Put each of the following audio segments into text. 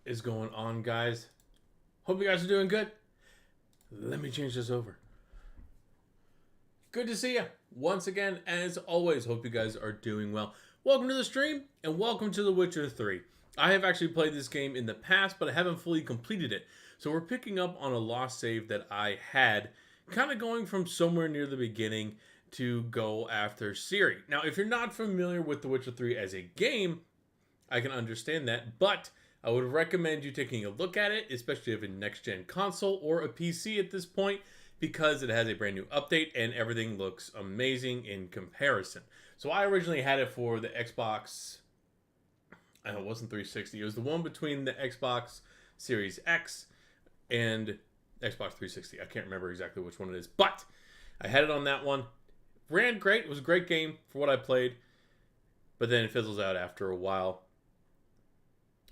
is going on, guys? Hope you guys are doing good. Let me change this over. Good to see you once again. As always, hope you guys are doing well. Welcome to the stream and welcome to The Witcher 3. I have actually played this game in the past, but I haven't fully completed it. So we're picking up on a lost save that I had, kind of going from somewhere near the beginning to go after Ciri. Now, if you're not familiar with The Witcher 3 as a game, I can understand that, but I would recommend you taking a look at it, especially if a next-gen console or a PC at this point, because it has a brand new update and everything looks amazing in comparison. So I originally had it for the Xbox, I know it wasn't 360, it was the one between the Xbox Series X and Xbox 360. I can't remember exactly which one it is, but I had it on that one. Ran great, it was a great game for what I played, but then it fizzles out after a while.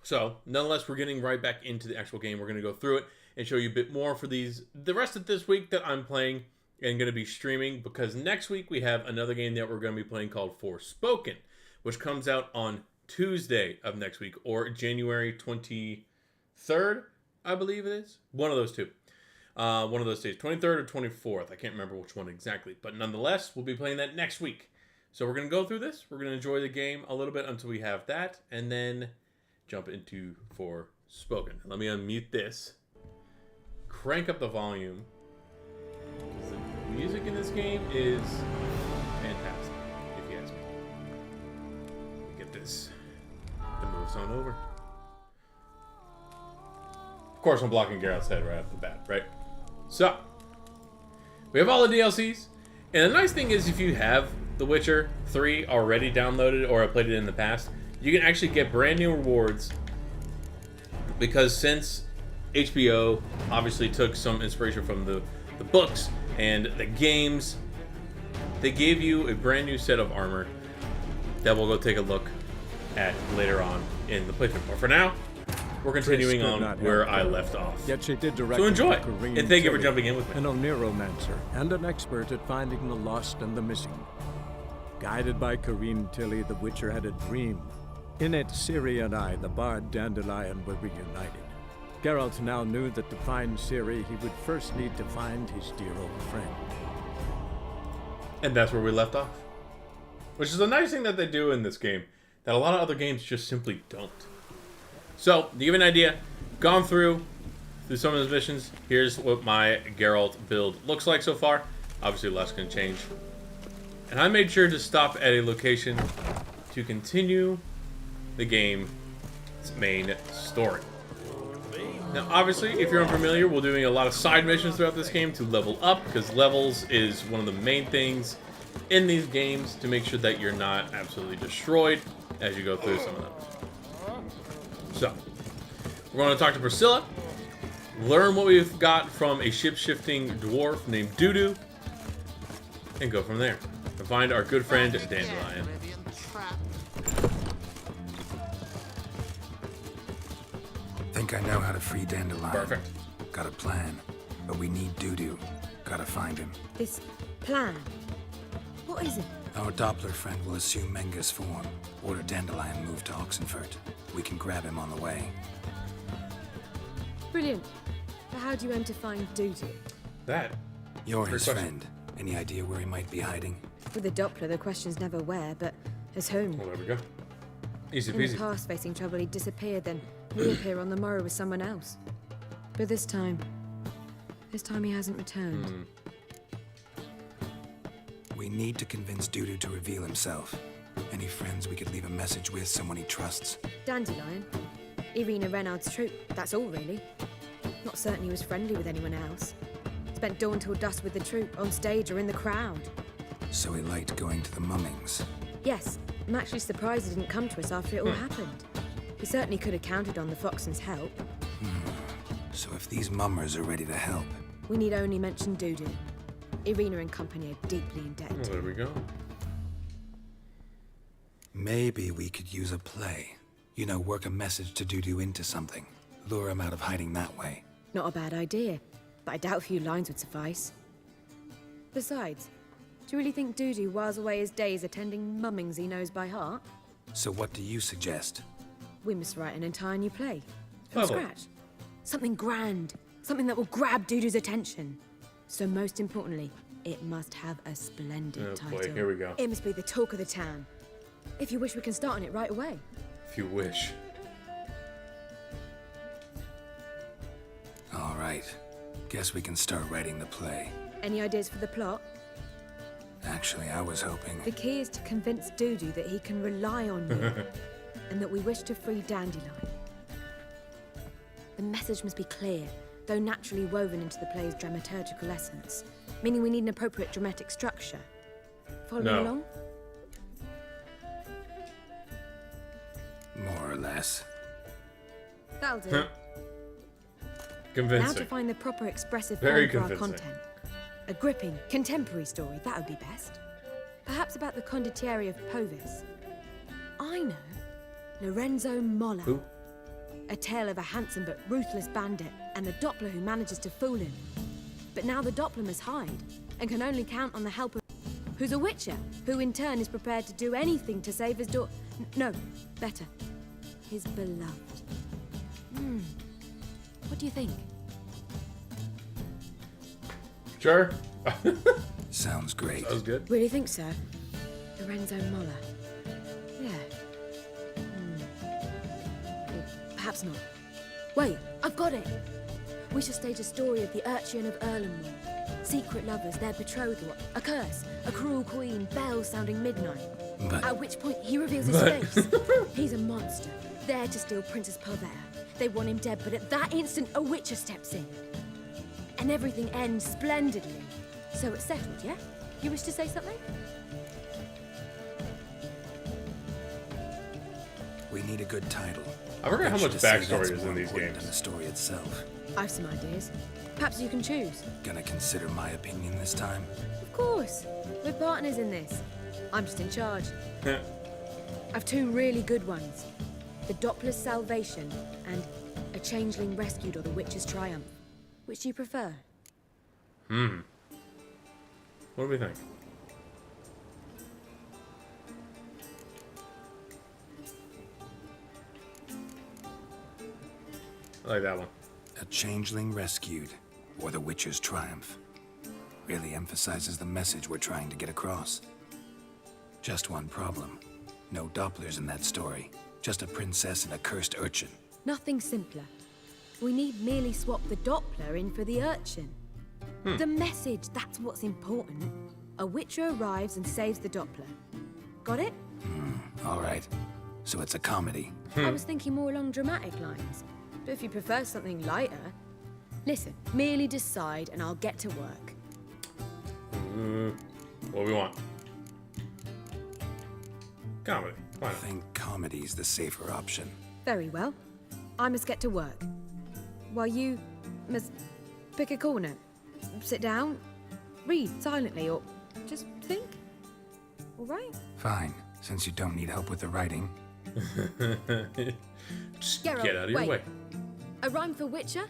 So, nonetheless, we're getting right back into the actual game. We're going to go through it and show you a bit more for the rest of this week that I'm playing and going to be streaming, because next week we have another game that we're going to be playing called Forspoken, which comes out on Tuesday of next week, or January 23rd, I believe it is. One of those two. One of those days, 23rd or 24th. I can't remember which one exactly, but nonetheless, we'll be playing that next week. So we're going to go through this. We're going to enjoy the game a little bit until we have that, and then jump into Forspoken. Let me unmute this. Crank up the volume. The music in this game is fantastic, if you ask me. Get this. It moves on over. Of course, I'm blocking Geralt's head right off the bat, right? So, we have all the DLCs. And the nice thing is, if you have The Witcher 3 already downloaded or have played it in the past, you can actually get brand new rewards, because since HBO obviously took some inspiration from the books and the games, they gave you a brand new set of armor that we'll go take a look at later on in the playthrough. But for now, we're continuing on where I left off. Yet she did direct So enjoy, and thank you for jumping in with me. An Oniromancer and an expert at finding the lost and the missing. Guided by Corinne Tilly, the Witcher had a dream. In it, Ciri and I, the bard Dandelion, were reunited. Geralt now knew that to find Ciri, he would first need to find his dear old friend. And that's where we left off. Which is a nice thing that they do in this game, that a lot of other games just simply don't. So, to give you an idea, gone through some of those missions. Here's what my Geralt build looks like so far. Obviously, lots can change. And I made sure to stop at a location to continue the game's main story. Now, obviously, if you're unfamiliar, we're doing a lot of side missions throughout this game to level up, because levels is one of the main things in these games to make sure that you're not absolutely destroyed as you go through some of them. So, we're going to talk to Priscilla, learn what we've got from a ship-shifting dwarf named Dudu, and go from there. And find our good friend Dandelion. Think I know how to free Dandelion. Perfect. Got a plan, but we need Dudu. Gotta find him. This plan? What is it? Our Doppler friend will assume Menga's form. Order Dandelion move to Oxenfurt. We can grab him on the way. Brilliant. But how do you aim to find Dudu? That. You're Great his question. friend. Any idea where he might be hiding? With the Doppler, the question's never where, but as whom. Well, there we go. Easy In the peasy. past, facing trouble, he disappeared, then reappear on the morrow with someone else. But this time he hasn't returned. We need to convince Dudu to reveal himself. Any friends we could leave a message with, someone he trusts? Dandelion? Irina Renard's troop, that's all really. Not certain he was friendly with anyone else. Spent dawn till dusk with the troop, on stage or in the crowd. So he liked going to the mummings. Yes, I'm actually surprised he didn't come to us after it all happened. He certainly could have counted on the Foxen's help. So if these mummers are ready to help, We need only mention Dudu. Irina and company are deeply indebted Well, to there we go. maybe we could use a play. You know, work a message to Dudu into something. Lure him out of hiding that way. Not a bad idea, but I doubt a few lines would suffice. Besides, do you really think Dudu whiles away his days attending mummings he knows by heart? So what do you suggest? We must write an entire new play. from Lovely. scratch. Something grand. Something that will grab Dudu's attention. So most importantly, it must have a splendid Oh title. boy, here we go. It must be the talk of the town. If you wish, we can start on it right away. If you wish. All right. Guess we can start writing the play. Any ideas for the plot? Actually, I was hoping... The key is to convince Dudu that he can rely on you, and that we wish to free Dandelion. The message must be clear, though naturally woven into the play's dramaturgical essence, meaning we need an appropriate dramatic structure. Following No. along? More or less. That'll do. Huh. Now Convincing. to find the proper expressive Very form for our convincing. content. A gripping, contemporary story, that would be best. Perhaps about the condottieri of Povis. I know. Lorenzo Molla. Who? A tale of a handsome but ruthless bandit and the Doppler who manages to fool him. But now the Doppler must hide and can only count on the help of who's a witcher, who in turn is prepared to do anything to save his daughter. No, better. His beloved. What do you think? Sure. Sounds great. That was good. Really think so? Lorenzo Molla. Yeah. Or perhaps not. Wait, I've got it! We should stage a story of the Urchin of Erlenmoor. Secret lovers, their betrothal, a curse, a cruel queen, bells sounding midnight. But At which point he reveals his face. He's a monster, there to steal Princess Pavea. They want him dead, but at that instant a witcher steps in. And everything ends splendidly. So it's settled, yeah? You wish to say something? we need a good title. I forget how Bet you much to say backstory that's is more in these important games. than the story itself. I've some ideas. Perhaps you can choose. Gonna consider my opinion this time? Of course. We're partners in this. I'm just in charge. I've two really good ones. The Doppler's Salvation and A Changeling Rescued or The Witcher's Triumph. Which do you prefer? What do we think? I like that one. A Changeling Rescued, or The Witcher's Triumph. Really emphasizes the message we're trying to get across. Just one problem. No Dopplers in that story. Just a princess and a cursed urchin. Nothing simpler. We need merely swap the Doppler in for the urchin. The message, that's what's important. A witcher arrives and saves the Doppler. Got it? All right. So it's a comedy. I was thinking more along dramatic lines. But if you prefer something lighter... Listen, merely decide and I'll get to work. What do we want? Comedy. Why I not? think comedy's the safer option. Very well. I must get to work. While you must pick a corner. Sit down, read silently, or just think. All right? Fine, since you don't need help with the writing. Just Geralt, get out of your wait. way. A rhyme for Witcher?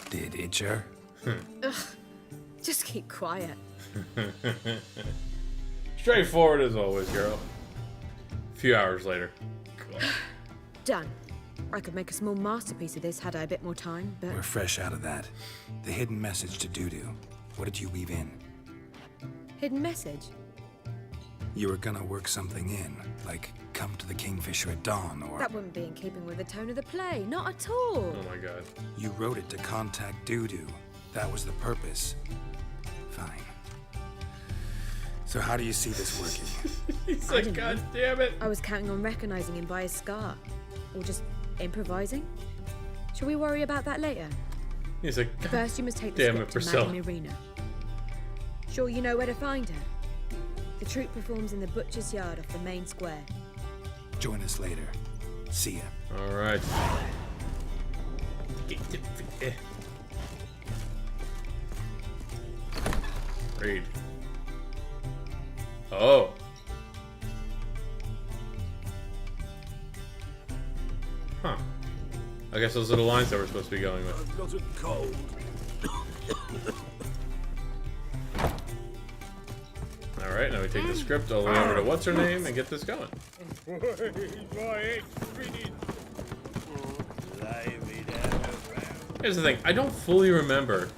Did Itcher? Just keep quiet. Straightforward as always, girl. A few hours later. God. Done. I could make a small masterpiece of this had I a bit more time, but We're fresh out of that. The hidden message to Dudu. What did you weave in? hidden message? You were gonna work something in, like come to the Kingfisher at dawn, or... That wouldn't be in keeping with the tone of the play, not at all. Oh my god. You wrote it to contact Dudu. That was the purpose. Fine. So how do you see this working? He's I like, don't know. god damn it. I was counting on recognizing him by his scar. Or just improvising. Shall we worry about that later? He's like, god First, you must take the damn it, script to Priscilla. Madame Irina. Sure you know where to find her? The troupe performs in the butcher's yard off the main square. Join us later. See ya. Alright. Read. Oh. Huh. I guess those are the lines that we're supposed to be going with. I've got a cold. Alright, now we take the script all the way over to what's her name and get this going. Here's the thing, I don't fully remember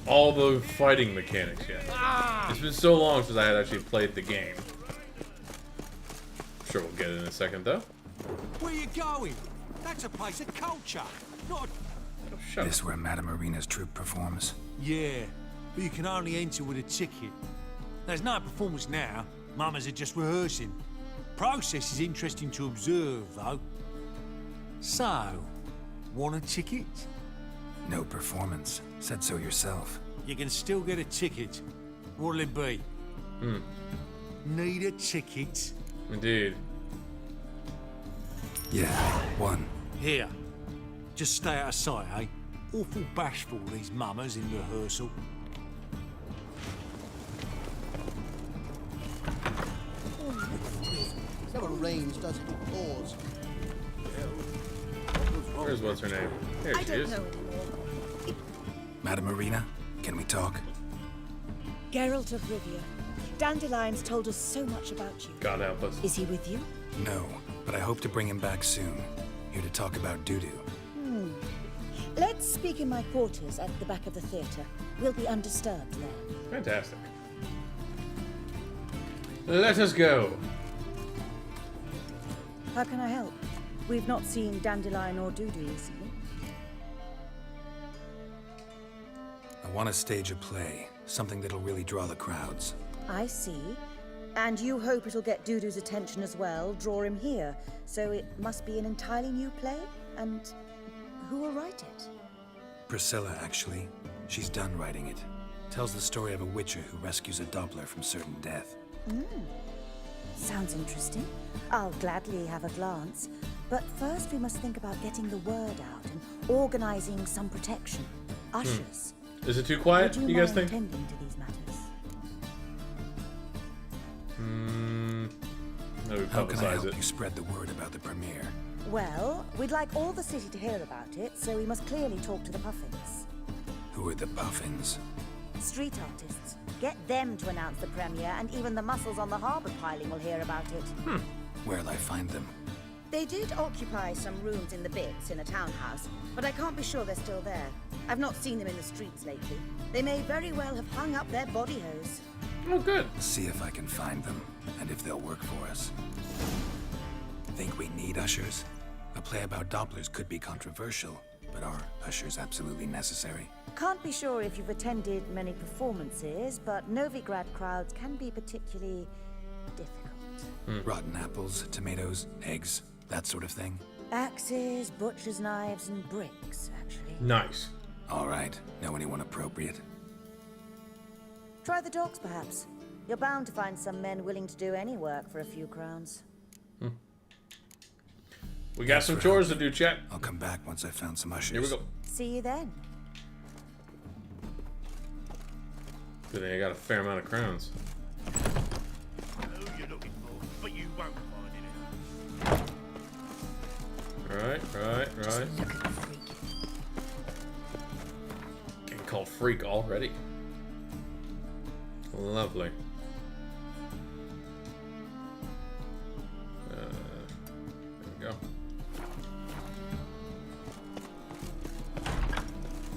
all the fighting mechanics yet. It's been so long since I had actually played the game. I'm sure we'll get it in a second, though. Where you going? That's a place of culture, not... Oh, shut This up. where Madame Marina's troupe performs? Yeah, but you can only enter with a ticket. There's no performance now. Mamas are just rehearsing. Process is interesting to observe, though. So, want a ticket? No performance. Said so yourself. You can still get a ticket. What'll it be? Need a ticket? Indeed. Yeah, one. Here. Just stay out of sight, eh? Awful bashful, these mamas in rehearsal. Never rains, does it? Pours. Where's what's her name? Here I she don't is. know anymore. Madame Marina, can we talk? Geralt of Rivia. Dandelion's told us so much about you. God help us. Is he with you? No, but I hope to bring him back soon. Here to talk about doo-doo. Let's speak in my quarters at the back of the theatre. We'll be undisturbed there. Fantastic. Let us go. How can I help? We've not seen Dandelion or Dudu recently. I want to stage a play. Something that'll really draw the crowds. I see. And you hope it'll get Dudu's attention as well, draw him here. So it must be an entirely new play? And who will write it? Priscilla, actually. She's done writing it. Tells the story of a witcher who rescues a Doppler from certain death. Sounds interesting. I'll gladly have a glance. But first we must think about getting the word out and organizing some protection. Ushers. Is it too quiet, Would you guys mind think? attending to these matters? No, we How can I publicize help it. you spread the word about the premiere? Well, we'd like all the city to hear about it, so we must clearly talk to the Puffins. Who are the Puffins? Street artists. Get them to announce the premiere, and even the muscles on the harbour piling will hear about it. Where'll I find them? They did occupy some rooms in the Bits in a townhouse, but I can't be sure they're still there. I've not seen them in the streets lately. They may very well have hung up their body hose. Oh, good. See if I can find them, and if they'll work for us. Think we need ushers? A play about Dopplers could be controversial, but are ushers absolutely necessary? Can't be sure if you've attended many performances, but Novigrad crowds can be particularly difficult. Rotten apples, tomatoes, eggs, that sort of thing? Axes, butcher's knives, and bricks, actually. Nice. All right. Know anyone appropriate? Try the dogs, perhaps. You're bound to find some men willing to do any work for a few crowns. We got some chores to do, chat. I'll come back once I've found some ushers. Here we go. See you then. Good thing I got a fair amount of crowns. Who you're looking for, but you won't find it. Right. Look at the freak. Getting called freak already. Lovely. There we go.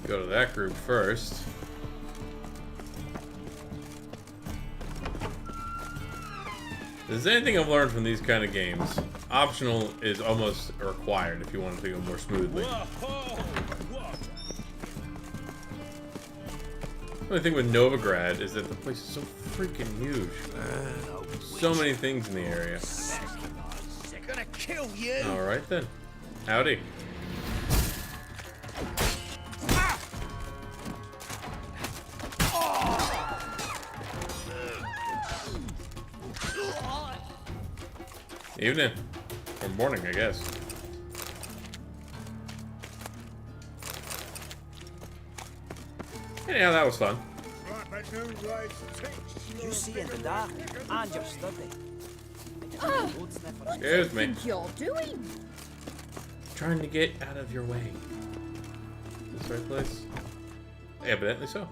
Go to that group first. If there's anything I've learned from these kind of games, optional is almost required if you want it to go more smoothly. The only thing with Novigrad is that the place is so freaking huge. So many things in the area. They're gonna kill you. Alright then. Howdy. Evening. Or morning, I guess. Anyhow, that was fun. You see in the dark and you're study. Excuse me. You're doing? Trying to get out of your way. This right place? Evidently so.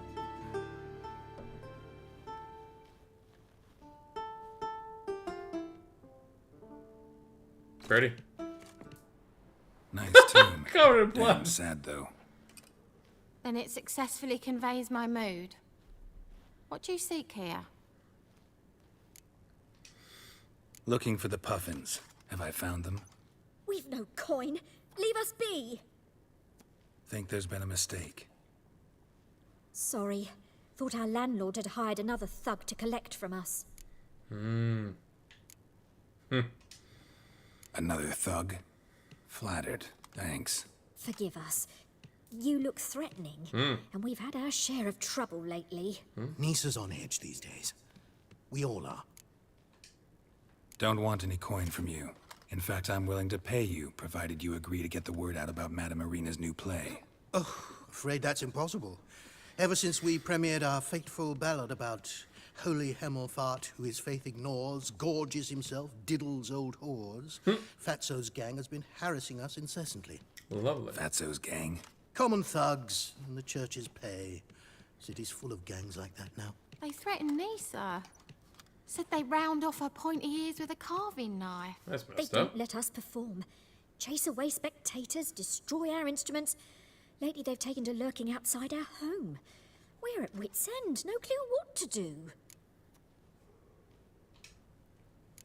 Ready? Nice tune. Covered in Damn blood. sad, though. Then it successfully conveys my mood. What do you seek here? Looking for the puffins. Have I found them? We've no coin. Leave us be. Think there's been a mistake. Sorry. Thought our landlord had hired another thug to collect from us. Another thug? Flattered. Thanks. Forgive us. You look threatening, and we've had our share of trouble lately. Nisa's on edge these days. We all are. Don't want any coin from you. In fact, I'm willing to pay you, provided you agree to get the word out about Madame Irina's new play. Oh, afraid that's impossible. Ever since we premiered our fateful ballad about Holy Hemelfart, who his faith ignores, gorges himself, diddles old whores, Fatso's gang has been harassing us incessantly. Lovely. Fatso's gang. Common thugs in the church's pay. City's full of gangs like that now. They threatened Nisa. Said they round off her pointy ears with a carving knife. That's They messed up. don't let us perform. Chase away spectators, destroy our instruments. Lately they've taken to lurking outside our home. We're at wit's end, no clue what to do.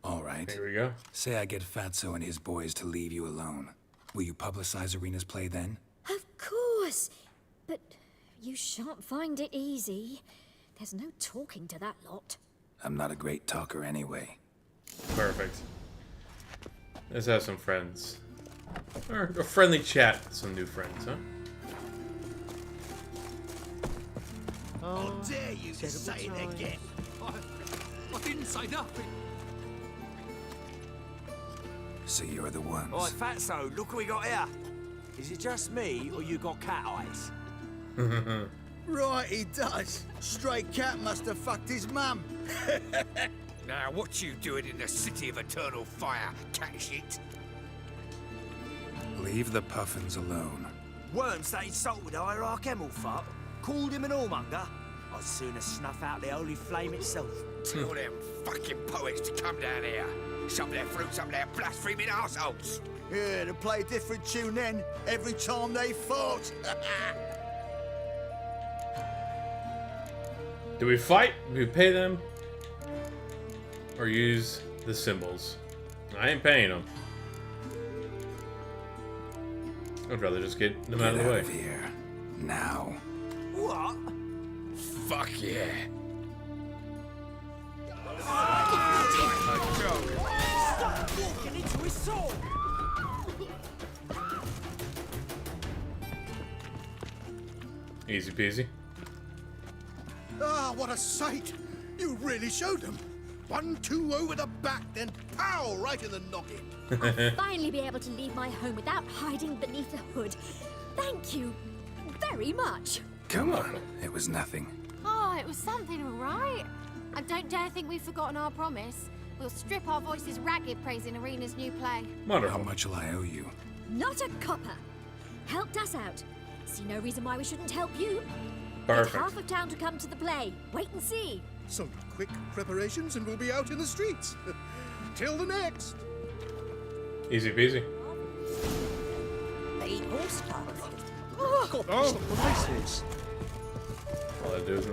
All right. Here we go. Say I get Fatso and his boys to leave you alone. Will you publicize Irina's play then? Of course, but you shan't find it easy. There's no talking to that lot. I'm not a great talker anyway. Perfect. Let's have some friends. Or a friendly chat with some new friends, huh? How dare you say it again? I didn't say nothing. So you're the ones. Right, Fatso, look what we got here. Is it just me, or you got cat eyes? Right, he does. Stray cat must have fucked his mum. Now, what you doing in the city of eternal fire, cat shit? Leave the puffins alone. Worms that insulted Hierarch Hemelfart, called him an whoremonger. I'd sooner snuff out the holy flame itself. Tell them fucking poets to come down here. Shove their fruits up their blaspheming arseholes. Yeah, to play a different tune then, every time they fought. Do we fight? Do we pay them? Or use the symbols? I ain't paying them. I'd rather just get them out of the way. Get out of here. Now. What? Fuck yeah. Stop walking into his soul! Easy peasy. Ah, what a sight! You really showed them. 1-2 over the back, then pow, right in the noggin. I'll finally be able to leave my home without hiding beneath the hood. Thank you very much. Come on. It was nothing. Oh, it was something, all right. And don't dare think we've forgotten our promise. We'll strip our voices ragged praising Irina's new play. How Wonderful. much will I owe you? Not a copper. Helped us out. See no reason why we shouldn't help you. Perfect. Get half of town to come to the play. Wait and see. Some quick preparations and we'll be out in the streets. Till the next. Easy peasy. They eat horse cars. All I do is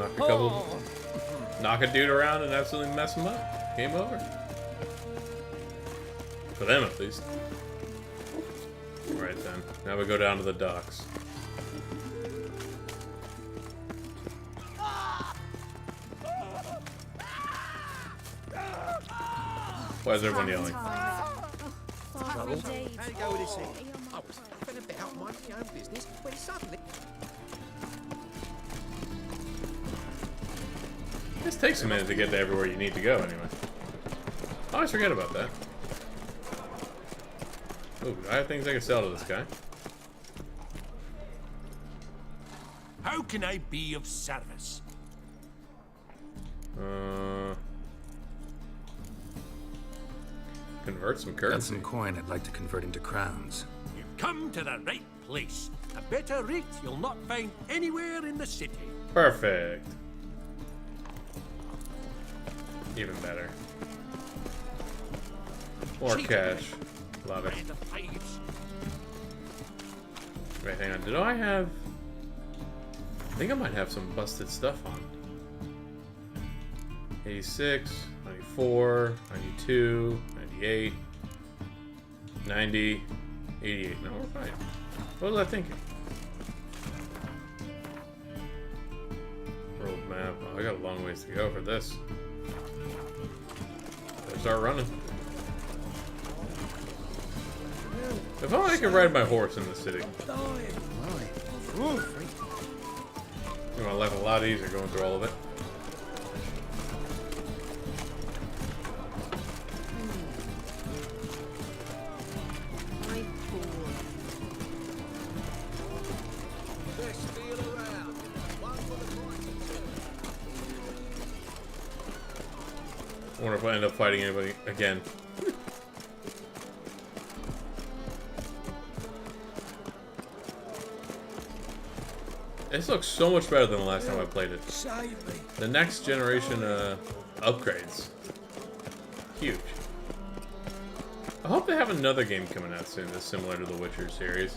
knock a dude around and absolutely mess him up. Game over. For them, at least. Alright then. Now we go down to the docks. Why is everyone yelling? How'd it go with this thing? I was faffing about minding my own business when suddenly... This takes a minute to get to everywhere you need to go, anyway. I always forget about that. Ooh, I have things I can sell to this guy. How can I be of service? Convert some Got currency. some coin I'd like to convert into crowns. You've come to the right place. A better rate you'll not find anywhere in the city. Perfect. Even better. More Cheap. cash. Love it. And the thieves. Wait, hang on. Did I have... I think I might have some busted stuff on. 86, 94, 92, 98, 90, 88. No, we're fine. What was I thinking? World map. Oh, I got a long ways to go for this. Better start running. If only I could ride my horse in the city. Make my life a lot easier going through all of it. I wonder if I end up fighting anybody again. This looks so much better than the last time I played it. The next generation upgrades. Huge. I hope they have another game coming out soon that's similar to the Witcher series.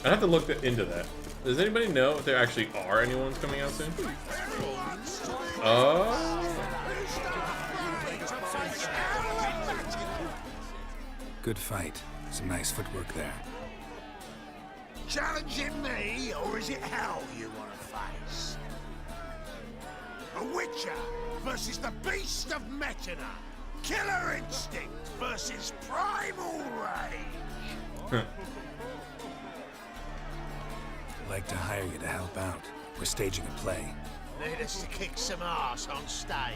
I'd have to look into that. Does anybody know if there actually are any ones coming out soon? Oh. Good fight. Some nice footwork there. Challenging me, or is it hell you want to face? A Witcher versus the Beast of Metina. Killer instinct versus primal rage. I'd like to hire you to help out. We're staging a play. Need us to kick some ass on stage.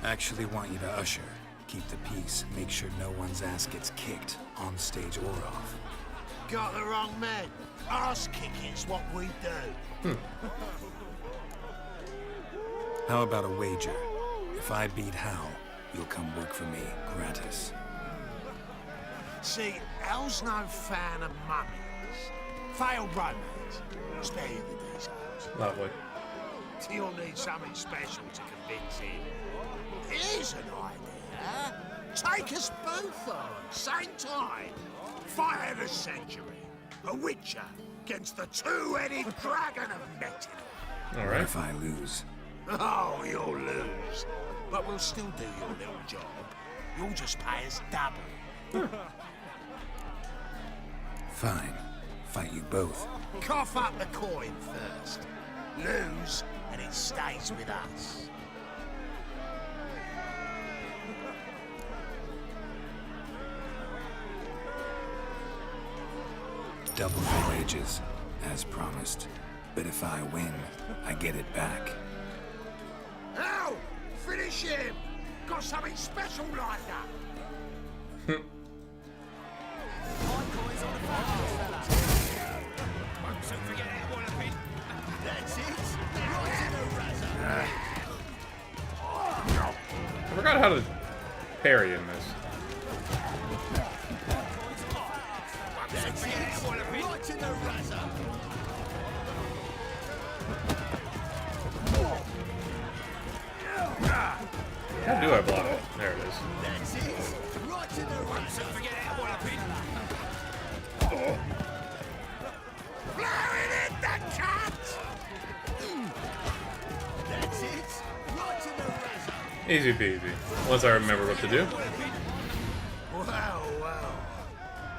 Actually want you to usher. Keep the peace. Make sure no one's ass gets kicked, on stage or off. Got the wrong man. Ass kicking's what we do. How about a wager? If I beat Hal, you'll come work for me, gratis. See, Hal's no fan of mummies. Failed romance. Spare you the details. Lovely. You'll need something special to convince him. Here's an idea. Take us both on, same time. Fight of the century. A Witcher against the two-headed dragon of Metina. All What right. if I lose? Oh, you'll lose. But we'll still do your little job. You'll just pay us double. Fine. Fight you both. Cough up the coin first. Lose, and it stays with us. Double the wages, as promised. But if I win, I get it back. Hal! Finish him! Got something special lined up. That's it. I forgot how to parry in this. How do I block it? There it is. That's it. Right in the razor. Blowing it, the cat! That's it. Right in the razor. Easy peasy. Once I remember what to do. Well, well.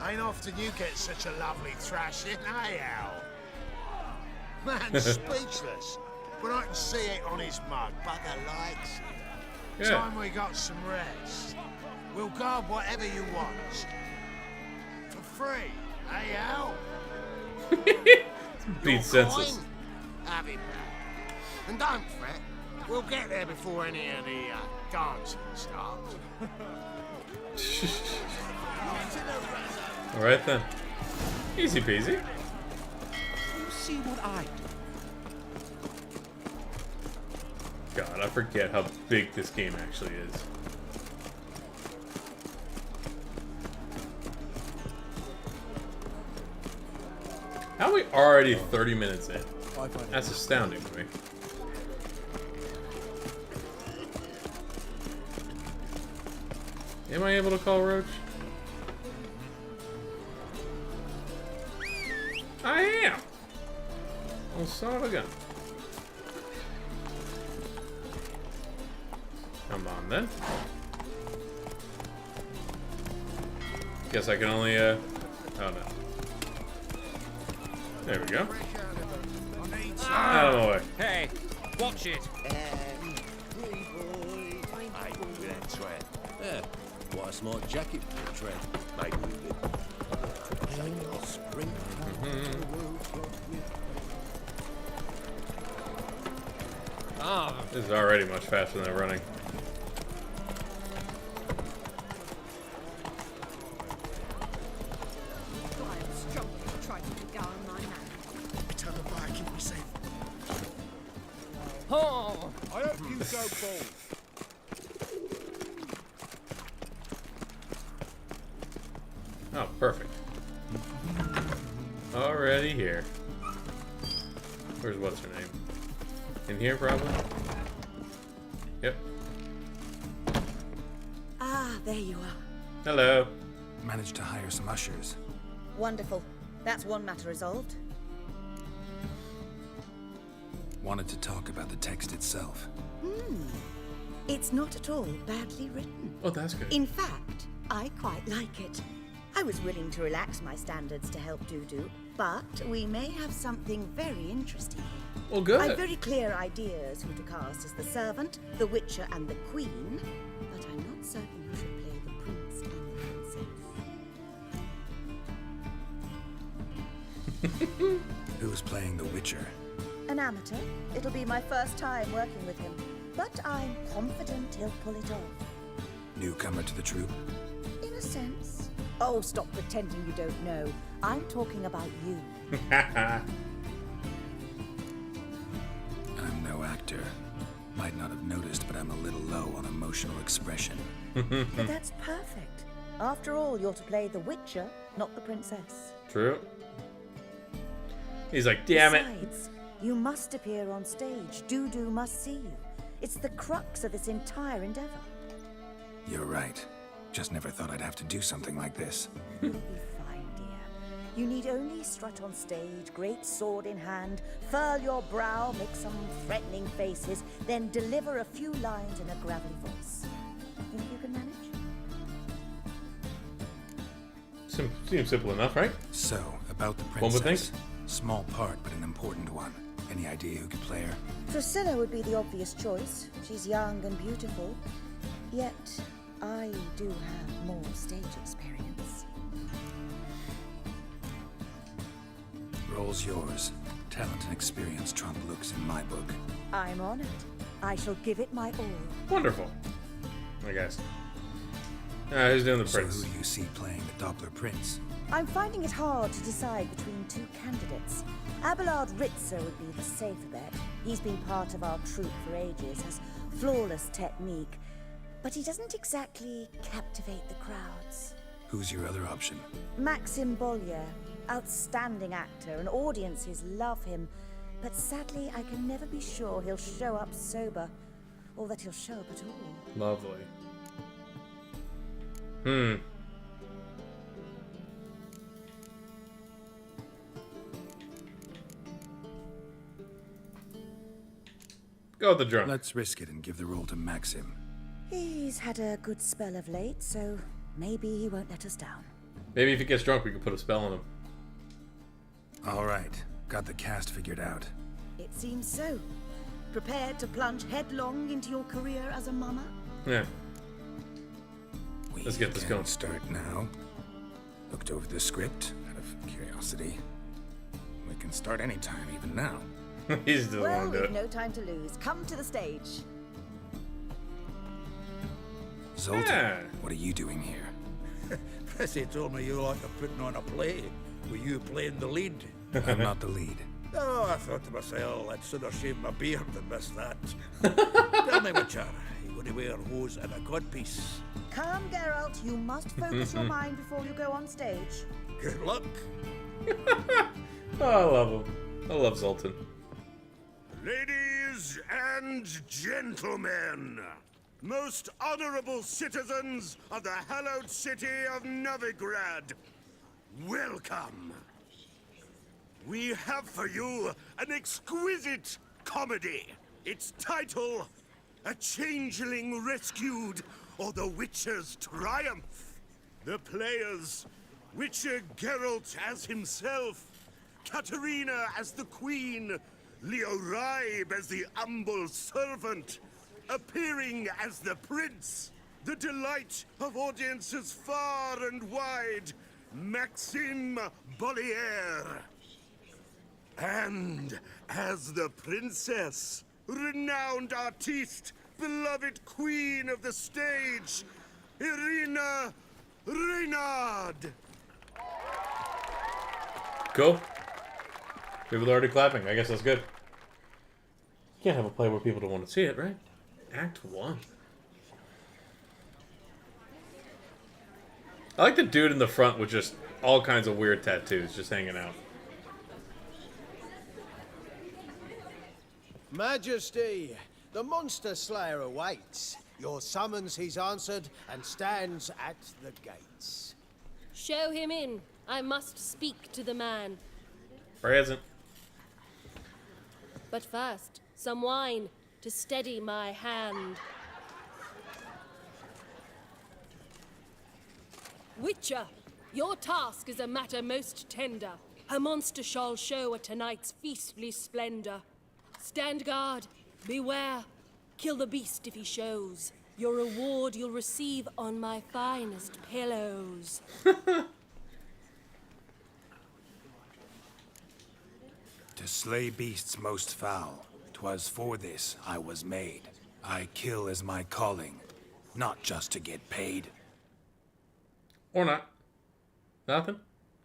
Ain't often you get such a lovely thrashing, eh, Al? Man's speechless, but I can see it on his mug. Bugger likes it. Yeah. Time we got some rest. We'll guard whatever you want. For free, eh, Al? Beat senseless. Have it back. And don't fret. We'll get there before any of the dancing starts. All right then. Easy peasy. You see what I do? God, I forget how big this game actually is. How are we already 30 minutes in? That's astounding to me. Am I able to call Roach? I am. Oh, son of a gun. Come on, then. Guess I can only, oh, no. There we go. Out of the way. Hey, watch it. Yeah, what a smart jacket for a tread. Maybe we did. Ah, this is already much faster than running. Oh, I hope you go bald. Oh, perfect. Already here. Where's what's her name? In here, probably? Yep. Ah, there you are. Hello. Managed to hire some ushers. Wonderful. That's one matter resolved. Wanted to talk about the text itself. It's not at all badly written. Oh, that's good. In fact, I quite like it. I was willing to relax my standards to help Dudu, but we may have something very interesting here. Well, good. I've very clear ideas who to cast as the servant, the witcher, and the queen, but I'm not certain who should play the prince and the princess. Who's playing the Witcher? An amateur. It'll be my first time working with him, but I'm confident he'll pull it off. Newcomer to the troupe? In a sense. Oh, stop pretending you don't know. I'm talking about you. I'm no actor. Might not have noticed, but I'm a little low on emotional expression. But that's perfect. After all, you're to play the Witcher, not the princess. True. He's like, damn it. Besides, you must appear on stage. Dudu must see you. It's the crux of this entire endeavor. You're right. Just never thought I'd have to do something like this. You'll be fine, dear. You need only strut on stage, great sword in hand, furl your brow, make some threatening faces, then deliver a few lines in a gravelly voice. Think you can manage? Seems simple enough, right? So, about the One would princess. think. Small part, but an important one. Any idea who could play her? Priscilla would be the obvious choice. She's young and beautiful. Yet, I do have more stage experience. Role's yours. Talent and experience trump looks in my book. I'm honored. I shall give it my all. Wonderful. I guess. Who's doing the So prince? who do you see playing the Doppler Prince? I'm finding it hard to decide between two candidates. Abelard Ritzer would be the safer bet. He's been part of our troupe for ages, has flawless technique, but he doesn't exactly captivate the crowds. Who's your other option? Maxim Bollier, outstanding actor, and audiences love him, but sadly I can never be sure he'll show up sober, or that he'll show up at all. Lovely. Go with the drunk. Let's risk it and give the role to Maxim. He's had a good spell of late, so maybe he won't let us down. Maybe if he gets drunk, we can put a spell on him. All right, got the cast figured out. It seems so. Prepared to plunge headlong into your career as a mama? Yeah. We Let's get this can going. Start now. Looked over the script out of curiosity. We can start anytime, even now. He's the Well, one to do we've it. no time to lose. Come to the stage. Zoltan, Yeah. what are you doing here? Prissy told me you like putting on a play. Were you playing the lead? I'm not the lead. Oh, I thought to myself, I'd sooner shave my beard than miss that. Tell me, Witcher, you going to wear hose and a codpiece? Come, Geralt. You must focus your mind before you go on stage. Good luck. Oh, I love him. I love Zoltan. Ladies and gentlemen, most honorable citizens of the hallowed city of Novigrad, welcome. We have for you an exquisite comedy. Its title, A Changeling Rescued, or The Witcher's Triumph. The players, Witcher Geralt as himself, Katarina as the Queen, Leo Raib as the humble servant, appearing as the Prince, the delight of audiences far and wide, Maxime Bollier. And as the Princess, renowned artiste, beloved queen of the stage, Irina Reynard. Cool. People are already clapping. I guess that's good. You can't have a play where people don't want to see it, right? Act 1. I like the dude in the front with just all kinds of weird tattoos just hanging out. Majesty, the monster slayer awaits. Your summons he's answered and stands at the gates. Show him in. I must speak to the man. Present. But first, some wine to steady my hand. Witcher, your task is a matter most tender. Her monster shall show at tonight's feastly splendor. Stand guard, beware, kill the beast if he shows. Your reward you'll receive on my finest pillows. To slay beasts most foul, 'twas for this I was made. I kill as my calling, not just to get paid. Or not. Nothing?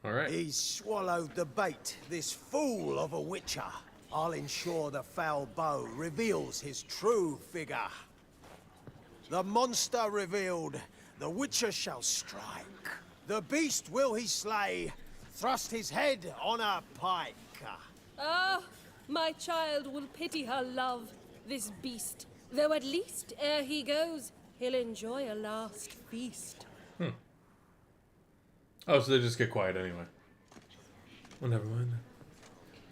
Alright. He's swallowed the bait, this fool of a witcher. I'll ensure the foul bow reveals his true figure. The monster revealed, the witcher shall strike. The beast will he slay, thrust his head on a pike. Ah, my child will pity her love, this beast. Though at least, ere he goes, he'll enjoy a last feast. Oh, so they just get quiet anyway. Well, never mind then.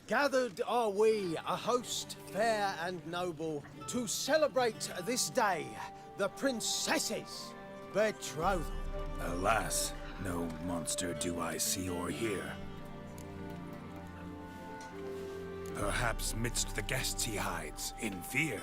Gathered are we, a host fair and noble, to celebrate this day, the princess's betrothal. Alas, no monster do I see or hear. Perhaps midst the guests he hides, in fear.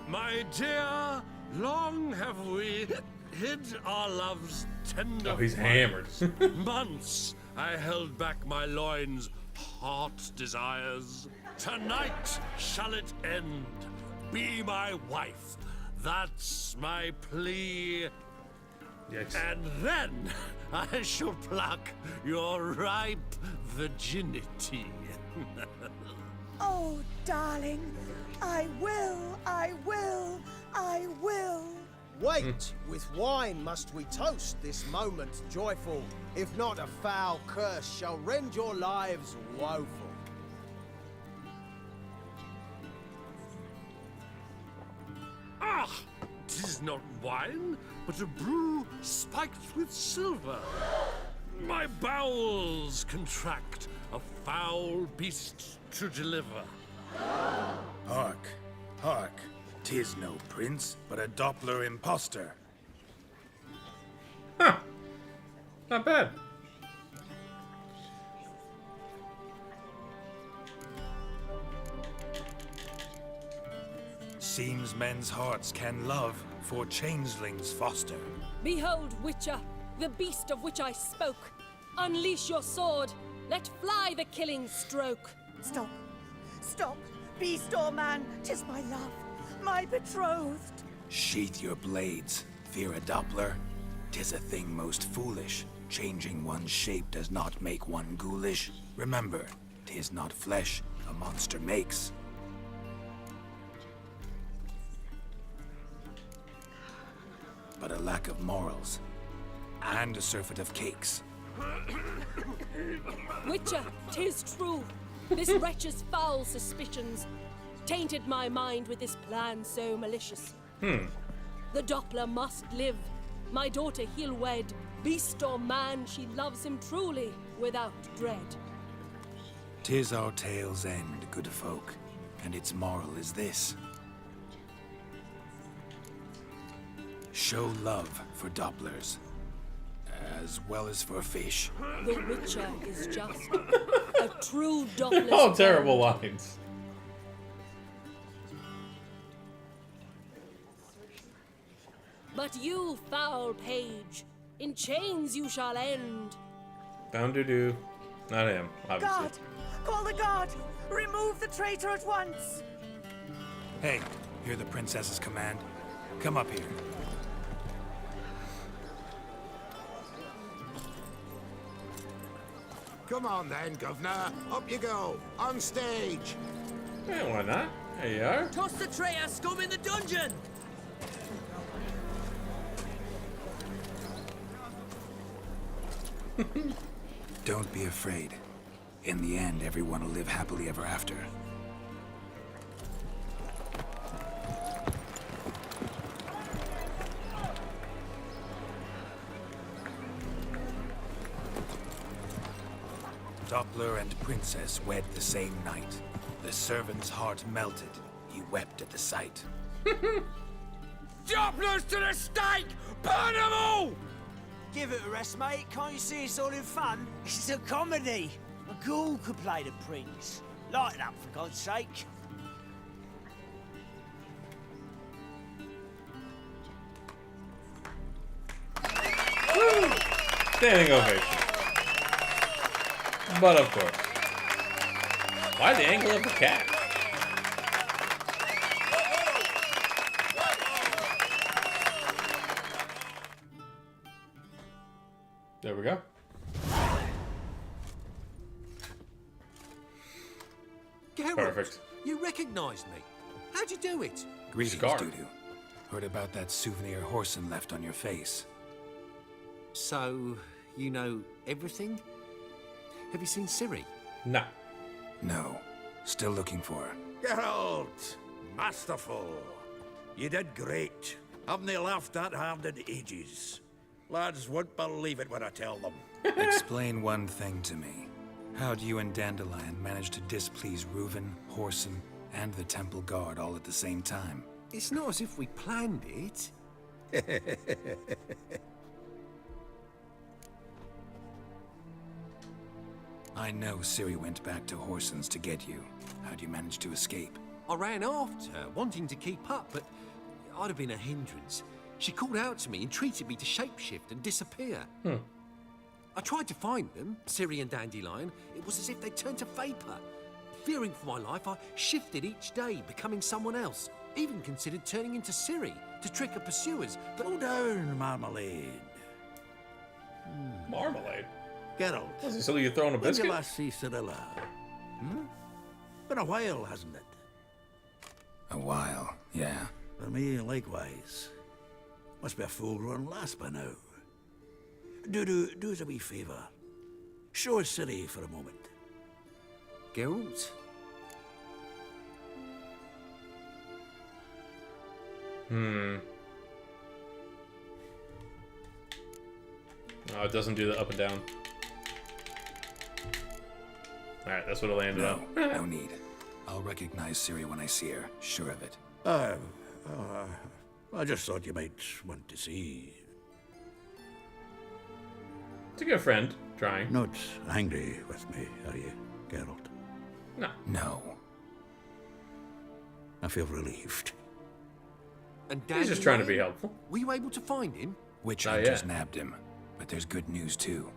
My dear, long have we hid our love's tender. Oh, he's hammered. Months I held back my loins' heart desires. Tonight shall it end. Be my wife. That's my plea. Yikes. And then I shall pluck your ripe virginity. Oh, darling, I will, I will, I will. Wait, with wine must we toast this moment joyful. If not, a foul curse shall rend your lives woeful. Ah, 'tis not wine, but a brew spiked with silver. My bowels contract, a foul beast to deliver. Hark, hark. 'Tis no prince, but a Doppler imposter. Huh. Not bad. Seems men's hearts can love, for changelings foster. Behold, Witcher, the beast of which I spoke. Unleash your sword. Let fly the killing stroke. Stop. Stop. Beast or man, 'tis my love, my betrothed. Sheath your blades, fear a Doppler. 'Tis a thing most foolish. Changing one's shape does not make one ghoulish. Remember, 'tis not flesh a monster makes. But a lack of morals, and a surfeit of cakes. Witcher, 'tis true. This wretch's foul suspicions tainted my mind with this plan so malicious. The Doppler must live. My daughter he'll wed. Beast or man, she loves him truly, without dread. 'Tis our tale's end, good folk, and its moral is this. Show love for Dopplers, as well as for fish. The Witcher is just a true Doppler's Oh, terrible friend. lines. But you, foul page, in chains you shall end. Bound to do. Not him, obviously. Guard! Call the guard! Remove the traitor at once! Hey, hear the princess's command? Come up here. Come on then, Governor. Up you go. On stage. Yeah, why not? There you are. Toss the traitor scum in the dungeon! Don't be afraid. In the end, everyone will live happily ever after. Doppler and Princess wed the same night. The servant's heart melted. He wept at the sight. Dopplers to the stake! Burn them all! Give it a rest, mate. Can't you see it's all in fun? It's a comedy. A ghoul could play the prince. Lighten up, for God's sake. Standing ovation. But of course. Why the angle of the cat? There we go. Geralt, Perfect. you recognized me. How'd you do it? Greetings, Scar. Dudu. Heard about that souvenir Horson left on your face. So, you know everything? Have you seen Ciri? No. No. Still looking for her. Geralt! Masterful! You did great. Haven't they laughed that hard in ages? Lads won't believe it when I tell them. Explain one thing to me. How do you and Dandelion manage to displease Reuven, Horson, and the Temple Guard all at the same time? It's not as if we planned it. I know Ciri went back to Horson's to get you. How'd you manage to escape? I ran after her, wanting to keep up, but I'd have been a hindrance. She called out to me, entreated me to shapeshift and disappear. I tried to find them, Ciri and Dandelion. It was as if they turned to vapor. Fearing for my life, I shifted each day, becoming someone else. Even considered turning into Ciri to trick her pursuers, but Slow down, Marmalade. Marmalade? Geralt. Was it so you throwing a When did biscuit? you last see Cirilla? Been a while, hasn't it? A while, yeah. For me, likewise. Must be a full-grown lass by now. Do us a wee favour. Show us Ciri for a moment. Geralt? Oh, it doesn't do the up and down. Alright, that's what it landed No, on. no need. I'll recognize Ciri when I see her, sure of it. I just thought you might want to see. It's a good friend, trying. Not angry with me, are you, Geralt? No. No. I feel relieved. And He's just trying to be Dandelion? helpful. Were you able to find him? Witch Not hunters yet. nabbed him, but there's good news too.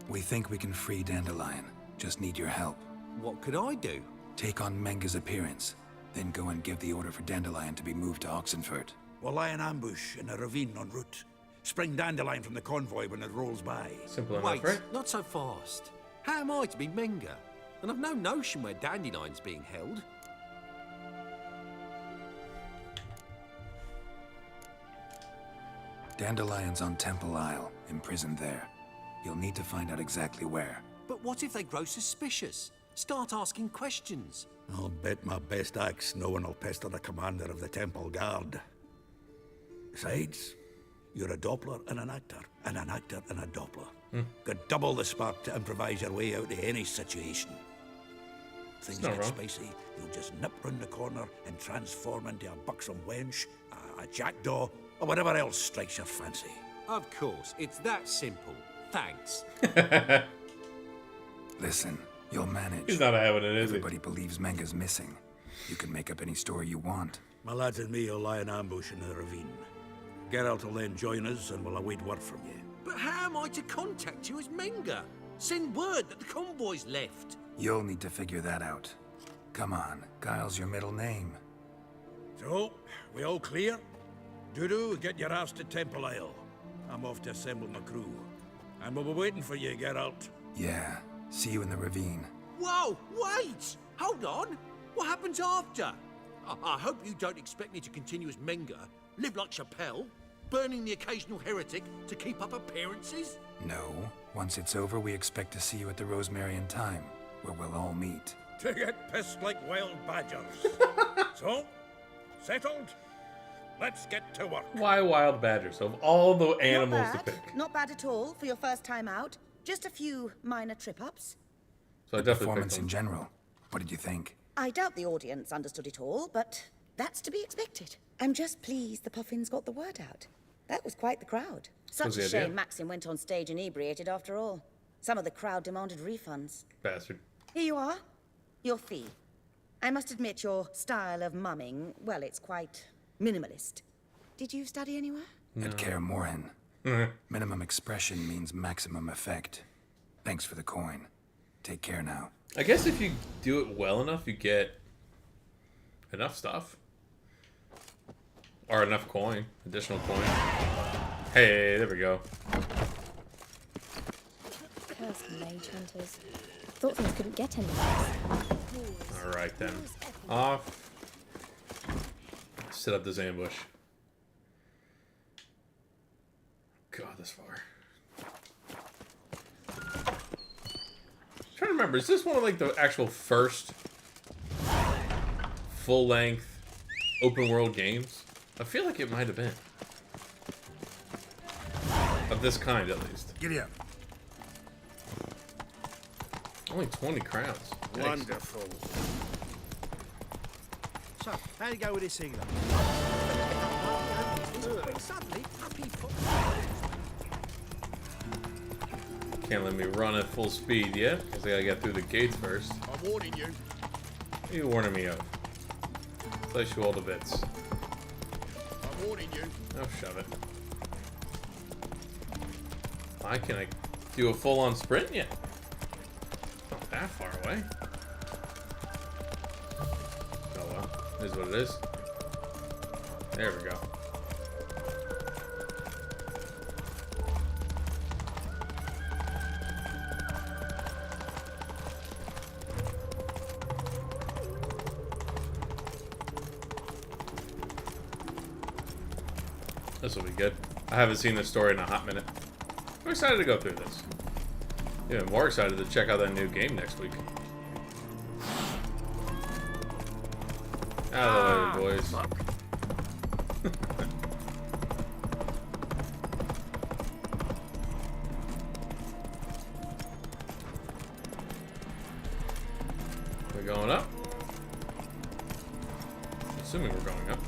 We think we can free Dandelion. Just need your help. What could I do? Take on Menga's appearance, then go and give the order for Dandelion to be moved to Oxenfurt. We'll lie in ambush in a ravine en route. Spring Dandelion from the convoy when it rolls by. Simple Wait, enough, right? not so fast. How am I to be Menga? And I've no notion where Dandelion's being held. Dandelion's on Temple Isle, imprisoned there. You'll need to find out exactly where. But what if they grow suspicious? Start asking questions. I'll bet my best axe no one will pester the commander of the Temple Guard. Besides, you're a Doppler and an actor and a Doppler. Got double the spark to improvise your way out of any situation. Things not get wrong. spicy, you'll just nip round the corner and transform into a buxom wench, a jackdaw, or whatever else strikes your fancy. Of course, it's that simple. Thanks. Listen, you'll manage. He's not having it, is he? Everybody believes Menga's missing. You can make up any story you want. My lads and me will lie in ambush in the ravine. Geralt will then join us and we'll await word from you. But how am I to contact you as Menga? Send word that the convoy's left. You'll need to figure that out. Come on, Guile's your middle name. So, we all clear? Dudu, get your ass to Temple Isle. I'm off to assemble my crew. And we'll be waiting for you, Geralt. Yeah, see you in the ravine. Whoa, wait! Hold on! What happens after? I hope you don't expect me to continue as Menga, live like Chappelle, burning the occasional heretic to keep up appearances? No. Once it's over, we expect to see you at the Rosemary in Time, where we'll all meet. To get pissed like wild badgers. So, settled? Let's get to work. Why wild badgers? Of all the animals to Not bad. pick. Not bad at all for your first time out. Just a few minor trip-ups. So I The definitely picked performance them. in general. What did you think? I doubt the audience understood it all, but that's to be expected. I'm just pleased the Puffins got the word out. That was quite the crowd. Such Was a the idea. shame Maxim went on stage inebriated after all. Some of the crowd demanded refunds. Bastard. Here you are. Your fee. I must admit your style of mumming, well, it's quite minimalist. Did you study anywhere? At Kaer Morhen. Minimum expression means maximum effect. Thanks for the coin. Take care now. I guess if you do it well enough, you get enough stuff. Or enough coin. Additional coin. Hey, there we go. Cursed mage hunters. Thought things couldn't get any worse. Alright then. Off. Set up this ambush. God, this far. I'm trying to remember, is this one of like the actual first full-length open world games? I feel like it might have been. Of this kind, at least. Giddy up. Only 20 crowns. Thanks. Wonderful. So, how do you go with this healer? Suddenly, happy Can't let me run at full speed yet, because I gotta get through the gates first. I'm warning you. What are you warning me of? Place you all to bits. I'm warning you. Oh, shove it. Why can I do a full-on sprint yet? Not that far away. Oh well, it is what it is. There we go. This will be good. I haven't seen this story in a hot minute. I'm excited to go through this. Even more excited to check out that new game next week. Out of the way, boys. We're going up. Assuming we're going up.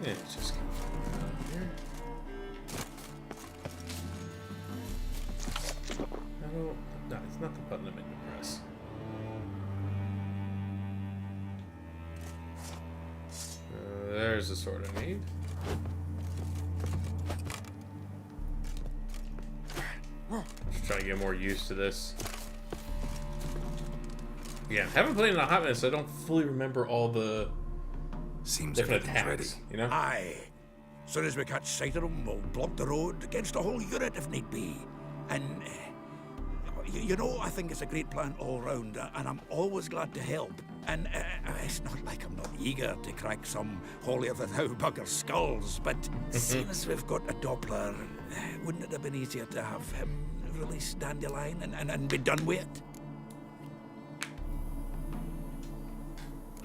Yeah, it's just out here. No, it's not the button I meant to press. There's the sword I need. Just trying to get more used to this. Yeah, haven't played in a hot minute, so I don't fully remember all the different attacks. You know? Aye. Soon as we catch sight of them, we'll block the road against a whole unit if need be. And, you know, I think it's a great plan all round, and I'm always glad to help. And it's not like I'm not eager to crack some holier-than-thou bugger's skulls, but seeing as we've got a Doppler, wouldn't it have been easier to have him release Dandelion and be done with it?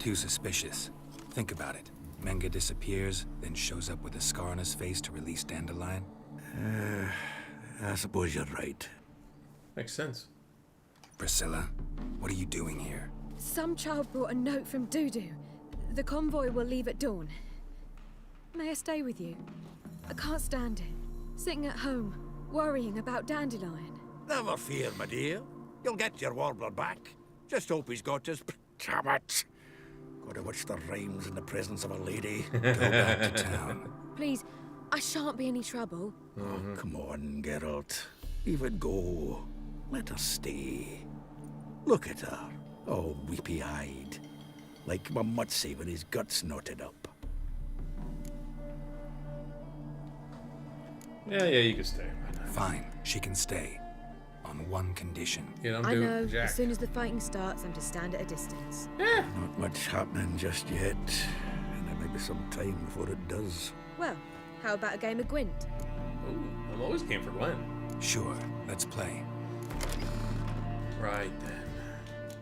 Too suspicious. Think about it. Menga disappears, then shows up with a scar on his face to release Dandelion. I suppose you're right. Makes sense. Priscilla, what are you doing here? Some child brought a note from Dudu. The convoy will leave at dawn. May I stay with you? I can't stand it. Sitting at home, worrying about Dandelion. Never fear, my dear. You'll get your warbler back. Just hope he's got his... Damn it! Gotta watch the rhymes in the presence of a lady. Go back to town. Please, I shan't be any trouble. Oh, come on, Geralt. Leave it go. Let her stay. Look at her, all weepy-eyed. Like my Mutsy with his guts knotted up. Yeah, you can stay. Fine, she can stay. On one condition. You don't I do know, Jack. as soon as the fighting starts, I'm to stand at a distance. Not much happening just yet. And there may be some time before it does. Well, how about a game of Gwent? Ooh, I'm always game for Gwen. Sure, let's play. Right then.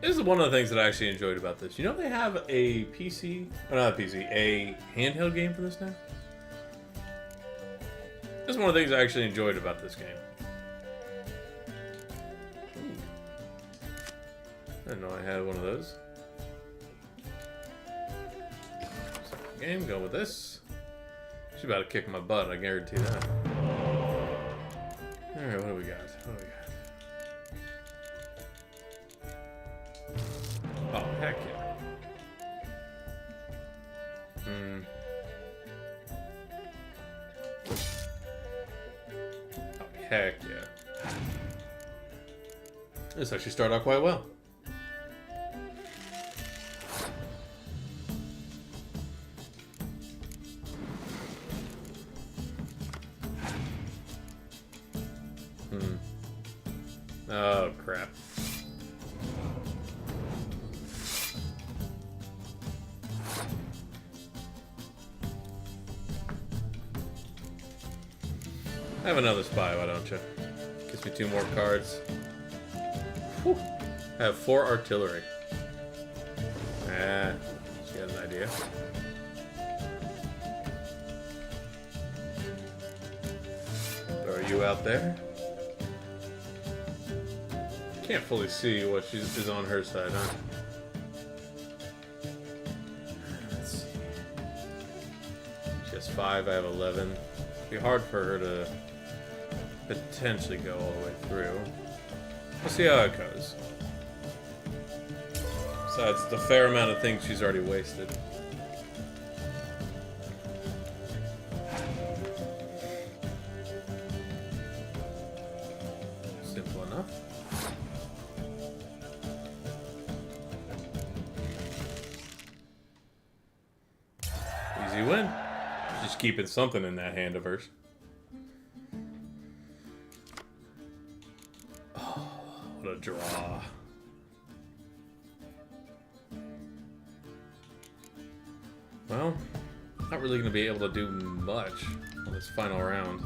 This is one of the things that I actually enjoyed about this. You know they have a PC, or not a PC, a handheld game for this now? This is one of the things I actually enjoyed about this game. I didn't know I had one of those. Second game, go with this. She's about to kick my butt, I guarantee that. Alright, what do we got? Oh, heck yeah. Oh, heck yeah. This actually started out quite well. Oh, crap. Have another spy, why don't you? Gives me 2 more cards. Whew. I have 4 artillery. Ah, she got an idea. So are you out there? Can't fully see what is on her side, huh? Let's see. She has 5, I have 11. It'd be hard for her to potentially go all the way through. We'll see how it goes. Besides, the fair amount of things she's already wasted. Simple enough. Easy win. Just keeping something in that hand of hers. Oh, what a draw. Well, not really going to be able to do much on this final round.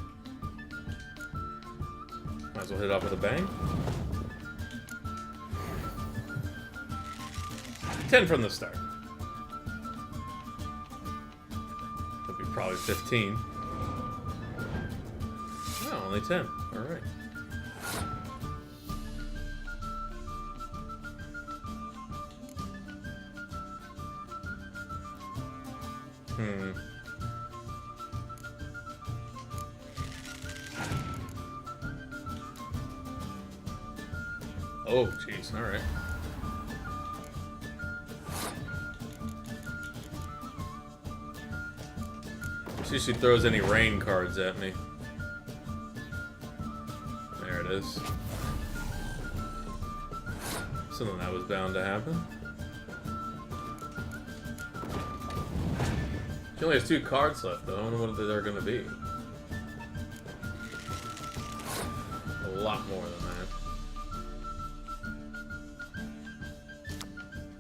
Might as well hit off with a bang. 10 from the start. That'd be probably 15. No, only 10. Alright. Oh, jeez. All right. See if she throws any rain cards at me. There it is. Something that was bound to happen. She only has 2 cards left, though. I wonder what they're going to be. A lot more than that.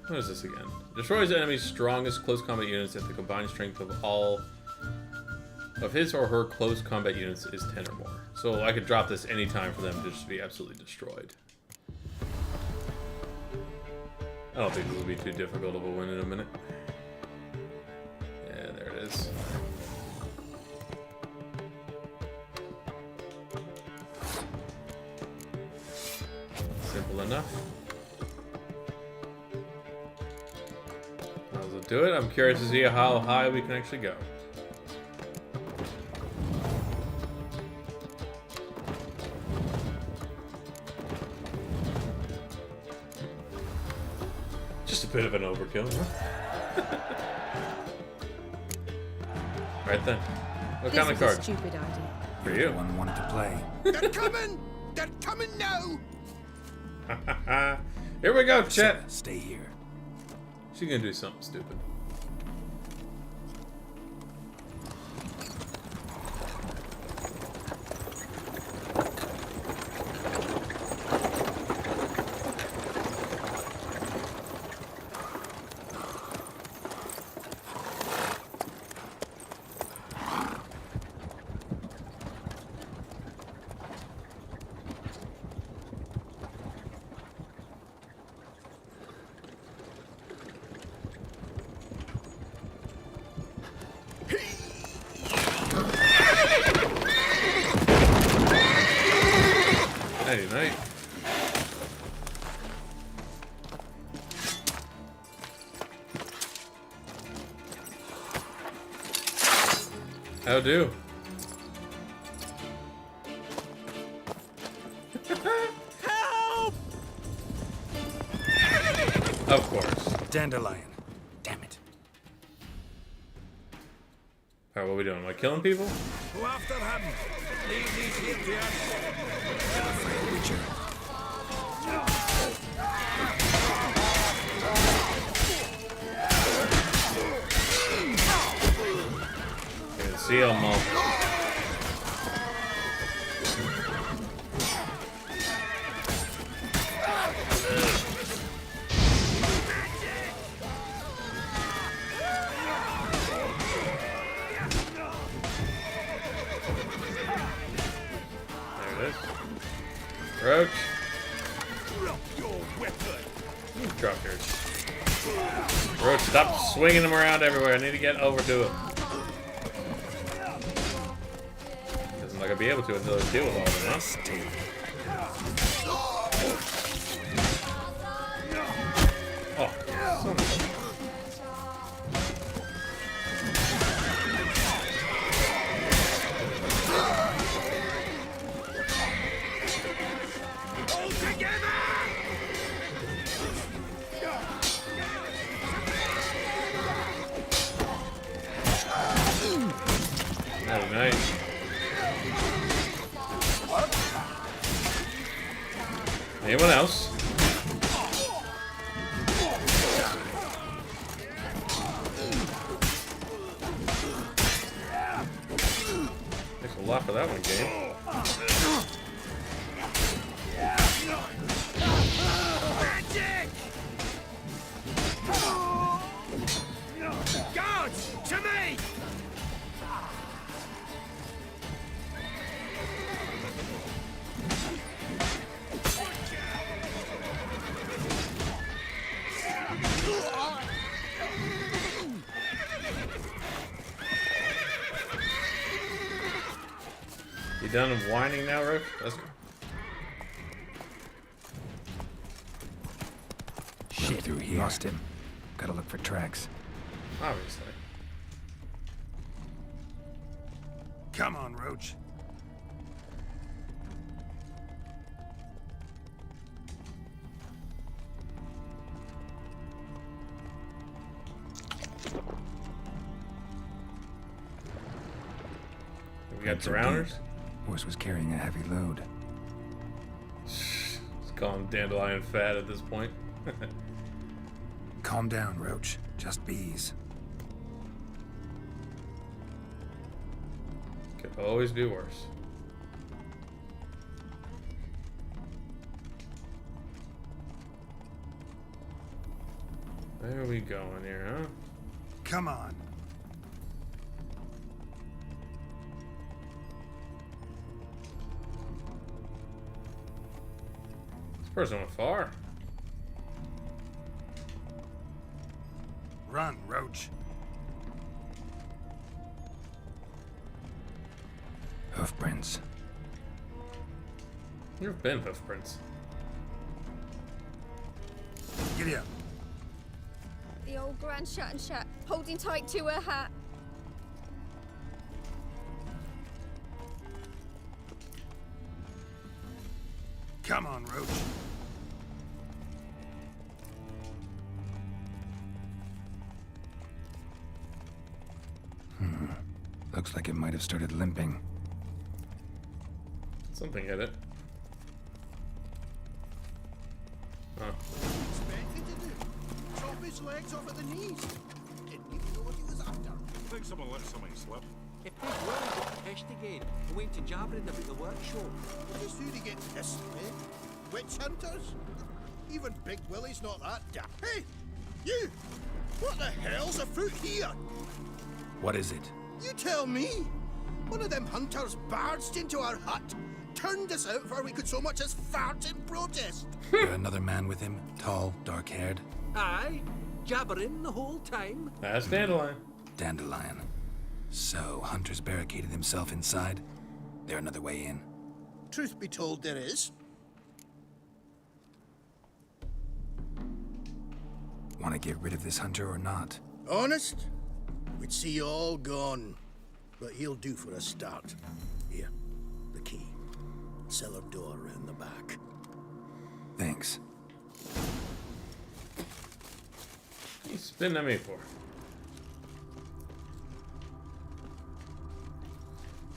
What is this again? Destroys enemy's strongest close combat units if the combined strength of all of his or her close combat units is 10 or more. So I could drop this anytime for them to just be absolutely destroyed. I don't think this will be too difficult of a win in a minute. Yeah, there it is. Simple enough. Might as well do it. I'm curious to see how high we can actually go. Just a bit of an overkill, huh? Right then. What kind of card? Stupid idea. For you. One wanted to play. They're coming! They're coming now! Here we go, chat. Stay here. She's gonna do something stupid. Nighty night. How do? Help! Of course. Dandelion. Damn it. Alright, what are we doing? Am I killing people? Go after him. Leave these here to us. Witcher. I can see them all. There it is. Roach. Drop yours. Roach, stop swinging them around everywhere. I need to get over to him. Doesn't like I'll be able to until I deal with all of them, huh? Oh, son of a... Oh, nice. Anyone else? Thanks a lot for that one, game. Guards, to me! You done whining now, Rick? Let's go. Shit, through here. Lost him. Gotta look for tracks. Obviously. Come on, Roach. We got surrounders? Horse was carrying a heavy load. Let's call him Dandelion Fat at this point. Calm down, Roach. Just bees. Could always be worse. Where are we going here, huh? Come on. This person went far. Run, Roach. Hoofprints. You've been hoofprints. Giddy up. The old Grand Shut and Shut, holding tight to her hat. Come on, Roach. Looks like it might have started limping. Something hit it. Oh. Expected to do. Chop his legs off at the knees. Didn't even know what he was after. I think someone let somebody slip. If Big Willie got pissed again and went to jabbering about the workshop. Just who to get pissed with? Witch hunters? Even Big Willie's not that daft. Hey! You! What the hell's afoot here? What is it? You tell me! One of them hunters barged into our hut, turned us out before we could so much as fart in protest. Another man with him? Tall, dark-haired? Aye, jabbering the whole time. That's Dandelion. Dandelion. So, Hunter's barricaded himself inside? There another way in? Truth be told, there is. Want to get rid of this hunter or not? Honest? We'd see you all gone. But he'll do for a start. Here, the key. Cellar door around the back. Thanks. What are you spitting at me for?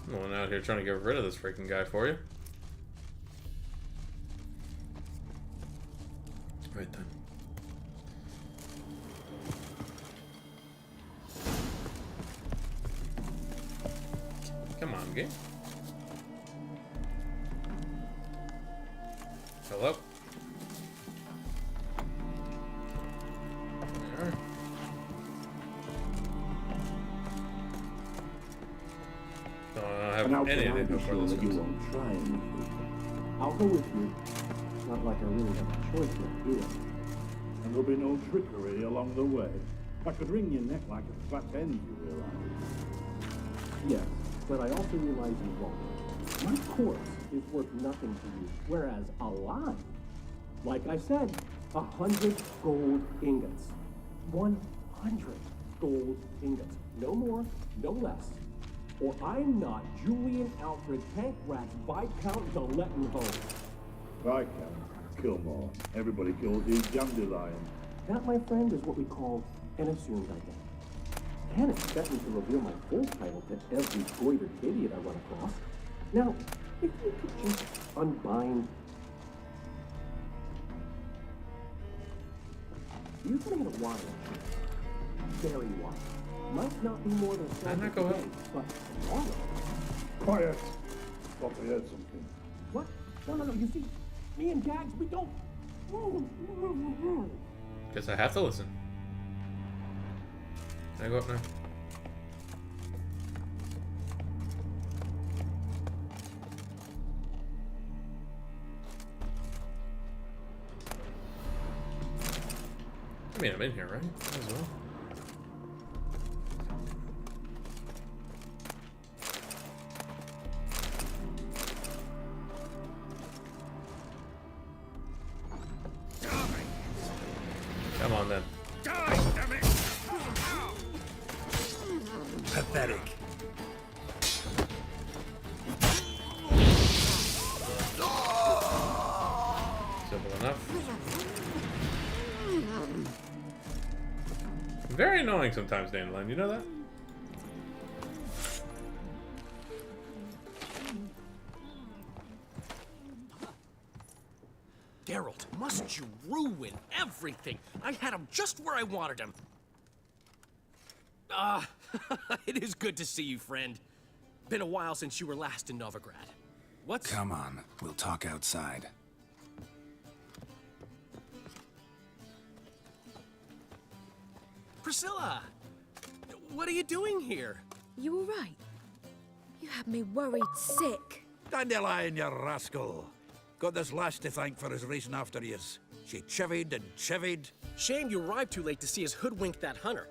I'm going out here trying to get rid of this freaking guy for you. Right then. Come on, game. Hello? There. Don't have any idea how far this that you goes. won't try anything. I'll go with you. It's not like I really have a choice left here. And there'll be no trickery along the way. I could wring your neck like a fat end, you realize. Yes, but I also realize you're wrong. My corpse is worth nothing to you, whereas alive, like I said, 100 gold ingots. 100 gold ingots. No more, no less. Or I'm not Julian Alfred Tankrat's Viscount de Lettenhome. Viscount, kill more. Everybody kills his dandelion. That, my friend, is what we call an assumed identity. Can't expect me to reveal my full title to every goitered idiot I run across. Now, if you could just unbind... You've been in a while. Very while. Might not be more than a second today, but tomorrow... Quiet! Thought I heard something. What? No, you see, me and Gags, we don't... Guess I have to listen. Can I go up now? I mean, I'm in here, right? Might as well. Come on, then. Die, damn it! Pathetic. Simple enough. Very annoying sometimes, Dandelion. You know that? Geralt, must you ruin everything? I had him just where I wanted him. It is good to see you, friend. Been a while since you were last in Novigrad. What's... Come on, we'll talk outside. Priscilla! What are you doing here? You all right? You had me worried sick. Dandelion, you rascal. Got this lass to thank for his racing after yous. She chivied and chivied, Shame you arrived too late to see us hoodwink that hunter.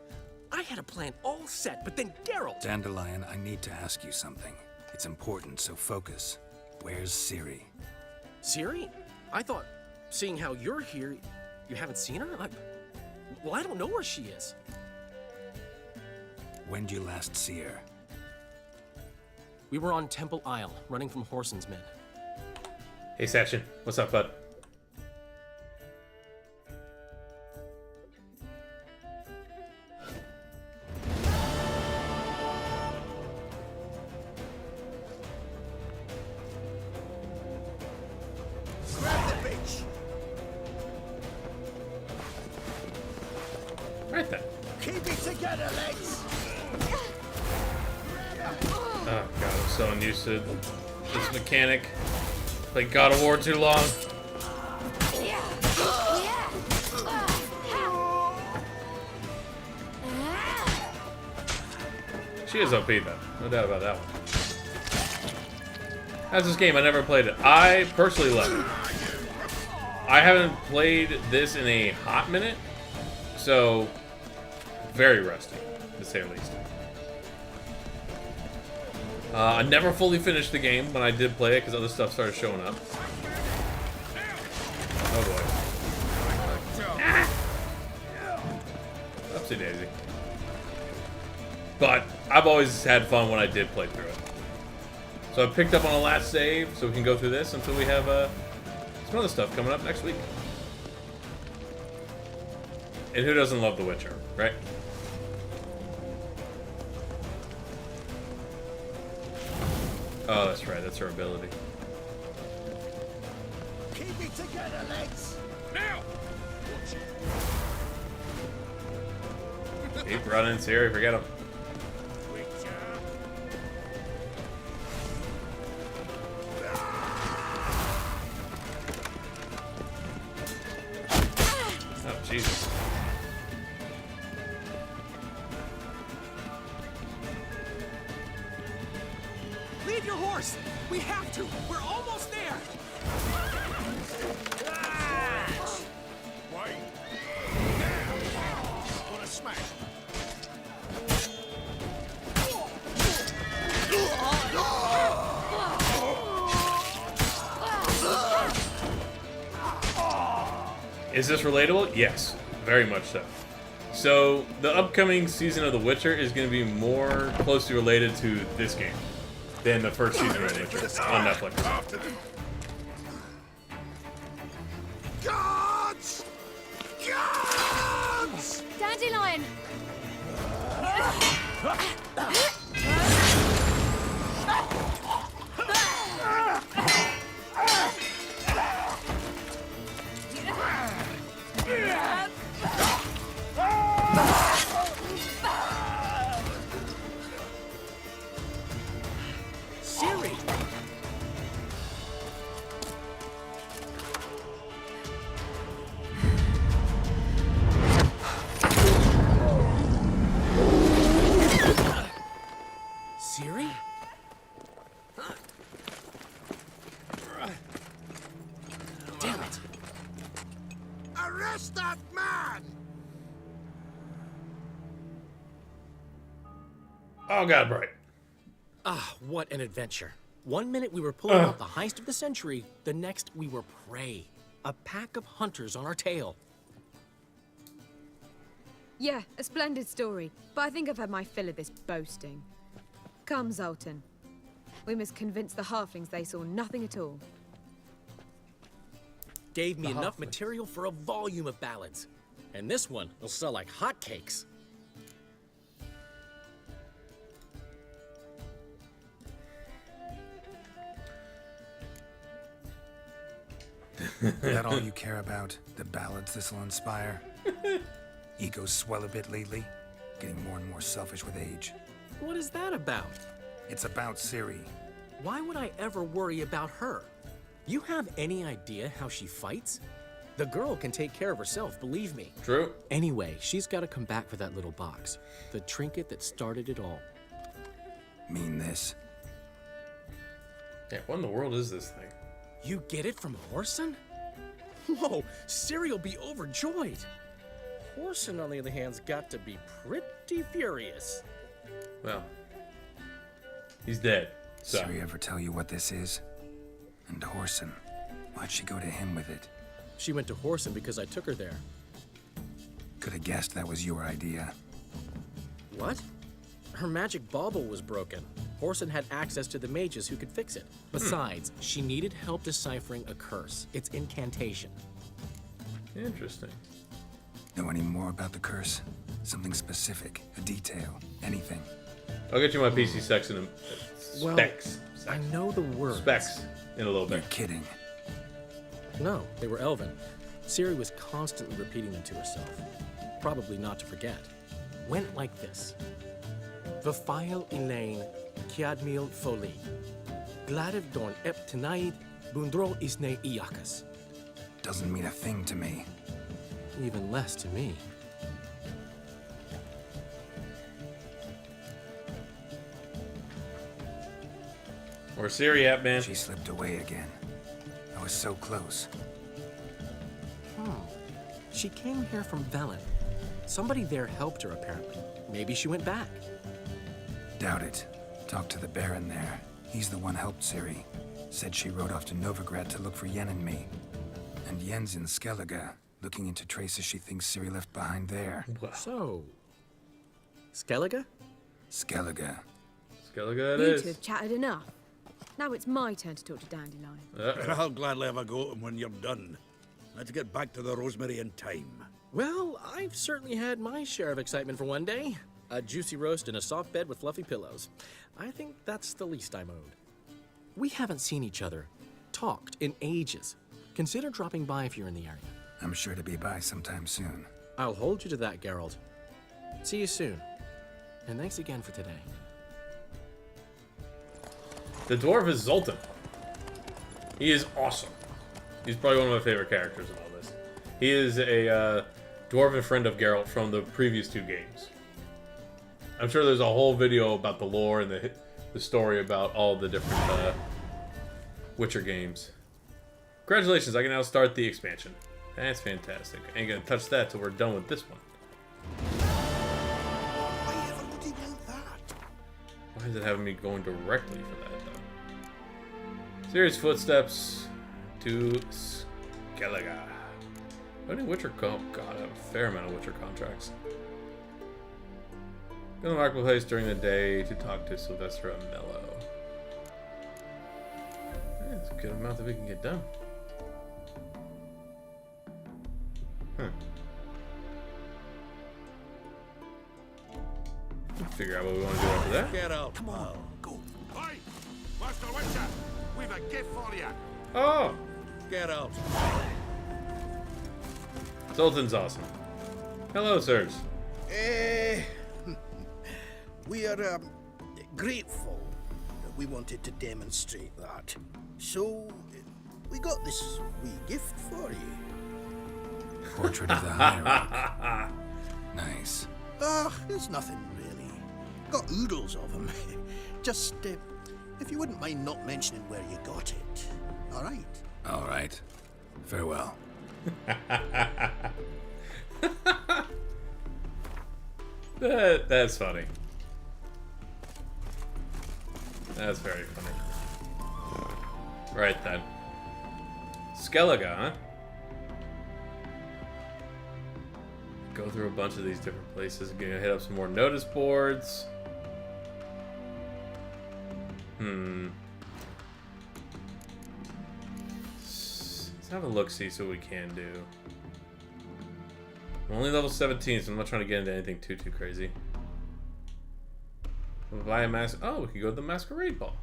I had a plan all set, but then Geralt... Dandelion, I need to ask you something. It's important, so focus. Where's Ciri? Ciri? I thought, seeing how you're here, you haven't seen her? Well, I don't know where she is. When did you last see her? We were on Temple Isle, running from Whoreson's men. Hey, Sachin. What's up, bud? Grab the bitch! Right then. Keep it together, legs! Oh god, I'm so unused to this mechanic. Played God of War too long. She is OP though, no doubt about that one. How's this game? I never played it. I personally love it. I haven't played this in a hot minute, so very rusty, to say the least. I never fully finished the game when I did play it because other stuff started showing up. Oh boy. Ah! Upsie daisy. But I've always had fun when I did play through it. So I picked up on a last save so we can go through this until we have some other stuff coming up next week. And who doesn't love The Witcher, right? Oh, that's right. That's her ability. Keep it together, legs! Now! Keep running, Siri. Forget him. Oh, Jesus. Leave your horse! We have to! We're almost there! Wait! Now! Wanna smash? Is this relatable? Yes, very much so. So, the upcoming season of The Witcher is going to be more closely related to this game than the first season of The Witcher on Netflix. Guards! Guards! Dandelion! Ciri! Ciri? Damn it! Arrest that man! Oh, God, Bright. Ah, what an adventure. One minute we were pulling off the heist of the century, the next we were prey. A pack of hunters on our tail. Yeah, a splendid story, but I think I've had my fill of this boasting. Come, Zoltan. We must convince the halflings they saw nothing at all. Gave me enough material for a volume of ballads. And this one will sell like hotcakes. That all you care about? The ballads this'll inspire? Egos swell a bit lately, getting more and more selfish with age. What is that about? It's about Ciri. Why would I ever worry about her? You have any idea how she fights? The girl can take care of herself, believe me. True. Anyway, she's got to come back for that little box. The trinket that started it all. Mean this? Yeah, what in the world is this thing? You get it from Whoreson? Whoa, Ciri will be overjoyed. Horson, on the other hand's got to be pretty furious. Well, he's dead. So. Siri ever tell you what this is? And Horson, why'd she go to him with it? She went to Horson because I took her there. Could have guessed that was your idea. What? Her magic bauble was broken. Horson had access to the mages who could fix it. Besides, she needed help deciphering a curse. It's incantation. Interesting. Know any more about the curse? Something specific, a detail, anything? I'll get you my PC specs in a specs. Well, I know the word. Specs in a little bit. You're kidding. No, they were Elven. Ciri was constantly repeating them to herself. Probably not to forget. Went like this. Vafile Elaine, Kiadmil Foli. Gladiv Dorn Ep Tanaid, Bundro Isne Iakas. Doesn't mean a thing to me. Even less to me. Where's Ciri at, man? She slipped away again. I was so close. She came here from Velen. Somebody there helped her, apparently. Maybe she went back. Doubt it. Talked to the Baron there. He's the one helped Ciri. Said she rode off to Novigrad to look for Yen and me. And Yen's in Skellige, looking into traces she thinks Ciri left behind there. So... Skellige? Skellige. Skellige it You is. two have chatted enough. Now it's my turn to talk to Dandelion. And I'll gladly have a go at him when you're done. Let's get back to the Rosemary in time. Well, I've certainly had my share of excitement for one day. A juicy roast in a soft bed with fluffy pillows. I think that's the least I'm owed. We haven't seen each other, talked in ages. Consider dropping by if you're in the area. I'm sure to be by sometime soon. I'll hold you to that, Geralt. See you soon. And thanks again for today. The dwarf is Zoltan. He is awesome. He's probably one of my favorite characters in all this. He is a dwarven friend of Geralt from the previous 2 games. I'm sure there's a whole video about the lore and the story about all the different Witcher games. Congratulations, I can now start the expansion. That's fantastic. I ain't gonna touch that till we're done with this one. Why ever would he want that? Why is it having me going directly for that, though? Ciri's footsteps to Skellige. How many Witcher God, I have a fair amount of Witcher contracts. Go to the marketplace during the day to talk to Sylvester and Mello. That's a good amount that we can get done. Figure out what we want to do after that. Get out. Come on, go. Hey, Master Witcher, we've a gift for you. Oh! Get out. Zoltan's awesome. Hello, sirs. We are grateful that we wanted to demonstrate that. So, we got this wee gift for you. Portrait of the High Nice. There's nothing really. Got oodles of them. Just, if you wouldn't mind not mentioning where you got it. All right? All right. Farewell. That's funny. That's very funny. Right then. Skellige, huh? Go through a bunch of these different places. Gonna hit up some more notice boards. Let's have a look-see so we can do. I'm only level 17, so I'm not trying to get into anything too crazy. We'll buy a mask. Oh, we can go to the masquerade ball.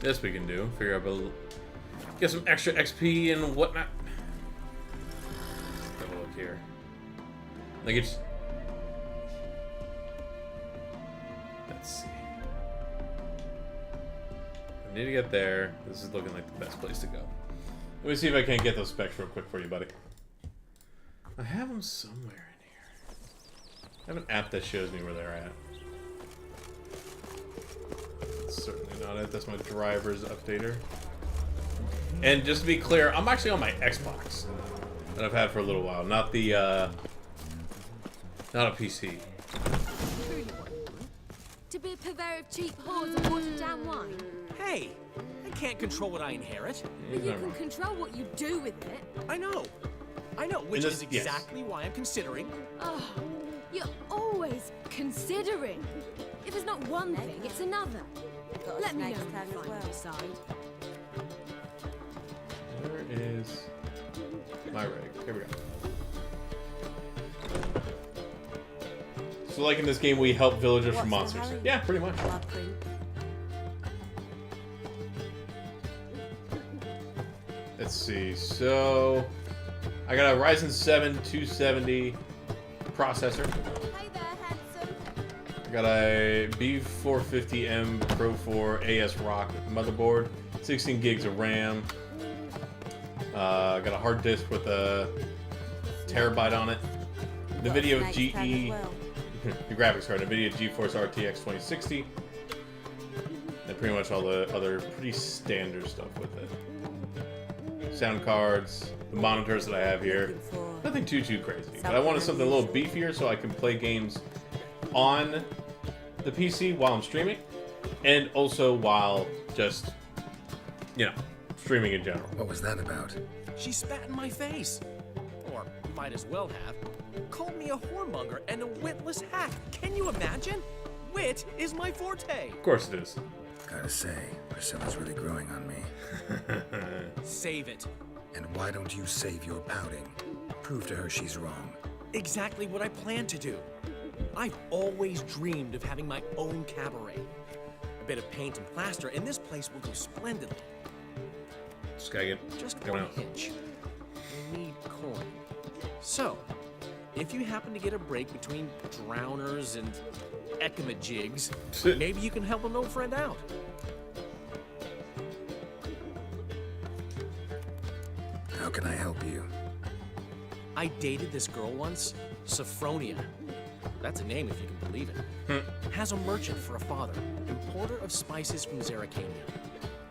This we can do. Figure out get some extra XP and whatnot. Have a look here. Like it's. Let's see. I need to get there. This is looking like the best place to go. Let me see if I can't get those specs real quick for you, buddy. I have them somewhere in here. I have an app that shows me where they're at. That's certainly not it. That's my driver's updater. And just to be clear, I'm actually on my Xbox that I've had for a little while, not the not a PC. To be a purveyor of cheap whores and watered down wine? Hey, I can't control what I inherit. But you can control what you do with it. I know, which is exactly why I'm considering. Oh, you're always considering. If it's not one thing, it's another. Let me know when you finally decide. Where is my rig? Here we go. So like in this game, we help villagers from monsters. Yeah, pretty much. Let's see. So I got a Ryzen 7 270 processor. Hey there, handsome. I got a B450M Pro 4 AS Rock motherboard, 16 gigs of RAM. Got a hard disk with a terabyte on it. NVIDIA GE. Your graphics card, NVIDIA GeForce RTX 2060. And pretty much all the other pretty standard stuff with it. Sound cards, the monitors that I have here. Nothing too crazy. But I wanted something a little beefier so I can play games on the PC while I'm streaming. And also while just, you know, streaming in general. What was that about? She spat in my face. Or might as well have. Called me a whoremonger and a witless hack. Can you imagine? Wit is my forte. Of course it is. Gotta say, Priscilla's really growing on me. Save it. And why don't you save your pouting? Prove to her she's wrong. Exactly what I plan to do. I've always dreamed of having my own cabaret. A bit of paint and plaster, and this place will go splendidly. Just gotta get Just going one out. hitch. We need coin. So, if you happen to get a break between drowners and ecamajigs, maybe you can help an old friend out. How can I help you? I dated this girl once, Sophronia. That's a name if you can believe it. Has a merchant for a father, importer of spices from Zerrikania.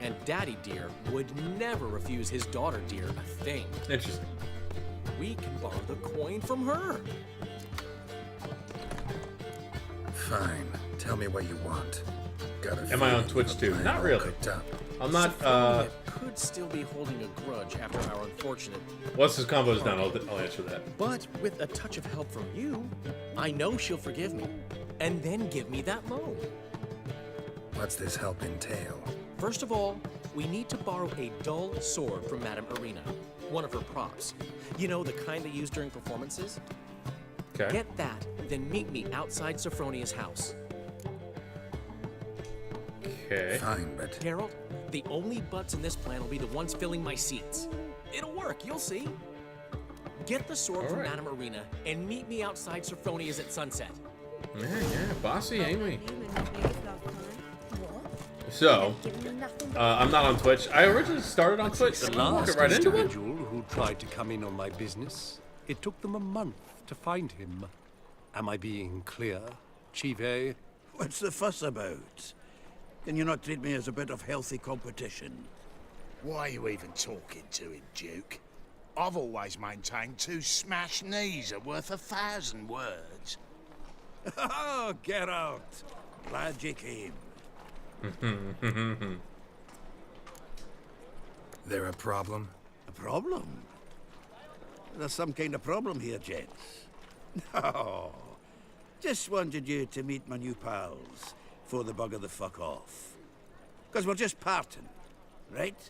And Daddy Dear would never refuse his daughter Dear a thing. Interesting. We can borrow the coin from her. Fine. Tell me what you want. Got a Am I on feeling Twitch you've too? planned Not all really. cooked up. I'm not, Sophronia could still be holding a grudge after our unfortunate... Once this combo is done, I'll answer that. But with a touch of help from you, I know she'll forgive me. And then give me that loan. What's this help entail? First of all, we need to borrow a dull sword from Madame Arena. One of her props. You know, the kind they use during performances? Okay. Get that, then meet me outside Sophronia's house. Okay. Fine, but... Geralt, the only butts in this plan will be the ones filling my seats. It'll work, you'll see. Get the sword from Madame Arena and meet me outside Sophronia's at sunset. Yeah, bossy, ain't we? So, I'm not on Twitch. I originally started on Twitch. The I'll last get right into it. individual who tried to come in on my business, it took them a month to find him. Am I being clear, Chive? What's the fuss about? Can you not treat me as a bit of healthy competition? Why are you even talking to him, Duke? I've always maintained 2 smashed knees are worth 1,000 words. Oh, get out. Glad you came. There a problem? A problem? There's some kind of problem here, gents. No. Just wanted you to meet my new pals before the bugger the fuck off. Because we're just parting, right?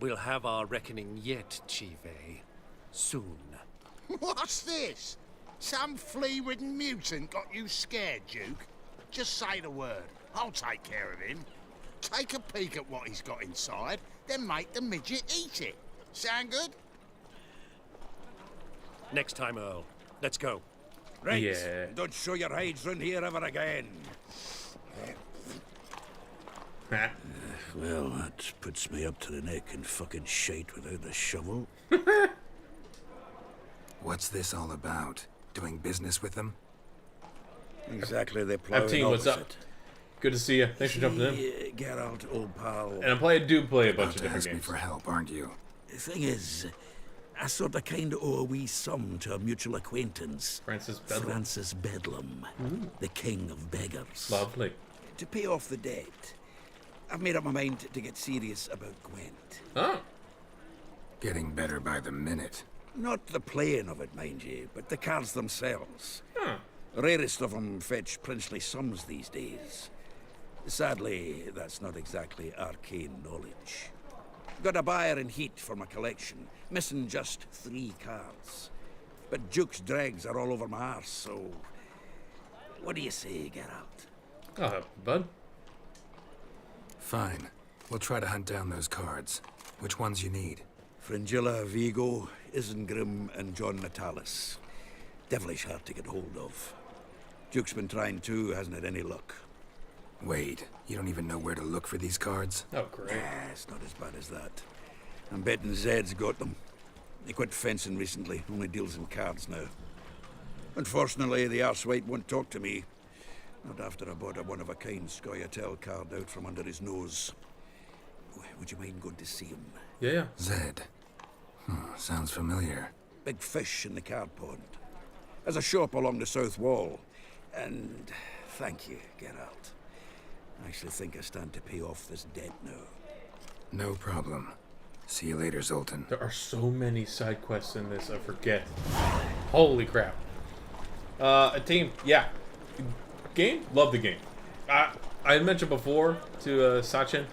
We'll have our reckoning yet, Chive. Soon. What's this? Some flea-ridden mutant got you scared, Duke? Just say the word. I'll take care of him. Take a peek at what he's got inside, then make the midget eat it. Sound good? Next time, Earl. Let's go. Right. Yeah. Don't show your hides round here ever again. Well, that puts me up to the neck in fucking shite without a shovel. What's this all about? Doing business with them? Exactly the plowing F-Team, what's up? opposite. Good to see you. Thanks for jumping in. Geralt, old pal. And I do play a bunch of to different ask me games. for help, aren't you? The thing is, I sort of kind of owe a wee sum to a mutual acquaintance. Francis Bedlam. Francis Bedlam, the king of beggars. Lovely. To pay off the debt, I've made up my mind to get serious about Gwent. Oh. Getting better by the minute. Not the playing of it, mind you, but the cards themselves. Huh. Rarest of them fetch princely sums these days. Sadly, that's not exactly arcane knowledge. Got a buyer in heat for my collection, missing just 3 cards. But Duke's dregs are all over my arse, so... What do you say, Geralt? Oh, bud. Fine. We'll try to hunt down those cards. Which ones you need? Fringilla, Vigo, Isengrim, and John Natalis. Devilish hard to get hold of. Duke's been trying too, hasn't had any luck. Wait, you don't even know where to look for these cards? Oh, great. Nah, it's not as bad as that. I'm betting Zed's got them. He quit fencing recently, only deals in cards now. Unfortunately, the arsewite won't talk to me. Not after I bought a one-of-a-kind Scoia'tael card out from under his nose. Would you mind going to see him? Yeah. Zed. Sounds familiar. Big fish in the card pond. There's a shop along the south wall. And thank you, Geralt. I actually think I stand to pay off this debt now. No problem. See you later, Zoltan. There are so many side quests in this, I forget. Holy crap. A team, yeah. Game? Love the game. I had mentioned before to Sachin.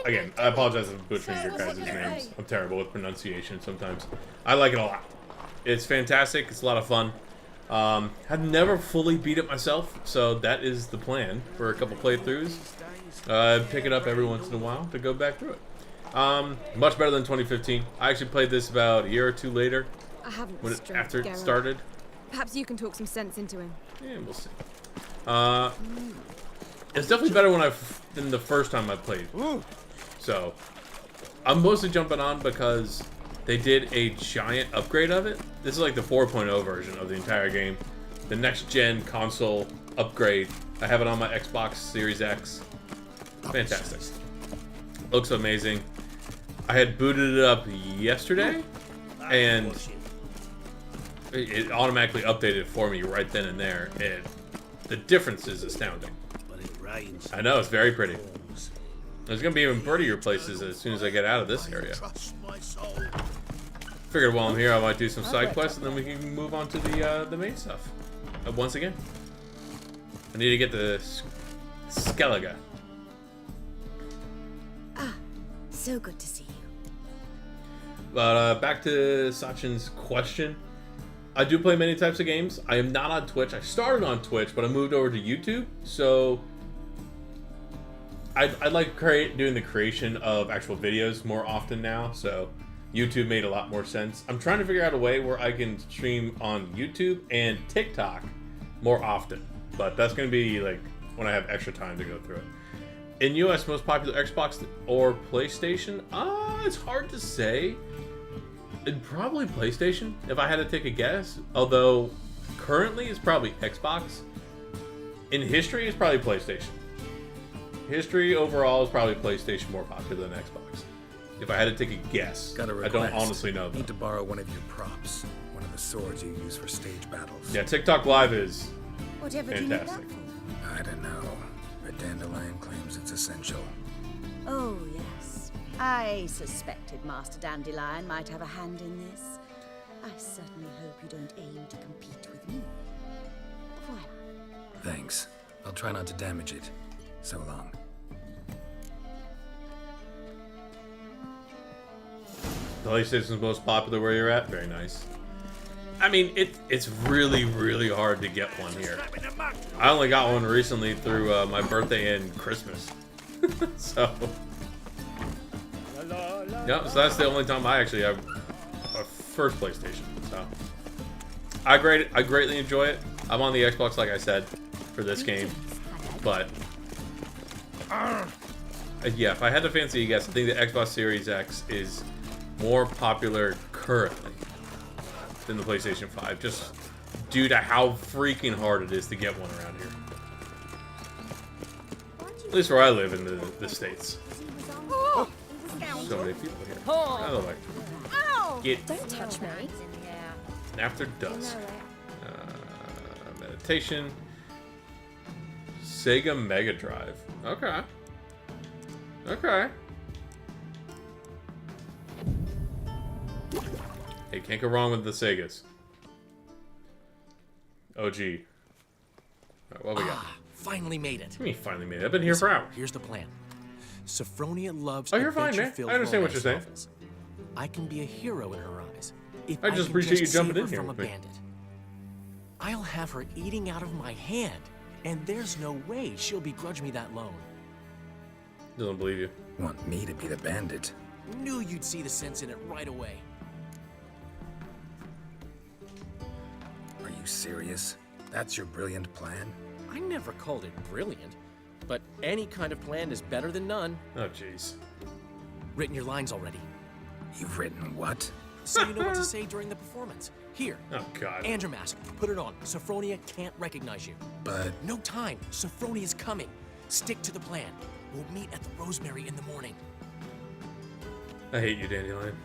Again, I apologize if I'm butchering your guys' names. I'm terrible with pronunciation sometimes. I like it a lot. It's fantastic. It's a lot of fun. I've never fully beat it myself, so that is the plan for a couple playthroughs. Pick it up every once in a while to go back through it. Much better than 2015. I actually played this about a year or two later. I haven't when strength, after it Geralt. started. Perhaps you can talk some sense into him. Yeah, we'll see. It's definitely better than the first time I played. So, I'm mostly jumping on because they did a giant upgrade of it. This is like the 4.0 version of the entire game. The next gen console upgrade. I have it on my Xbox Series X. Fantastic. Looks amazing. I had booted it up yesterday, and it automatically updated for me right then and there. And the difference is astounding. I know, it's very pretty. There's gonna be even prettier places as soon as I get out of this area. Figured while I'm here, I might do some side quests, and then we can move on to the main stuff. Once again, I need to get the Skellige. Ah, so good to see you. But back to Sachin's question. I do play many types of games. I am not on Twitch. I started on Twitch, but I moved over to YouTube. So I like doing the creation of actual videos more often now. So YouTube made a lot more sense. I'm trying to figure out a way where I can stream on YouTube and TikTok more often. But that's going to be like when I have extra time to go through it. In US, most popular Xbox or PlayStation? It's hard to say. Probably PlayStation, if I had to take a guess. Although, currently it's probably Xbox. In history, it's probably PlayStation. History overall is probably PlayStation more popular than Xbox. If I had to take a guess. Got a I request. don't honestly know though. Need to borrow one of your props. One of the swords you use for stage battles. Yeah, TikTok Live is Whatever do you need that fantastic. for? I don't know, but Dandelion claims it's essential. Oh, yes. I suspected Master Dandelion might have a hand in this. I certainly hope you don't aim to compete with me. Voila. Thanks. I'll try not to damage it. So long. PlayStation's most popular where you're at? Very nice. I mean, it's really, really hard to get one here. I only got one recently through my birthday and Christmas. So, yeah, so that's the only time I actually have a first PlayStation. So, I greatly enjoy it. I'm on the Xbox, like I said, for this game. But, yeah, if I had to fancy a guess, I think the Xbox Series X is more popular currently than the PlayStation 5, just due to how freaking hard it is to get one around here. At least where I live in the States. Oh, So many people here. Oh. By the way. Ow! Get Don't touch me. After Dusk. Meditation. Sega Mega Drive. Okay. Okay. Hey, can't go wrong with the Segas. OG. Alright, what we got? Finally made it. What do you mean finally made it? I've been here for hours. Here's the plan. Sophronia loves Oh, you're fine, man. I understand what you're saying. novels. I can be a hero in her eyes. If I just can appreciate you save jumping her in here from a with me. bandit. I'll have her eating out of my hand, and there's no way she'll begrudge me that loan. Doesn't believe you. Want me to be the bandit? Knew you'd see the sense in it right away. Are you serious? That's your brilliant plan? I never called it brilliant, but any kind of plan is better than none. Oh, jeez. Written your lines already. You've written what? So you know what to say during the performance. Here. Oh, God. And your mask. Put it on. Sophronia can't recognize you. But... No time. Sophronia's coming. Stick to the plan. We'll meet at the Rosemary in the morning. I hate you, Dandelion.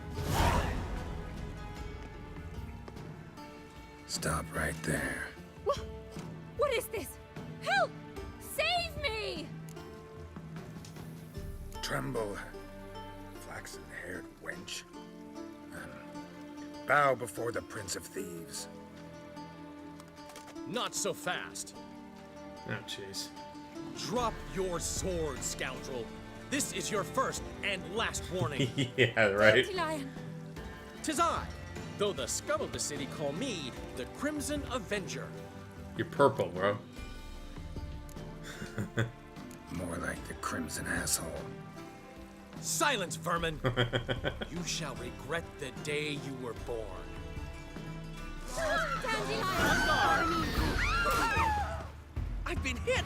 Stop right there. What is this? Help! Save me! Tremble, flaxen-haired wench. Bow before the Prince of Thieves. Not so fast. Oh, jeez. Drop your sword, scoundrel. This is your first and last warning. Yeah, right. Dandelion. 'Tis I, though the scum of the city call me the Crimson Avenger. You're purple, bro. More like the Crimson Asshole. Silence, vermin! You shall regret the day you were born. I've been hit!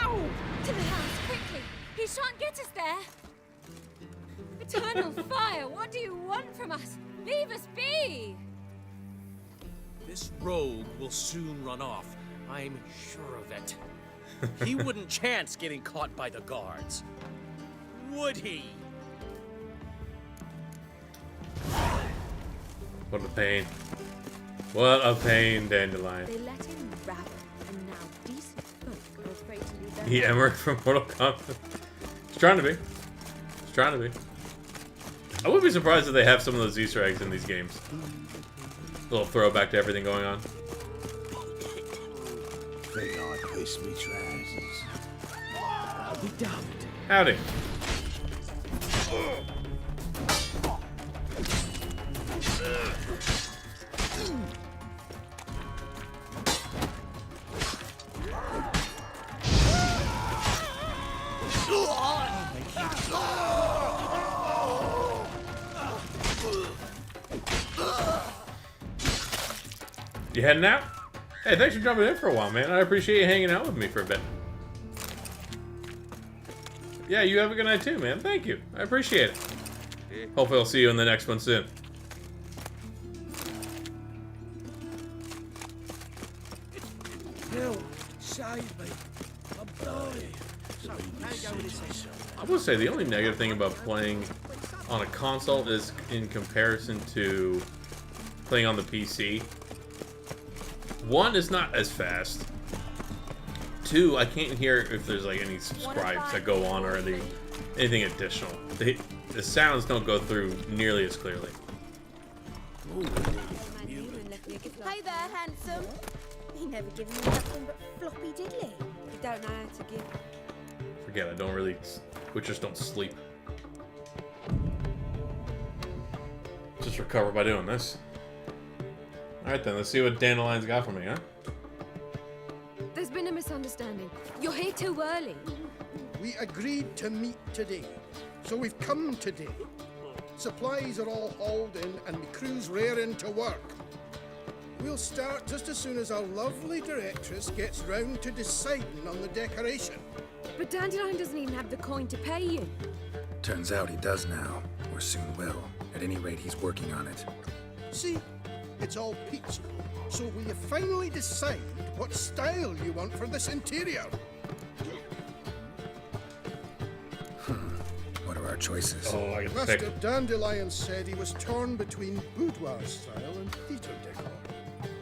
Ow! To the house, quickly! He shan't get us there! Eternal fire, what do you want from us? Leave us be! This rogue will soon run off. I'm sure of it. He wouldn't chance getting caught by the guards. Would he? What a pain. What a pain, Dandelion. They let him rabble, and now decent folk are afraid to leave their The Emmerich from Mortal Kombat. He's trying to be. He's trying to be. I wouldn't be surprised if they have some of those Easter eggs in these games. A little throwback to everything going on. Think I pissed me trousers. I'll be damned. Howdy. You heading out? Hey, thanks for jumping in for a while, man. I appreciate you hanging out with me for a bit. Yeah, you have a good night too, man. Thank you. I appreciate it. Hopefully I'll see you in the next one soon. Help! Save me! I'm dying! So, how go with this? I will say the only negative thing about playing on a console is in comparison to playing on the PC. One, is not as fast. Two, I can't hear if there's like any subscribes that go on or anything additional. The sounds don't go through nearly as clearly. Hey there, handsome. He never given me nothing but floppy diddly. You don't know how to give. Forget, I don't really... Witchers don't sleep. Just recover by doing this. Alright then, let's see what Dandelion's got for me, huh? There's been a misunderstanding. You're here too early. We agreed to meet today, so we've come today. Supplies are all hauled in and the crew's raring to work. We'll start just as soon as our lovely directress gets round to deciding on the decoration. But Dandelion doesn't even have the coin to pay you. Turns out he does now, or soon will. At any rate, he's working on it. See, it's all peaceful. So will you finally decide what style you want for this interior? choices. Oh, I get to Master pick. Dandelion said he was torn between boudoir style and theatre decor.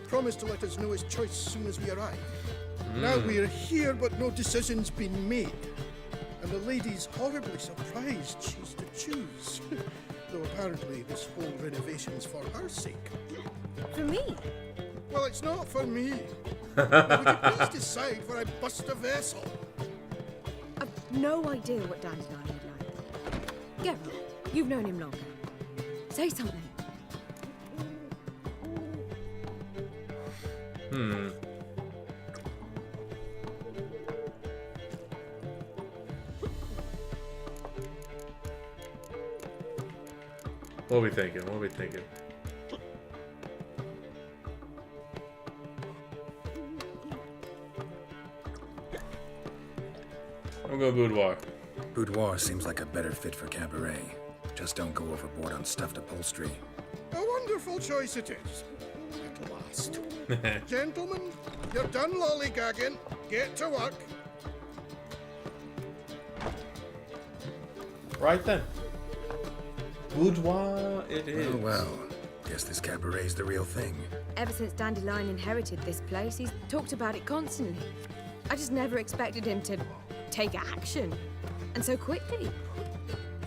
Promised to let us know his choice as soon as we arrive. Now we're here, but no decision's been made. And the lady's horribly surprised she's to choose. Though apparently this whole renovation's for her sake. For me? Well, it's not for me. Now, would you please decide where I bust a vessel? I've no idea what Dandelion would like. Geralt, you've known him longer. Say something. What are we thinking? What are we thinking? I'm going boudoir. Boudoir seems like a better fit for cabaret. Just don't go overboard on stuffed upholstery. A wonderful choice it is. At last. Gentlemen, you're done lollygagging. Get to work. Right then. Boudoir it is. Oh, well. Guess this cabaret's the real thing. Ever since Dandelion inherited this place, he's talked about it constantly. I just never expected him to take action. And so quickly.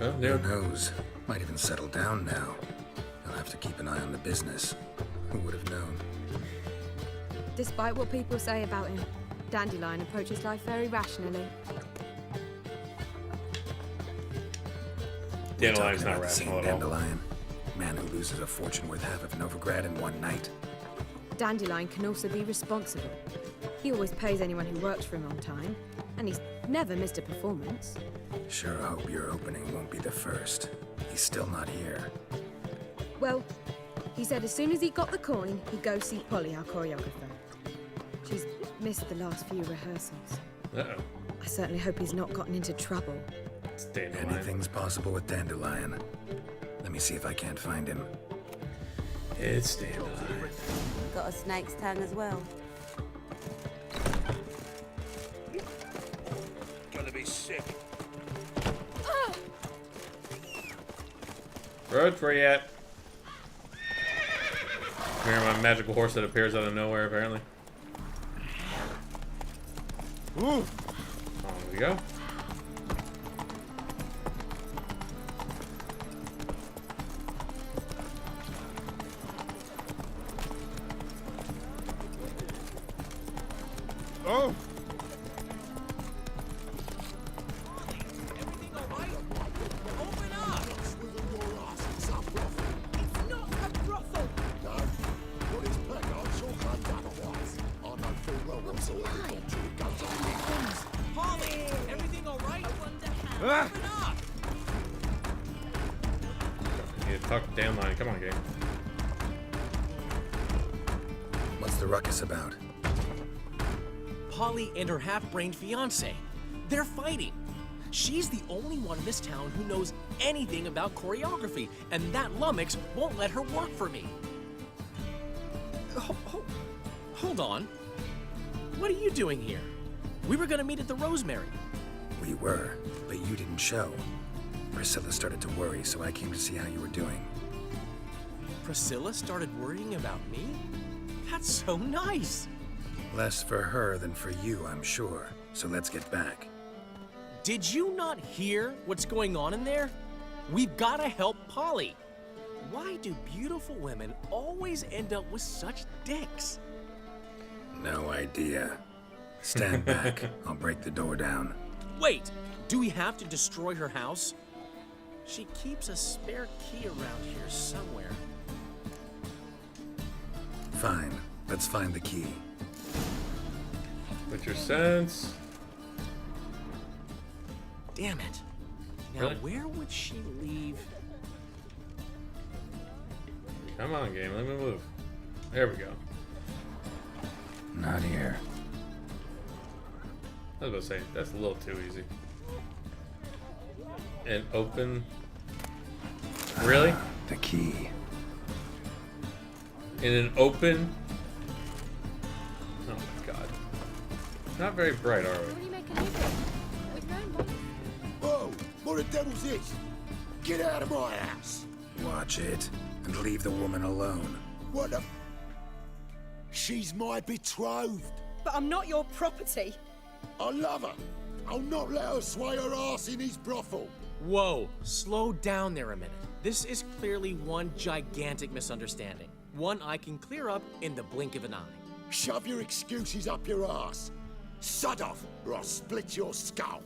Oh, Who knows? Might even settle down now. I'll have to keep an eye on the business. Who would have known? Despite what people say about him, Dandelion approaches life very rationally. Dandelion's Talking not about the same rational at all. Dandelion. Man who loses a fortune worth half of Novigrad in one night. Dandelion can also be responsible. He always pays anyone who works for him on time, and he's never missed a performance. Sure hope your opening won't be the first. He's still not here. Well, he said as soon as he got the coin, he'd go see Polly, our choreographer. She's missed the last few rehearsals. Uh-oh. I certainly hope he's not gotten into trouble. It's Dandelion. Anything's possible with Dandelion. Let me see if I can't find him. It's Dandelion. Got a snake's tongue as well. Gonna be sick. Road, where you at? Here's my magical horse that appears out of nowhere, apparently. Ooh. On we go. Oh! You need to talk to Dandelion. Come on, game. What's the ruckus about? Polly and her half-brained fiancé. They're fighting. She's the only one in this town who knows anything about choreography, and that lummox won't let her work for me. Hold on. What are you doing here? We were gonna meet at the Rosemary. We were, but you didn't show. Priscilla started to worry, so I came to see how you were doing. Priscilla started worrying about me? That's so nice. Less for her than for you, I'm sure. So let's get back. Did you not hear what's going on in there? We've gotta help Polly. Why do beautiful women always end up with such dicks? No idea. Stand back. I'll break the door down. Wait, do we have to destroy her house? She keeps a spare key around here somewhere. Fine. Let's find the key. With your sense. Damn it. Now, Really? where would she leave? Come on, game. Let me move. There we go. Not here. I was about to say, that's a little too easy. And open. Really? The key. In an open. Oh my god. Not very bright, are we? What are you making of it? With your own body? Whoa! What the devil's this? Get out of my house! Watch it, and leave the woman alone. What the... She's my betrothed. But I'm not your property. I love her. I'll not let her sway her ass in his brothel. Whoa, slow down there a minute. This is clearly one gigantic misunderstanding. One I can clear up in the blink of an eye. Shove your excuses up your ass. Sod off, or I'll split your skull.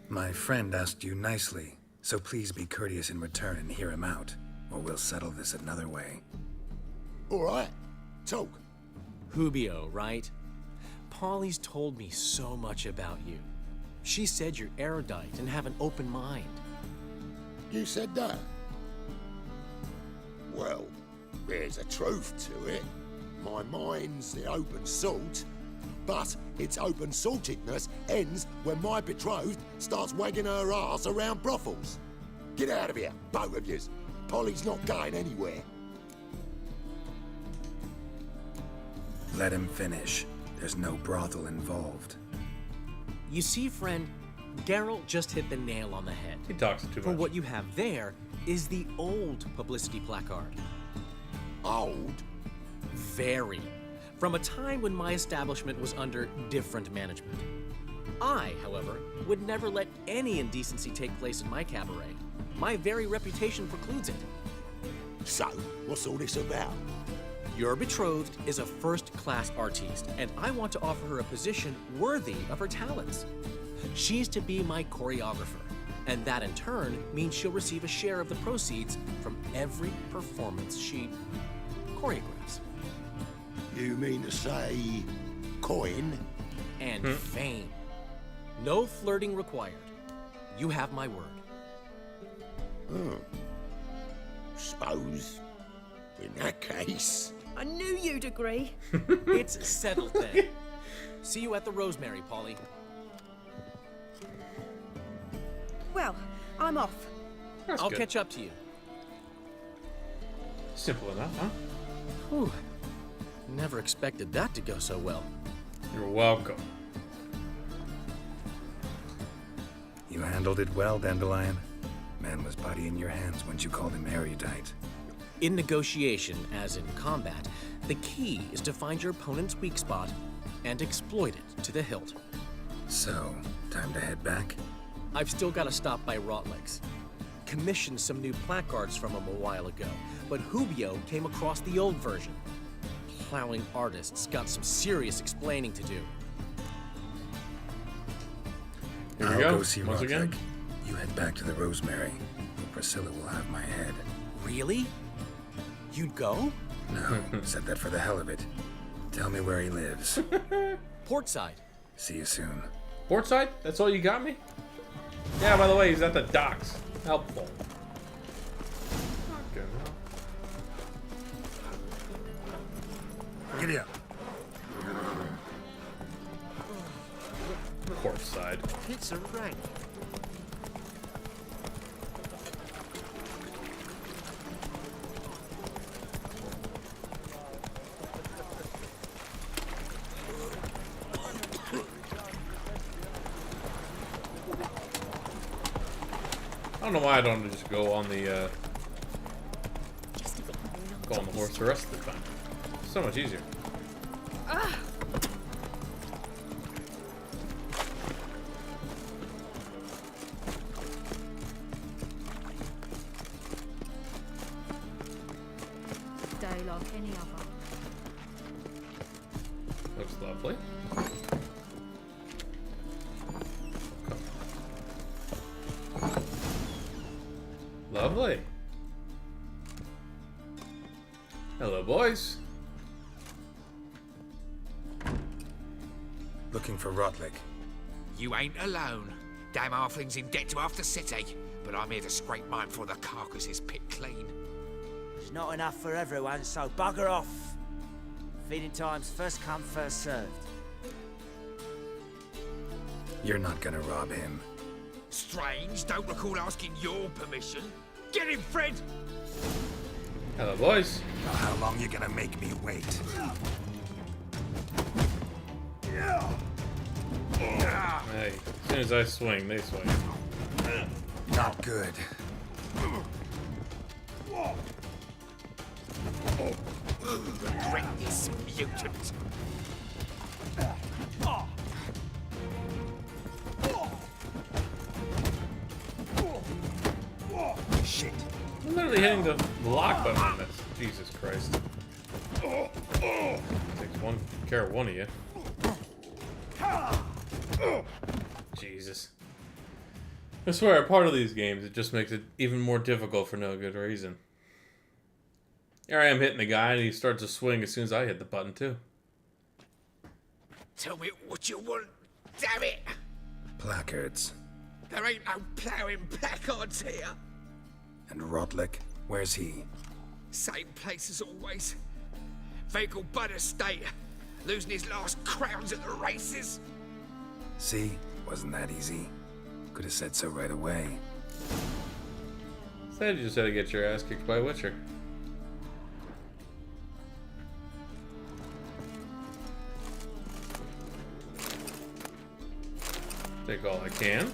My friend asked you nicely, so please be courteous in return and hear him out, or we'll settle this another way. All right, talk. Hubio, right? Polly's told me so much about you. She said you're erudite and have an open mind. You said that? Well, there's a truth to it. My mind's the open salt, but its open saltedness ends when my betrothed starts wagging her ass around brothels. Get out of here, both of yous. Polly's not going anywhere. Let him finish. There's no brothel involved. You see, friend, Geralt just hit the nail on the head. He talks too much. For what you have there is the old publicity placard. Old? Very. From a time when my establishment was under different management. I, however, would never let any indecency take place in my cabaret. My very reputation precludes it. So, what's all this about? Your betrothed is a first-class artiste, and I want to offer her a position worthy of her talents. She's to be my choreographer, and that in turn means she'll receive a share of the proceeds from every performance she choreographs. You mean to say... coin? And fame. No flirting required. You have my word. Suppose, in that case... I knew you'd agree. It's settled then. See you at the Rosemary, Polly. Well, I'm off. I'll catch up to you. Simple enough, huh? Whew. Never expected that to go so well. You're welcome. You handled it well, Dandelion. Man was body in your hands once you called him erudite. In negotiation, as in combat, the key is to find your opponent's weak spot and exploit it to the hilt. So, time to head back? I've still got to stop by Rotlegs. Commissioned some new placards from him a while ago, but Hubio came across the old version. Plowing artists got some serious explaining to do. Here we I'll go. go see Once Rotleg. again. You head back to the Rosemary. Priscilla will have my head. Really? You'd go? No, said that for the hell of it. Tell me where he lives. Portside. See you soon. Portside? That's all you got me? Yeah, by the way, he's at the docks. Helpful. Okay. Giddy up. Portside. It's a rank. I don't know why I don't just go on the horse the rest of the time. It's so much easier. Day like any other. Looks lovely. Lovely. Hello, boys. Looking for Rotleg. You ain't alone. Damn halfling's in debt to half the city, but I'm here to scrape mine before the carcass is picked clean. There's not enough for everyone, so bugger off. Feeding time's first come, first served. You're not gonna rob him. Strange, don't recall asking your permission. Get him, Fred! Hello, boys. How long you gonna make me wait? Ah. Hey, as soon as I swing, they swing. Not good. Regret this, mutant. Shit. I'm literally hitting the lock button on this. Jesus Christ. Takes one care of one of you. Jesus. I swear, a part of these games, it just makes it even more difficult for no good reason. Here I am hitting the guy, and he starts to swing as soon as I hit the button, too. Tell me what you want, damn it! Placards. There ain't no ploughing placards here. And Rotlick, where's he? Same place as always. Vehicle Bud Estate. Losing his last crowns at the races. See? Wasn't that easy? Could have said so right away. Said you just had to get your ass kicked by a Witcher. Take all I can.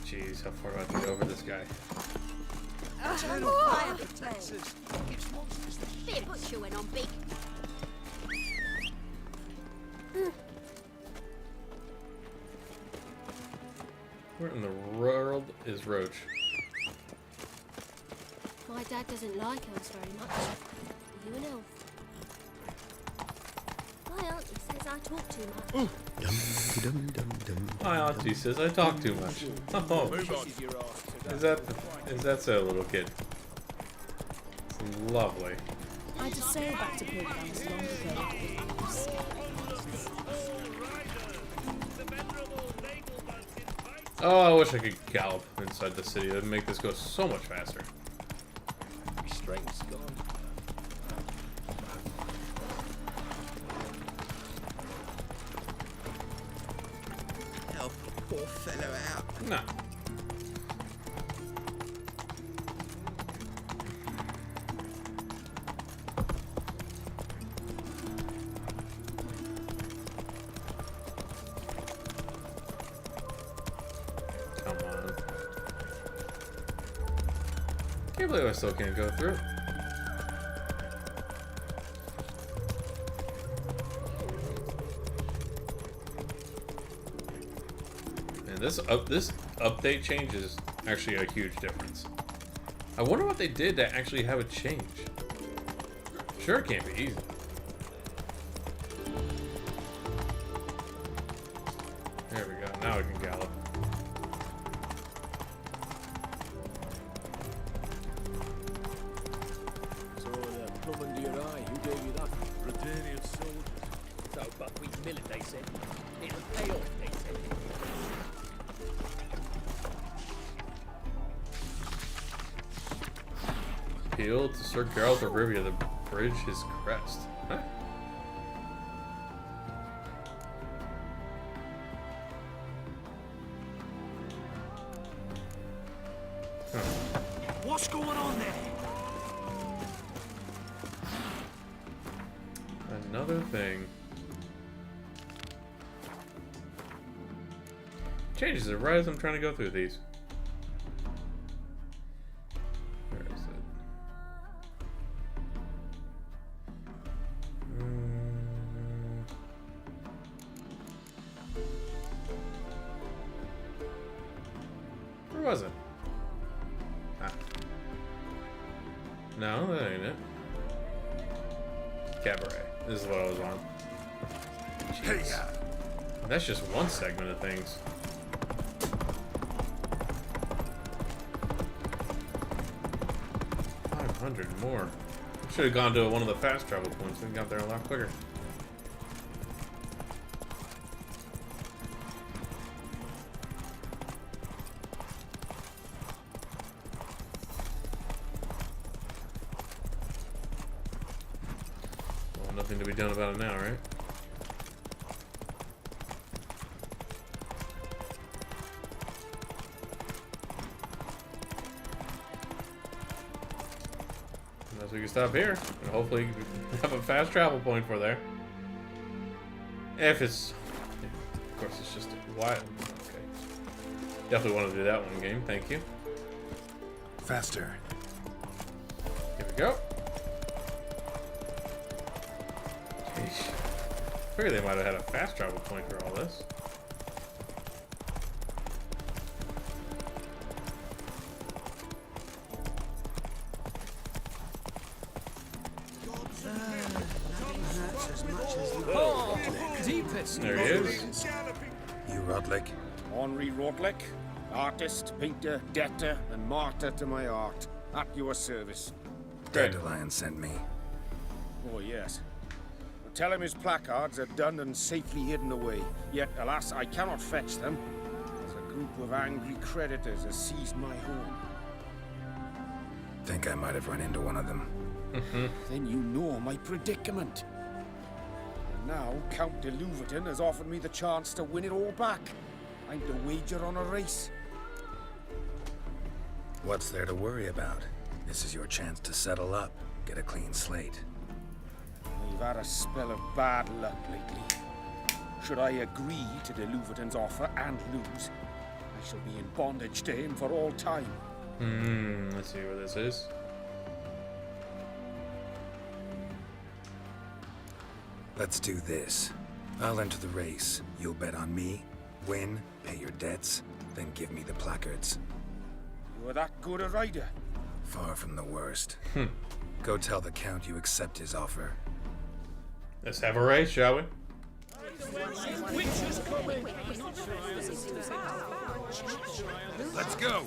Jeez, how far do I have to go over this guy? Eternal fire protectors. Gives monsters the shit. Put you in on big. Where in the world is Roach? My dad doesn't like elves very much. Are you an elf? My auntie says I talk too much. My auntie says I talk too much. Oh, is that so, little kid? It's lovely. I just sailed back to Pilgrims long ago. Oh, I wish I could gallop inside the city. It would make this go so much faster. Restraint's gone. Help a poor fellow out. No. Come on. Can't believe I still can't go through. And this update change is actually a huge difference. I wonder what they did to actually have it change. Sure, it can't be easy. There we go. Now we can gallop. So the plum under your eye, who gave you that? Britannia's soldiers. So buckwheat millet, they said. It'll pay off, they said. Appeal to Sir Geralt of Rivia to bridge his crest. Huh? What's going on there? Another thing. Changes it right as I'm trying to go through these. Where is it? Where was it? Ah. No, that ain't it. Cabaret. This is what I was on. Jeez. That's just one segment of things. $500 more. Should have gone to one of the fast travel points and got there a lot quicker. Well, nothing to be done about it now, right? Unless we can stop here, and hopefully have a fast travel point for there. If it's... Of course, it's just a while. Okay. Definitely want to do that one game, thank you. Faster. Here we go. Sheesh. I figured they might have had a fast travel point for all this. There he is. You Rodlick? Henri Rodlick, artist, painter, debtor, and martyr to my art. At your service. Dandelion sent me. Oh, yes. Tell him his placards are done and safely hidden away. Yet, alas, I cannot fetch them, as a group of angry creditors has seized my home. Think I might have run into one of them. Then you know my predicament. And now, Count de Louverton has offered me the chance to win it all back. I'm to wager on a race. What's there to worry about? This is your chance to settle up, get a clean slate. I've had a spell of bad luck lately. Should I agree to de Louverton's offer and lose, I shall be in bondage to him for all time. Let's see where this is. Let's do this. I'll enter the race. You'll bet on me, win, pay your debts, then give me the placards. You're that good a rider? Far from the worst. Go tell the Count you accept his offer. Let's have a race, shall we? Let's go.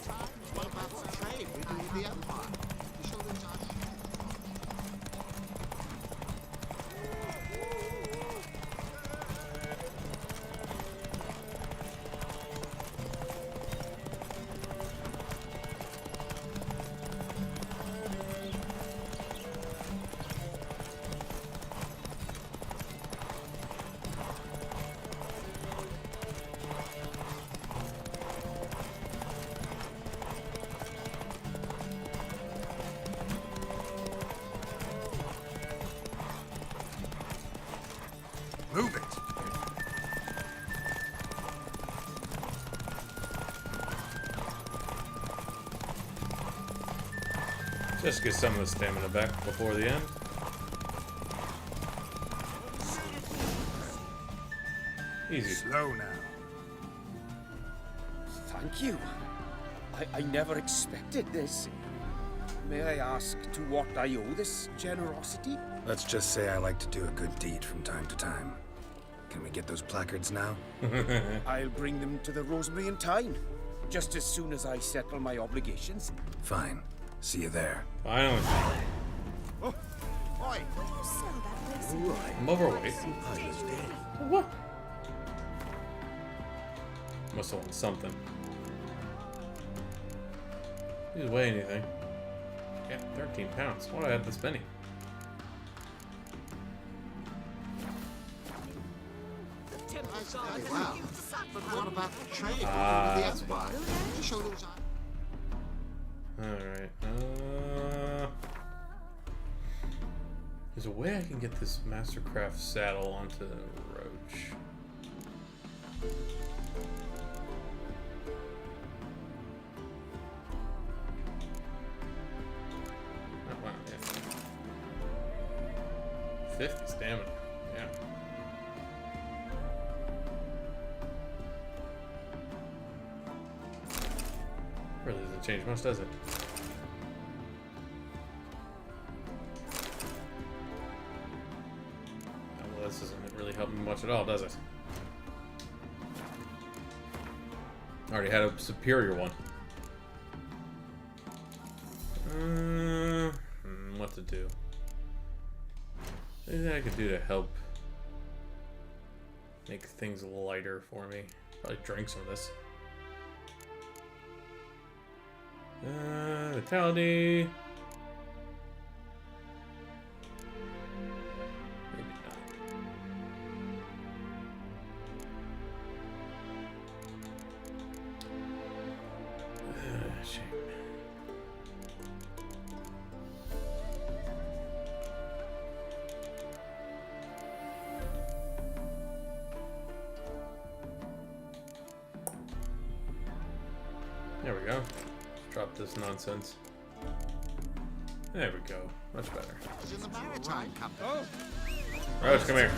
Move it! Just get some of the stamina back before the end. Easy. Slow now. Thank you. I never expected this. May I ask to what I owe this generosity? Let's just say I like to do a good deed from time to time. Can we get those placards now? I'll bring them to the Rosemary in time. Just as soon as I settle my obligations. Fine. See you there. Finally. Oh, oi. I'm overweight. What? Must have won something. He doesn't weigh anything. Yeah, 13 pounds. Why do I have this many? Wow. But what about the trade? Ah, The that's Empire? You showed those Alright. There's a way I can get this Mastercraft saddle onto the Roach. Oh, wow, yeah. 50 stamina. Yeah. Really doesn't change much, does it? Oh, well, this isn't really helping much at all, does it? I already had a superior one. What to do? Anything I could do to help make things lighter for me? Probably drink some of this. Vitality. Maybe not. Shame. There we go. Just drop this nonsense. There we go. Much better. In the maritime company. Rose, come here.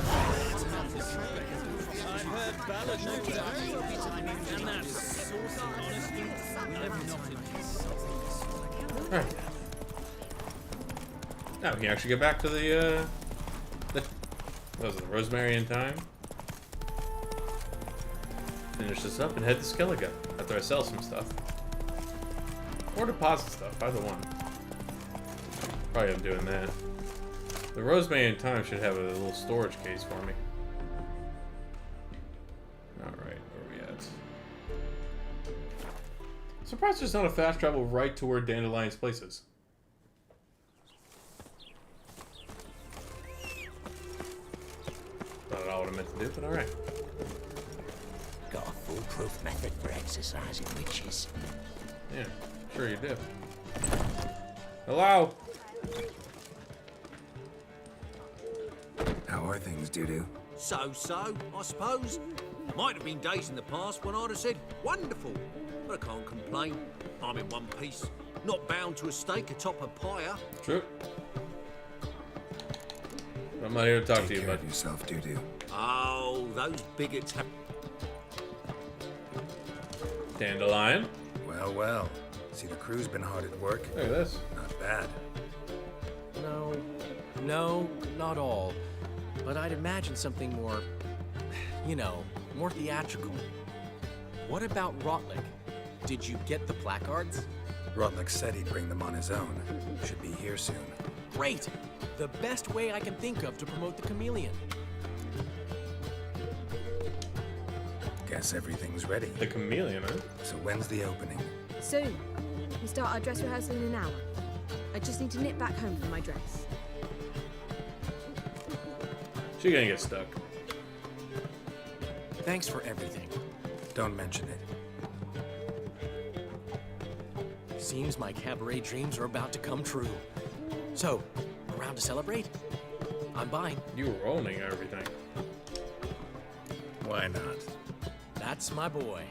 I've heard ballads and that's saucy honesty. Never nothing. Alright. Now we can actually get back to the what was it, the Rosemary in time? Finish this up and head to Skellige after I sell some stuff. Or deposit stuff, either one. Probably am doing that. The Rosemary in time should have a little storage case for me. Alright, where are we at? Surprised there's not a fast travel right to where Dandelion's place is. Not at all what I meant to do, but alright. Got a foolproof method for exercising witches. Yeah, sure you do. Hello? How are things, Doo-Doo? So, I suppose. Might have been days in the past when I'd have said, wonderful. But I can't complain. I'm in one piece. Not bound to a stake atop a pyre. True. I'm not here to talk to you, Take care bud. of yourself, Doo-Doo. Oh, those bigots have... Dandelion. Well, well. See, the crew's been hard at work. Look at this. Not bad. No, not all. But I'd imagine something more, you know, more theatrical. What about Rotlick? Did you get the placards? Rotlick said he'd bring them on his own. Should be here soon. Great! The best way I can think of to promote the chameleon. Guess everything's ready. The chameleon, huh? So when's the opening? Soon. We start our dress rehearsal in an hour. I just need to nip back home for my dress. She's gonna get stuck. Thanks for everything. Don't mention it. Seems my cabaret dreams are about to come true. So, around to celebrate? I'm buying. You were owning everything. Why not? That's my boy.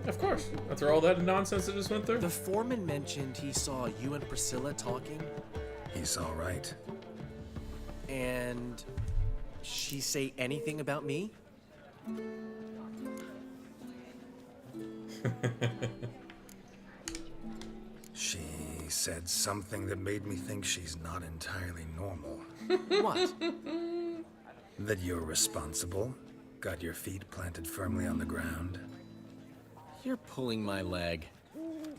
Of course. After all that nonsense that just went through. The foreman mentioned he saw you and Priscilla talking. He's all right. And she say anything about me? She said something that made me think she's not entirely normal. What? That you're responsible, got your feet planted firmly on the ground. You're pulling my leg.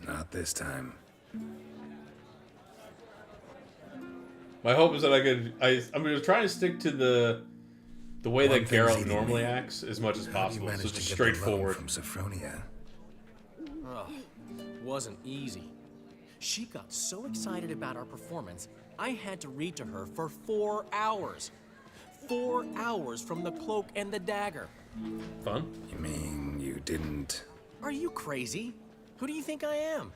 Not this time. My hope is that I'm gonna try to stick to the way One that thing's Geralt eating normally me. acts as much as How do you possible. So manage just to get the loan straightforward. from Sophronia? Oh, wasn't easy. She got so excited about our performance, I had to read to her for 4 hours. 4 hours from the Cloak and the Dagger. Fun? You mean you didn't? Are you crazy? Who do you think I am?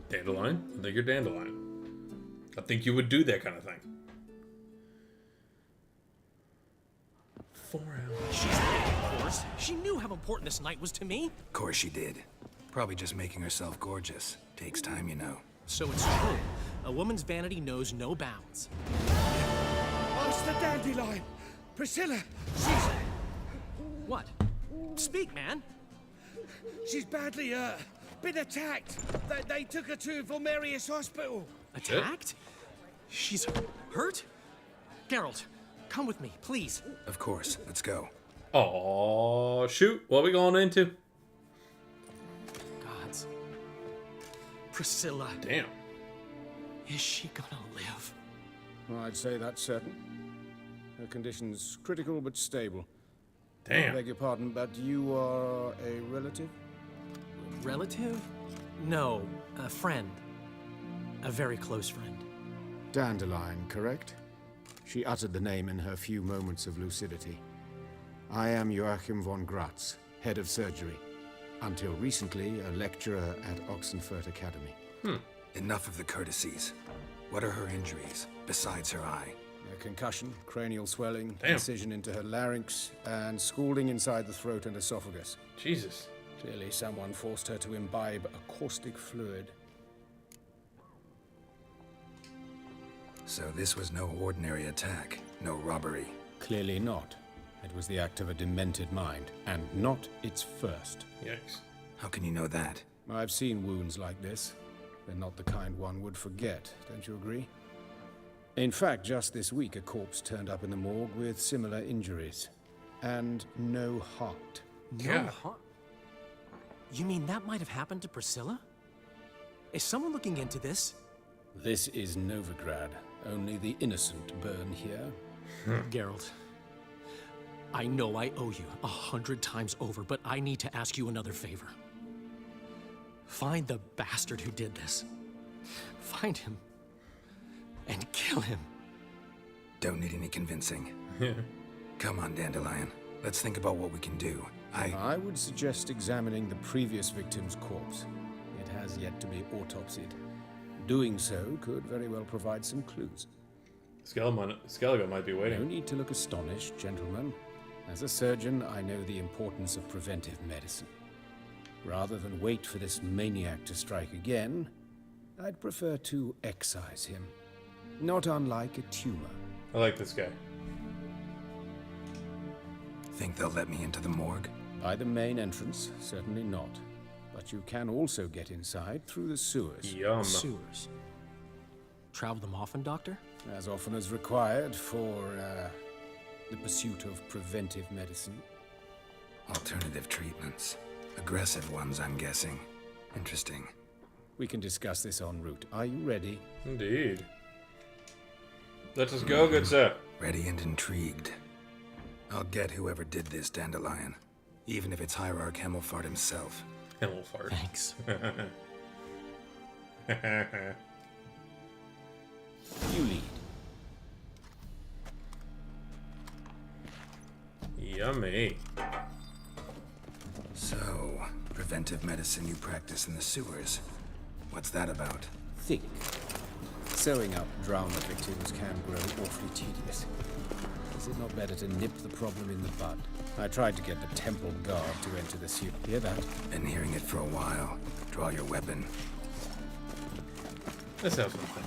Dandelion? I think you're Dandelion. I think you would do that kind of thing. 4 hours. She's right, of course. She knew how important this night was to me. Of course she did. Probably just making herself gorgeous. Takes time, you know. So it's true. A woman's vanity knows no bounds. Master Dandelion! Priscilla, she's... What? Speak, man. She's badly, been attacked. They took her to Vulmerius Hospital. Attacked? She's hurt? Geralt, come with me, please. Of course. Let's go. Oh shoot! What are we going into? Gods. Priscilla. Damn. Is she gonna live? I'd say that's certain. Her condition's critical but stable. Damn. I beg your pardon, but you are a relative? Relative? No, a friend. A very close friend. Dandelion, correct? She uttered the name in her few moments of lucidity. I am Joachim von Gratz, head of surgery. Until recently, a lecturer at Oxenfurt Academy. Enough of the courtesies. What are her injuries, besides her eye? A concussion, cranial swelling, Damn. incision into her larynx, and scalding inside the throat and esophagus. Jesus. Clearly someone forced her to imbibe a caustic fluid. So this was no ordinary attack, no robbery. Clearly not. It was the act of a demented mind, and not its first. Yikes. How can you know that? I've seen wounds like this. They're not the kind one would forget, don't you agree? In fact, just this week, a corpse turned up in the morgue with similar injuries. And no heart. No heart? You mean that might have happened to Priscilla? Is someone looking into this? This is Novigrad. Only the innocent burn here. Geralt, I know I owe you 100 times over, but I need to ask you another favor. Find the bastard who did this. Find him. And kill him. Don't need any convincing. Come on, Dandelion. Let's think about what we can do. I would suggest examining the previous victim's corpse. It has yet to be autopsied. Doing so could very well provide some clues. Skellige might be waiting. No need to look astonished, gentlemen. As a surgeon, I know the importance of preventive medicine. Rather than wait for this maniac to strike again, I'd prefer to excise him. Not unlike a tumor. I like this guy. Think they'll let me into the morgue? By the main entrance, certainly not. But you can also get inside through the sewers. Yum. Sewers. Travel them often, Doctor? As often as required for, the pursuit of preventive medicine. Alternative treatments. Aggressive ones, I'm guessing. Interesting. We can discuss this en route. Are you ready? Indeed. Let us go, good sir. Ready and intrigued. I'll get whoever did this, Dandelion. Even if it's Hierarch Hemmelfart himself. Hemmelfart. Thanks. You lead. Yummy. So, preventive medicine you practice in the sewers. What's that about? Think. Sewing up drama victims can grow awfully tedious. Is it not better to nip the problem in the bud? I tried to get the temple guard to enter the suit. Hear that? Been hearing it for a while. Draw your weapon. Let's have some fun.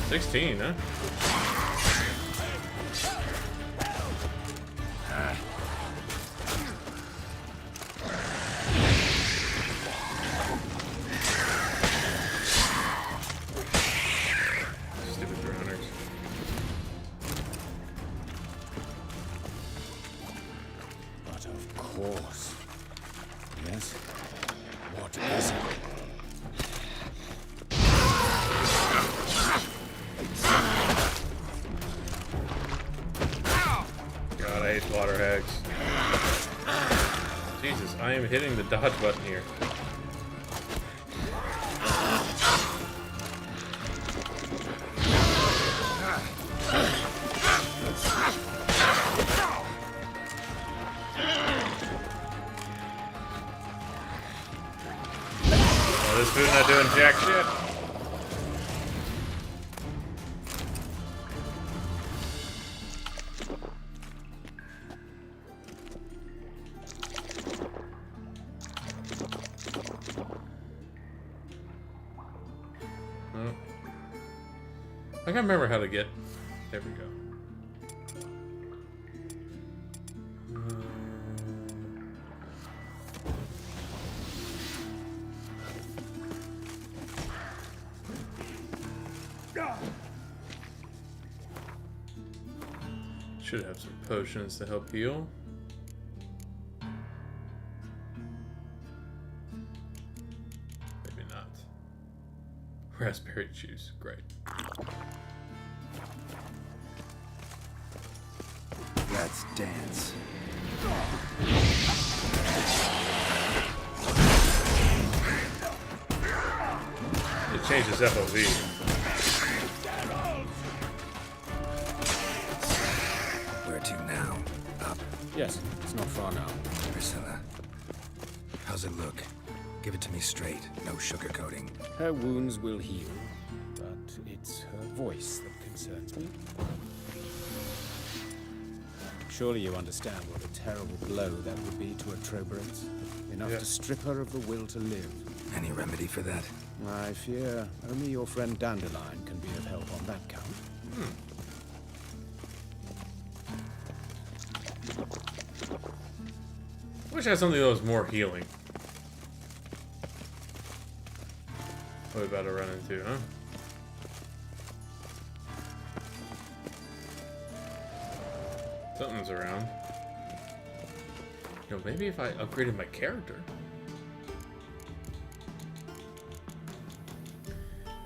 16, huh? Stupid drowners. But of course. Yes? What is it? God, I hate water hags. Jesus, I am hitting the dodge button here. Oh, this food not doing jack shit. I can't remember how to get. There we go. Should have some potions to help heal. Maybe not. Raspberry juice, great. Let's dance. It changes FOV. Where to now? Up. Yes, it's not far now. Priscilla. How's it look? Give it to me straight, no sugarcoating. Her wounds will heal, but it's her voice that concerns me. Surely you understand what a terrible blow that would be to a Troberence. Enough to strip her of the will to live. Any remedy for that? I fear only your friend Dandelion can be of help on that count. Wish I had something that was more healing. What are we about to run into, huh? Something's around. You know, maybe if I upgraded my character,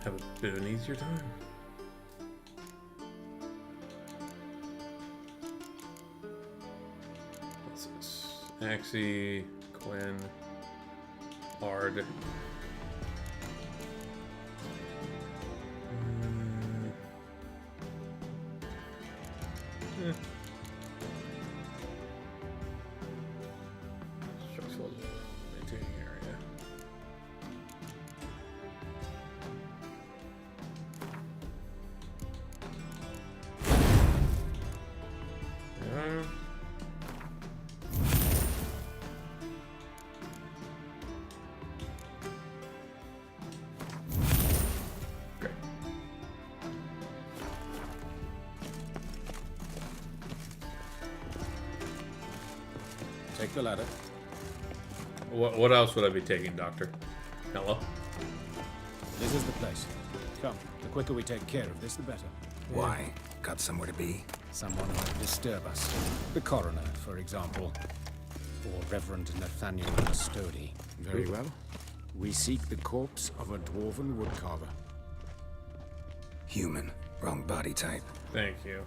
have a bit of an easier time. What's this? Axie, Quinn, Ard. Stressful maintaining area. Great. Take the ladder. What else would I be taking, Doctor? Hello? This is the place. Come, the quicker we take care of this, the better. Why? Got somewhere to be? Someone who would disturb us. The coroner, for example. Or Reverend Nathaniel Custody. Very well. We seek the corpse of a dwarven woodcarver. Human. Wrong body type. Thank you.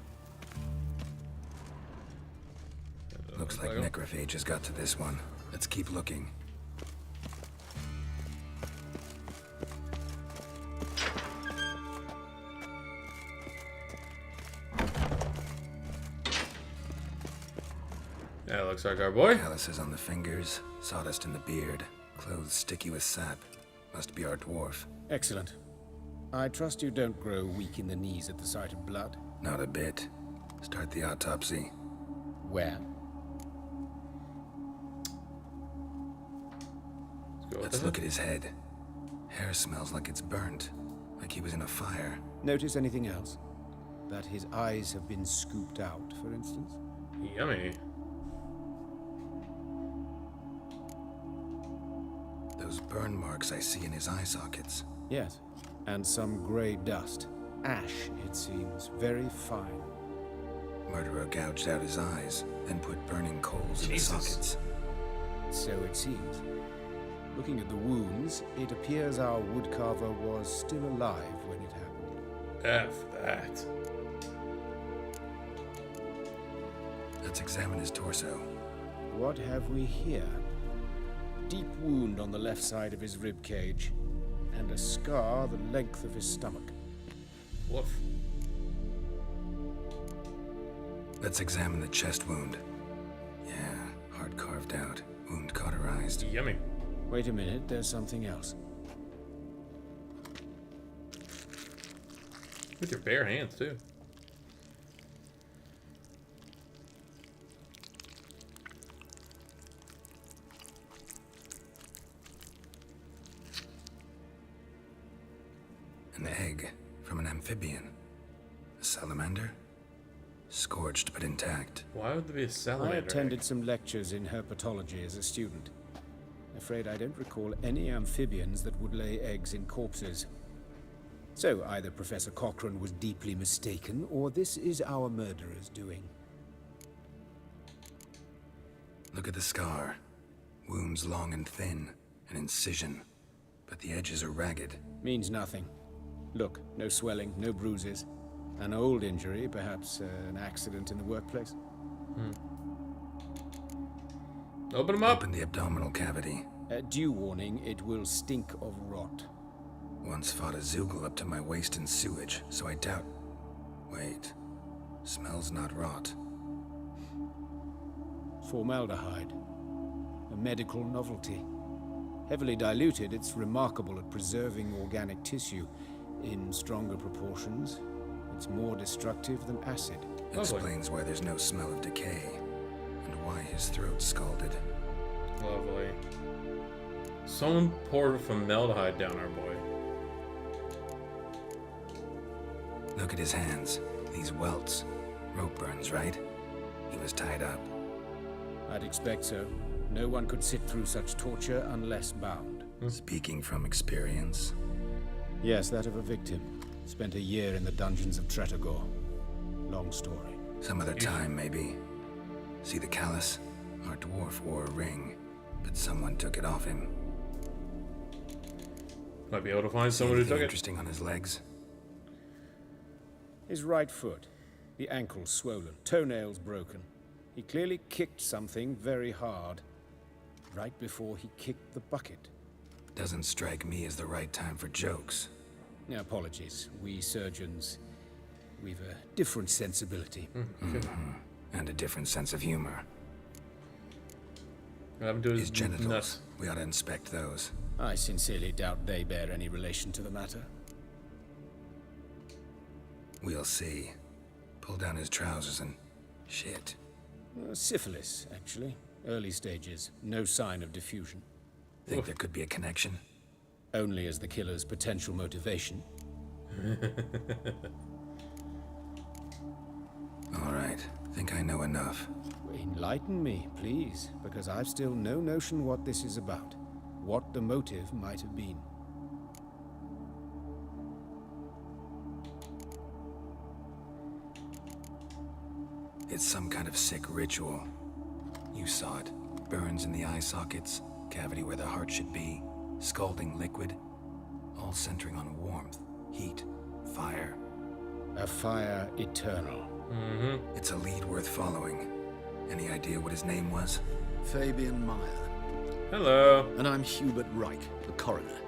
Looks like necrophage has got to this one. Let's keep looking. Yeah, looks like our boy. Calluses on the fingers, sawdust in the beard, clothes sticky with sap. Must be our dwarf. Excellent. I trust you don't grow weak in the knees at the sight of blood. Not a bit. Start the autopsy. Where? Let's look at his head. Hair smells like it's burnt, like he was in a fire. Notice anything else? That his eyes have been scooped out, for instance? Yummy. Those burn marks I see in his eye sockets. Yes. And some grey dust. Ash, it seems. Very fine. Murderer gouged out his eyes, then put burning coals in the sockets. So it seems. Looking at the wounds, it appears our woodcarver was still alive when it happened. F that. Let's examine his torso. What have we here? Deep wound on the left side of his rib cage, and a scar the length of his stomach. Woof. Let's examine the chest wound. Yeah, heart carved out, wound cauterized. Yummy. Wait a minute, there's something else. With your bare hands, too. An egg from an amphibian. A salamander? Scorched but intact. Why would there be a salamander? I attended some lectures in herpetology as a student. Afraid I don't recall any amphibians that would lay eggs in corpses. So either Professor Cochrane was deeply mistaken, or this is our murderer's doing. Look at the scar. Wounds long and thin, an incision. But the edges are ragged. Means nothing. Look, no swelling, no bruises. An old injury, perhaps an accident in the workplace. Open him up. Open the abdominal cavity. Due warning, it will stink of rot. Once fought a Zoogle up to my waist in sewage, so I doubt... Wait. Smells not rot. Formaldehyde. A medical novelty. Heavily diluted, it's remarkable at preserving organic tissue. In stronger proportions, It's more destructive than acid. Explains why there's no smell of decay, and why his throat's scalded. Lovely. Someone poured formaldehyde down our boy. Look at his hands. These welts. Rope burns, right? He was tied up. I'd expect so. No one could sit through such torture unless bound. Speaking from experience? Yes, that of a victim. Spent a year in the dungeons of Tretogor. Long story. Some other time, maybe. See the callus? Our dwarf wore a ring, but someone took it off him. Might be able to find someone who took it. Interesting on his legs? His right foot. The ankle swollen, toenails broken. He clearly kicked something very hard. Right before he kicked the bucket. Doesn't strike me as the right time for jokes. Apologies. We surgeons, we've a different sensibility. And a different sense of humor. His genitals. nuts. We ought to inspect those. I sincerely doubt they bear any relation to the matter. We'll see. Pull down his trousers and... shit. Syphilis, actually. Early stages. No sign of diffusion. Think there could be a connection? Only as the killer's potential motivation. All right. Think I know enough. Enlighten me, please, because I've still no notion what this is about. What the motive might have been. It's some kind of sick ritual. You saw it. Burns in the eye sockets, cavity where the heart should be, scalding liquid, all centering on warmth, heat, fire. A fire eternal. It's a lead worth following. Any idea what his name was? Fabian Meyer. Hello. And I'm Hubert Reich, the coroner.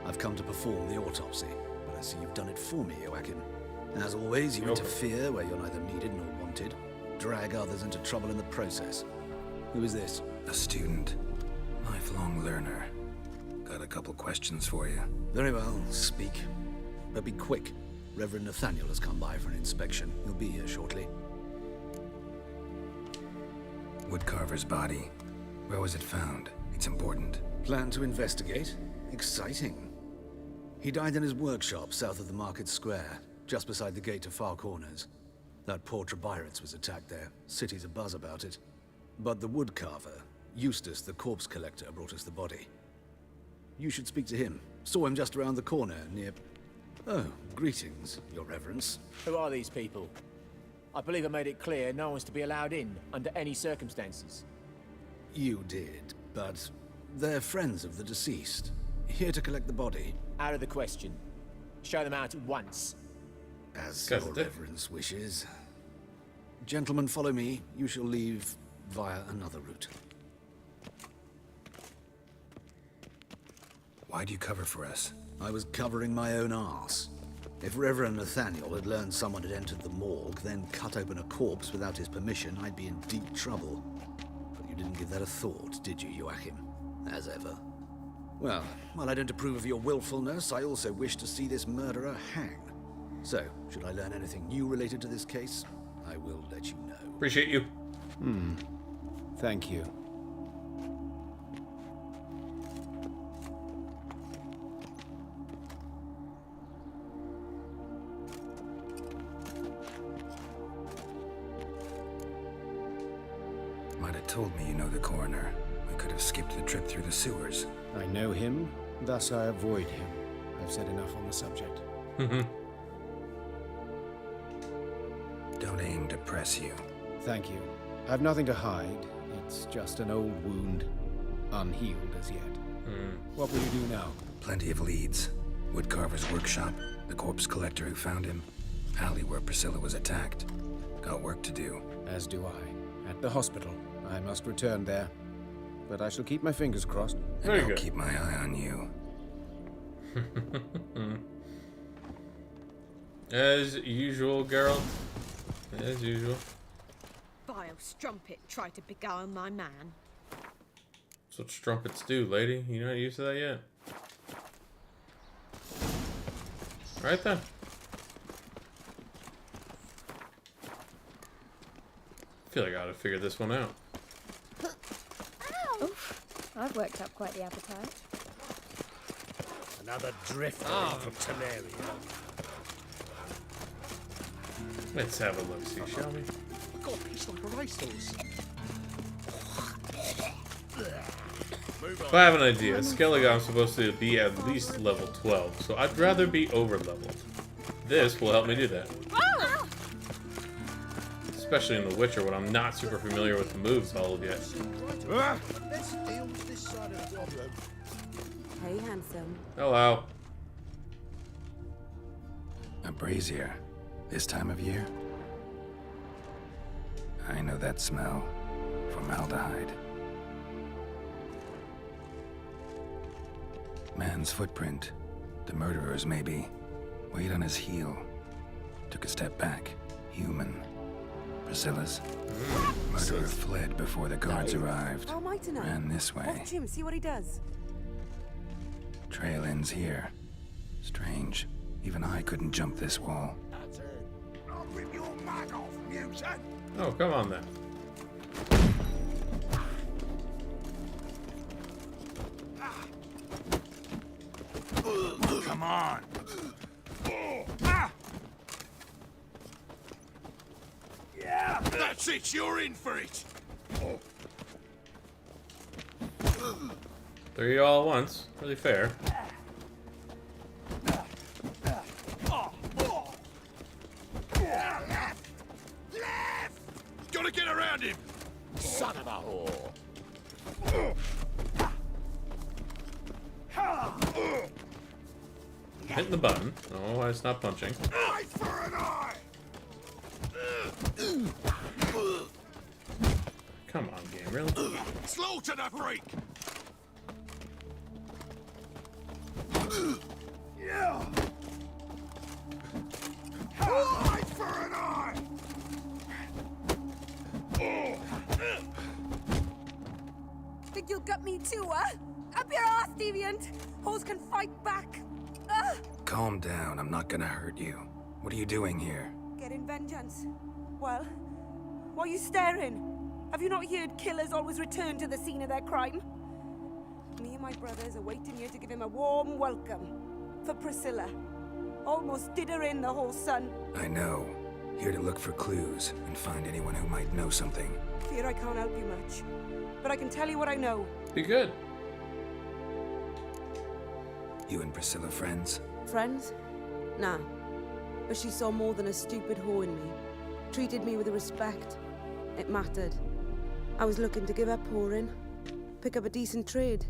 I've come to perform the autopsy, but I see you've done it for me, Joachim. As always, you interfere where you're neither needed nor wanted. Drag others into trouble in the process. Who is this? A student. Lifelong learner. Got a couple questions for you. Very well, speak. But be quick. Reverend Nathaniel has come by for an inspection. He'll be here shortly. Woodcarver's body. Where was it found? It's important. Plan to investigate? Exciting. He died in his workshop south of the market square, just beside the gate to Far Corners. That poor Trebirates was attacked there. City's abuzz about it. But the woodcarver, Eustace the corpse collector, brought us the body. You should speak to him. Saw him just around the corner near... Oh, greetings, your reverence. Who are these people? I believe I made it clear no one's to be allowed in under any circumstances. You did, but they're friends of the deceased. Here to collect the body. Out of the question. Show them out at once. As your reverence wishes. Gentlemen, follow me. You shall leave via another route. Why do you cover for us? I was covering my own arse. If Reverend Nathaniel had learned someone had entered the morgue, then cut open a corpse without his permission, I'd be in deep trouble. But you didn't give that a thought, did you, Joachim? As ever. Well, while I don't approve of your willfulness, I also wish to see this murderer hang. So, should I learn anything new related to this case, I will let you know. Appreciate you. Thank you. Might have told me you know the coroner. We could have skipped the trip through the sewers. I know him, thus I avoid him. I've said enough on the subject. Don't aim to press you. Thank you. I've nothing to hide. It's just an old wound, unhealed as yet. What will you do now? Plenty of leads. Woodcarver's workshop, the corpse collector who found him, alley where Priscilla was attacked. Got work to do. As do I. At the hospital. I must return there. But I shall keep my fingers crossed. And I'll keep my eye on you. As usual, Geralt. As usual. Vile strumpet tried to beguile my man. That's what strumpets do, lady. You're not used to that yet. Right then. I feel like I ought to figure this one out. Oof, I've worked up quite the appetite. Another drifter from Temeria. Let's have a look-see, shall we? Got a piece like a racehorse. So I have an idea. Skelligon's supposed to be at least level 12, so I'd rather be over-leveled. This will help me do that. Especially in The Witcher, when I'm not super familiar with the moves all of yet. Let's deal with this side of the problem. Hey, handsome. Hello. A brazier. This time of year? I know that smell. Formaldehyde. Man's footprint. The murderer's, maybe. Weight on his heel. Took a step back. Human. Priscilla's. Murderer fled before the guards arrived. How am I to know? Ran this way. Watch him, see what he does. Trail ends here. Strange. Even I couldn't jump this wall. I'll rip your mug off, mutant. Oh, come on then. Come on. Yeah, that's it. You're in for it. 3 all at once. Really fair. Gotta get around him. Son of a whore. Hitting the button. Oh, it's not punching. Eye for an eye. Come on, game, really? Slaughter the freak. Yeah. Eye for an eye. Think you'll gut me too, huh? Up your ass, deviant! Hoes can fight back! Calm down. I'm not gonna hurt you. What are you doing here? Getting vengeance. Well, why are you staring? Have you not heard killers always return to the scene of their crime? Me and my brothers are waiting here to give him a warm welcome. For Priscilla. Almost did her in, the whole son. I know. Here to look for clues and find anyone who might know something. Fear I can't help you much. But I can tell you what I know. Be good. You and Priscilla friends? Friends? Nah. But she saw more than a stupid whore in me. Treated me with respect. It mattered. I was looking to give up whoring. Pick up a decent trade.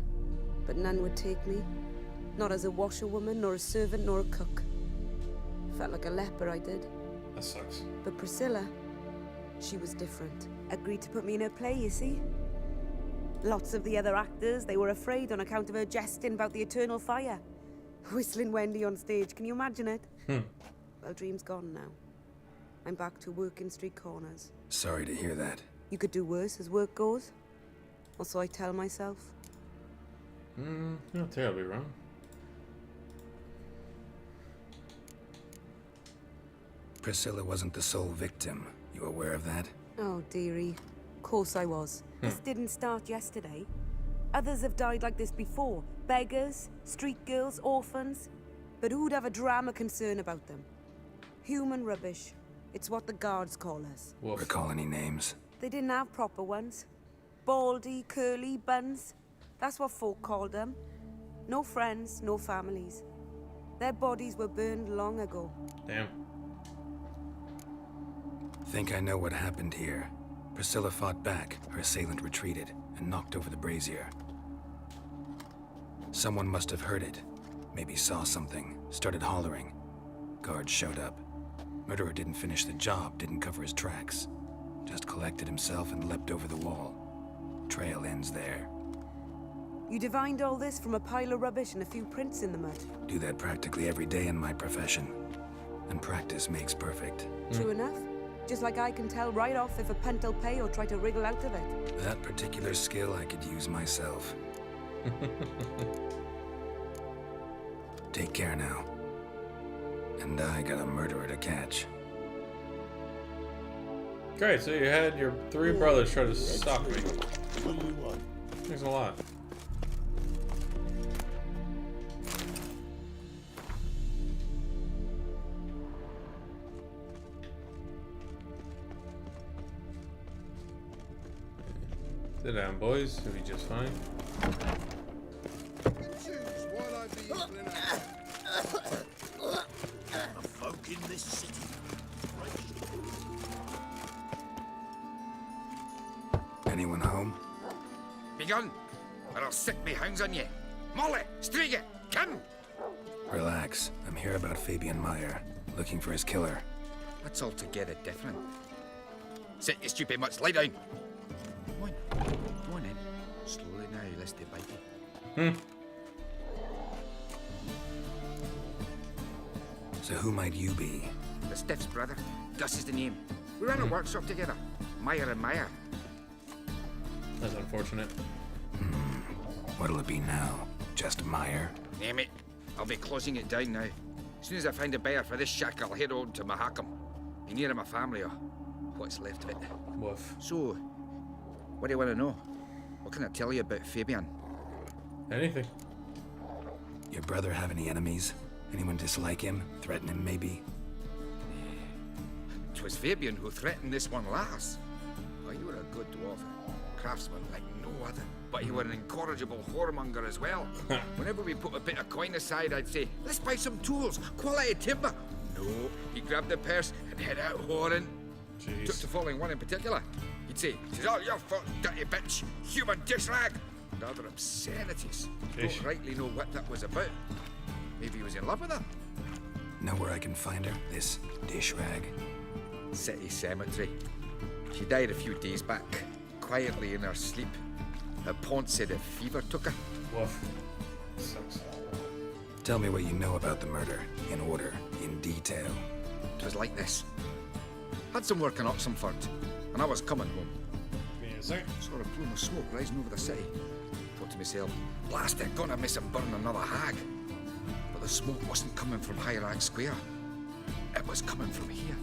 But none would take me. Not as a washerwoman, nor a servant, nor a cook. Felt like a leper, I did. That sucks. But Priscilla, she was different. Agreed to put me in her play, you see? Lots of the other actors, they were afraid on account of her jesting about the eternal fire. Whistling Wendy on stage, can you imagine it? Well, dream's gone now. I'm back to working street corners. Sorry to hear that. You could do worse as work goes. Or so I tell myself. Not terribly wrong. Priscilla wasn't the sole victim. You aware of that? Oh, dearie. Of course I was. This didn't start yesterday. Others have died like this before. Beggars, street girls, orphans. But who'd have a drama concern about them? Human rubbish. It's what the guards call us. Recall any names? They didn't have proper ones. Baldy, curly, buns. That's what folk called them. No friends, no families. Their bodies were burned long ago. Damn. Think I know what happened here. Priscilla fought back, her assailant retreated, and knocked over the brazier. Someone must have heard it. Maybe saw something, started hollering. Guards showed up. Murderer didn't finish the job, didn't cover his tracks. Just collected himself and leapt over the wall. Trail ends there. You divined all this from a pile of rubbish and a few prints in the mud. Do that practically every day in my profession. And practice makes perfect. True enough. Just like I can tell right off if a punt will pay or try to wriggle out of it. That particular skill I could use myself. Take care now. And I got a murderer to catch. Great, so you had your 3 brothers try to stop me. What do you want? Thanks a lot. Sit down, boys. You'll be just fine. The folk in this city. Anyone home? Begun, or I'll sick me hounds on you. Molly, Striga, come! Relax. I'm here about Fabian Meyer, looking for his killer. That's altogether different. Sit your stupid mutts, lie down. Come on, go on then. Slowly now, lest they bite you. So who might you be? The Stiff's brother. Gus is the name. We ran a workshop together. Meyer and Meyer. That's unfortunate. What'll it be now? Just Meyer? Name it. I'll be closing it down now. As soon as I find a buyer for this shack, I'll head on to Mahakam. Be near my family or what's left of it. Woof. So, what do you want to know? What can I tell you about Fabian? Anything. Your brother have any enemies? Anyone dislike him? Threaten him, maybe? 'Twas Fabian who threatened this one last. Oh, you were a good dwarf. Craftsman like no other. But you were an incorrigible whoremonger as well. Whenever we put a bit of coin aside, I'd say, let's buy some tools, quality timber. No, he grabbed the purse and head out whoring. Jeez. Took to following one in particular. He'd say, "'Tis all your fault, dirty bitch, human dish rag," and other obscenities. Don't rightly know what that was about. Maybe he was in love with her. Know where I can find her? This dish rag? City cemetery. She died a few days back, quietly in her sleep. Her pont said a fever took her. Woof. Sucks. Tell me what you know about the murder, in order, in detail. It was like this. Had some work in Oxenford, and I was coming home. Saw a plume of smoke rising over the city. Thought to myself, blast it, gonna miss and burn another hag. But the smoke wasn't coming from Hierarch Square. It was coming from here.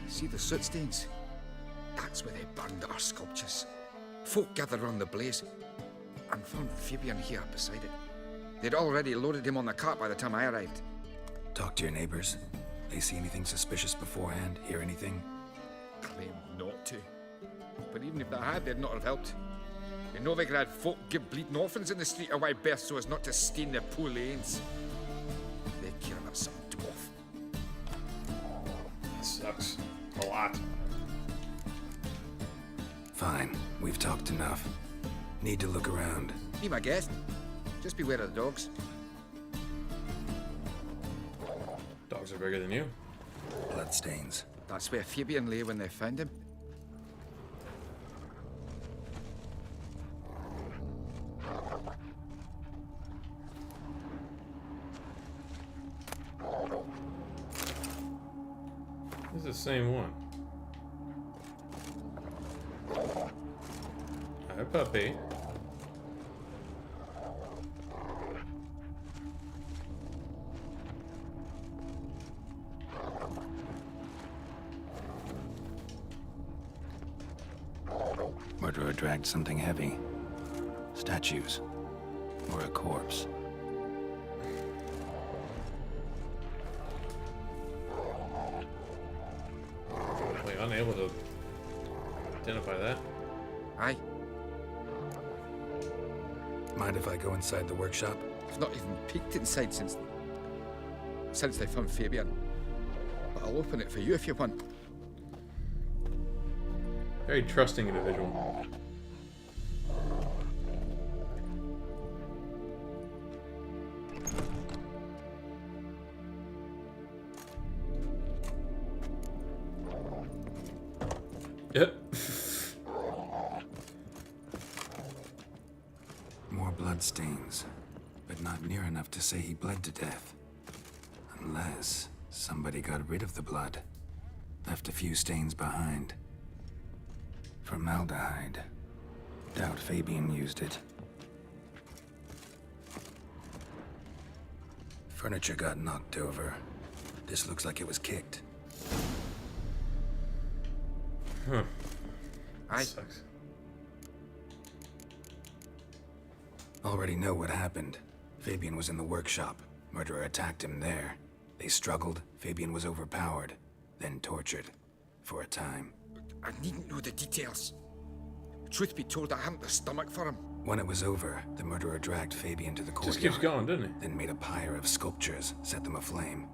See the soot stains? That's where they burned our sculptures. Folk gathered around the blaze and found Fabian here beside it. They'd already loaded him on the cart by the time I arrived. Talk to your neighbors. They see anything suspicious beforehand? Hear anything? Claim not to. But even if they had, they'd not have helped. In Novigrad, folk give bleeding orphans in the street a wide berth so as not to stain their poor lanes. They care about some dwarf. That sucks. A lot. Fine. We've talked enough. Need to look around. Be my guest. Just beware of the dogs. Dogs are bigger than you. Bloodstains. That's where Fabian lay when they found him. This is the same one. Hi, puppy. Murderer dragged something heavy. Statues. Or a corpse. Like, unable to identify that. Aye. Mind if I go inside the workshop? I've not even peeked inside since they found Fabian. But I'll open it for you if you want. Very trusting individual. Yep. More bloodstains, but not near enough to say he bled to death. Unless somebody got rid of the blood. Left a few stains behind. Formaldehyde. Doubt Fabian used it. Furniture got knocked over. This looks like it was kicked. Aye. Sucks. Already know what happened. Fabian was in the workshop. Murderer attacked him there. They struggled. Fabian was overpowered, then tortured. For a time. I needn't know the details. Truth be told, I haven't the stomach for him. When it was over, the murderer dragged Fabian to the courtyard. Just keeps going, doesn't he? Then made a pyre of sculptures, set them aflame.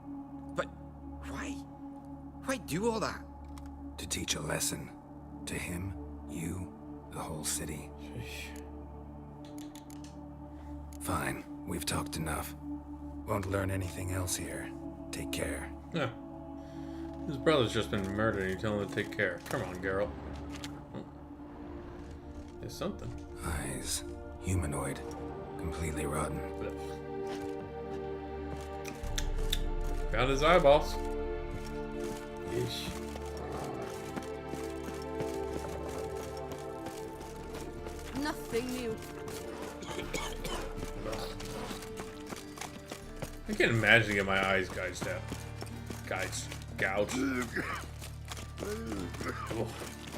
But why? Why do all that? To teach a lesson. To him, you, the whole city. Fine, we've talked enough. Won't learn anything else here. Take care. Yeah. His brother's just been murdered and you tell him to take care. Come on, Geralt. Oh. There's something. Eyes. Humanoid. Completely rotten. Got his eyeballs. Yeesh. Nothing new. I can't imagine getting my eyes gouged out. Gouged. Oh.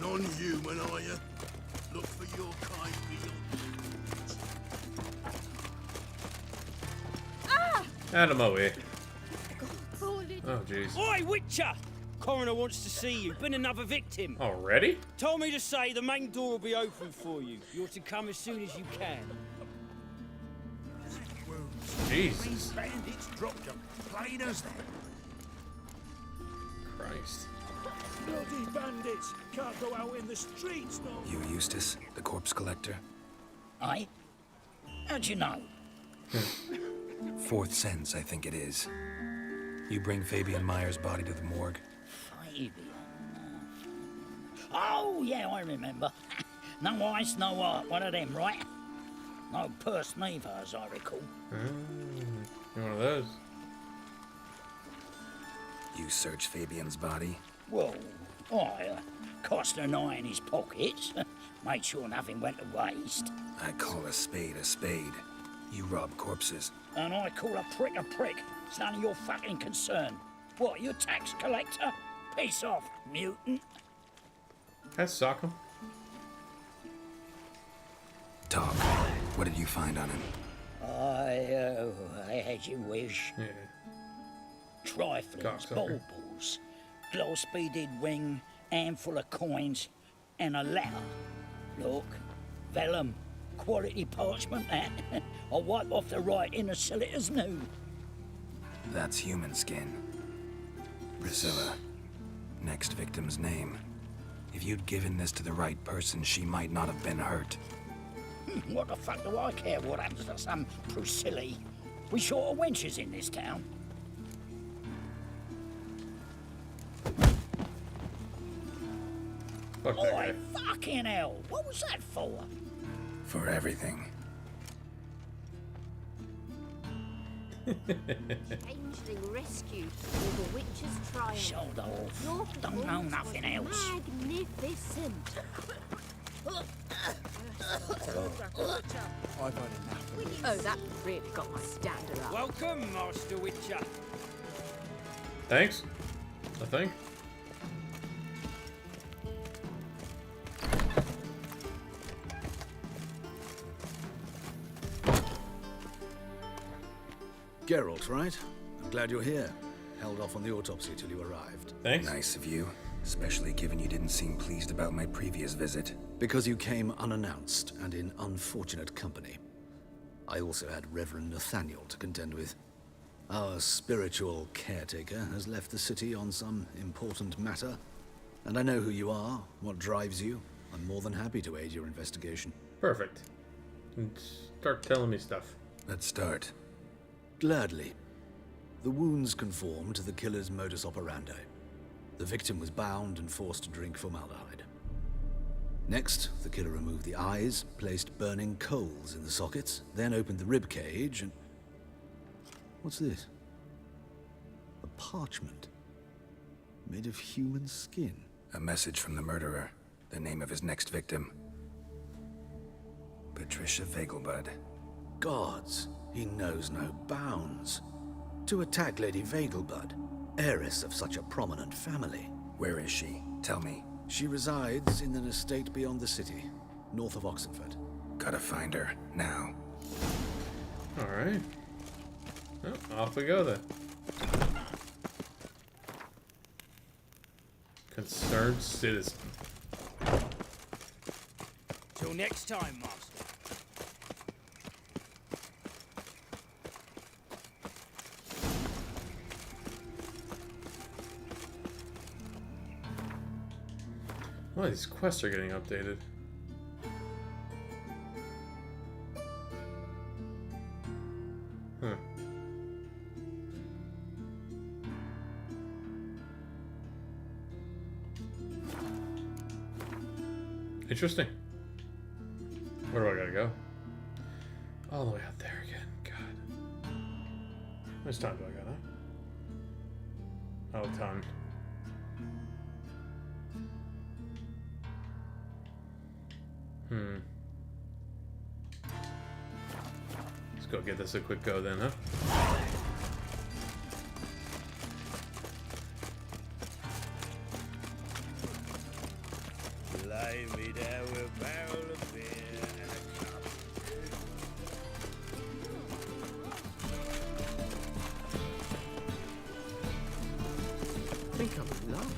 Non-human, are you? Look for your kind meal. Out of my way. Oh, jeez. Oi, Witcher! Coroner wants to see you. Been another victim. Already? Told me to say the main door will be open for you. You're to come as soon as you can. Jesus. These bandits dropped them. Plain as that. Christ. Bloody bandits! Can't go out in the streets, no. You, Eustace, the corpse collector? Aye? How'd you know? Fourth sense, I think it is. You bring Fabian Meyer's body to the morgue. Fabian. Oh, yeah, I remember. No ice, no art. One of them, right? No purse neither, as I recall. One of those. You searched Fabian's body? Well, I cast an eye in his pockets. Made sure nothing went to waste. I call a spade a spade. You rob corpses. And I call a prick a prick. It's none of your fucking concern. What, you tax collector? Peace off, mutant. That's sock him. Talk. What did you find on him? I had you wish. Yeah. Triflings, baubles, gloss-beaded ring, handful of coins, and a letter. Look, vellum, quality parchment that. I'll wipe off the writing and sell it as new. That's human skin. Priscilla. Next victim's name. If you'd given this to the right person, she might not have been hurt. What the fuck do I care what happens to some Priscilla? We short of wenches in this town. Fuck that guy. Fucking hell! What was that for? For everything. Changeling rescued for the witch's triumph. Shoulder off. Your Don't know performance nothing was else. Magnificent. I've had enough. Oh, that really got my dander up. Welcome, Master Witcher. Thanks. I think. Geralt, right? I'm glad you're here. Held off on the autopsy till you arrived. Thanks. Nice of you. Especially given you didn't seem pleased about my previous visit. Because you came unannounced and in unfortunate company. I also had Reverend Nathaniel to contend with. Our spiritual caretaker has left the city on some important matter. And I know who you are, what drives you. I'm more than happy to aid your investigation. Perfect. And start telling me stuff. Let's start. Gladly. The wounds conform to the killer's modus operandi. The victim was bound and forced to drink formaldehyde. Next, the killer removed the eyes, placed burning coals in the sockets, then opened the rib cage and... What's this? A parchment. Made of human skin. A message from the murderer. The name of his next victim. Patricia Vegelbud. Gods, he knows no bounds. To attack Lady Vegelbud, heiress of such a prominent family. Where is she? Tell me. She resides in an estate beyond the city, north of Oxenford. Gotta find her, now. Alright. Well, off we go then. Concerned citizen. Till next time, Master. Oh, these quests are getting updated. Huh. Interesting. Where do I gotta go? All the way out there again. God. How much time do I got, huh? Oh, a ton. Let's go give this a quick go then, huh? Lay me down with a barrel of beer and a cup. I think I'm in love.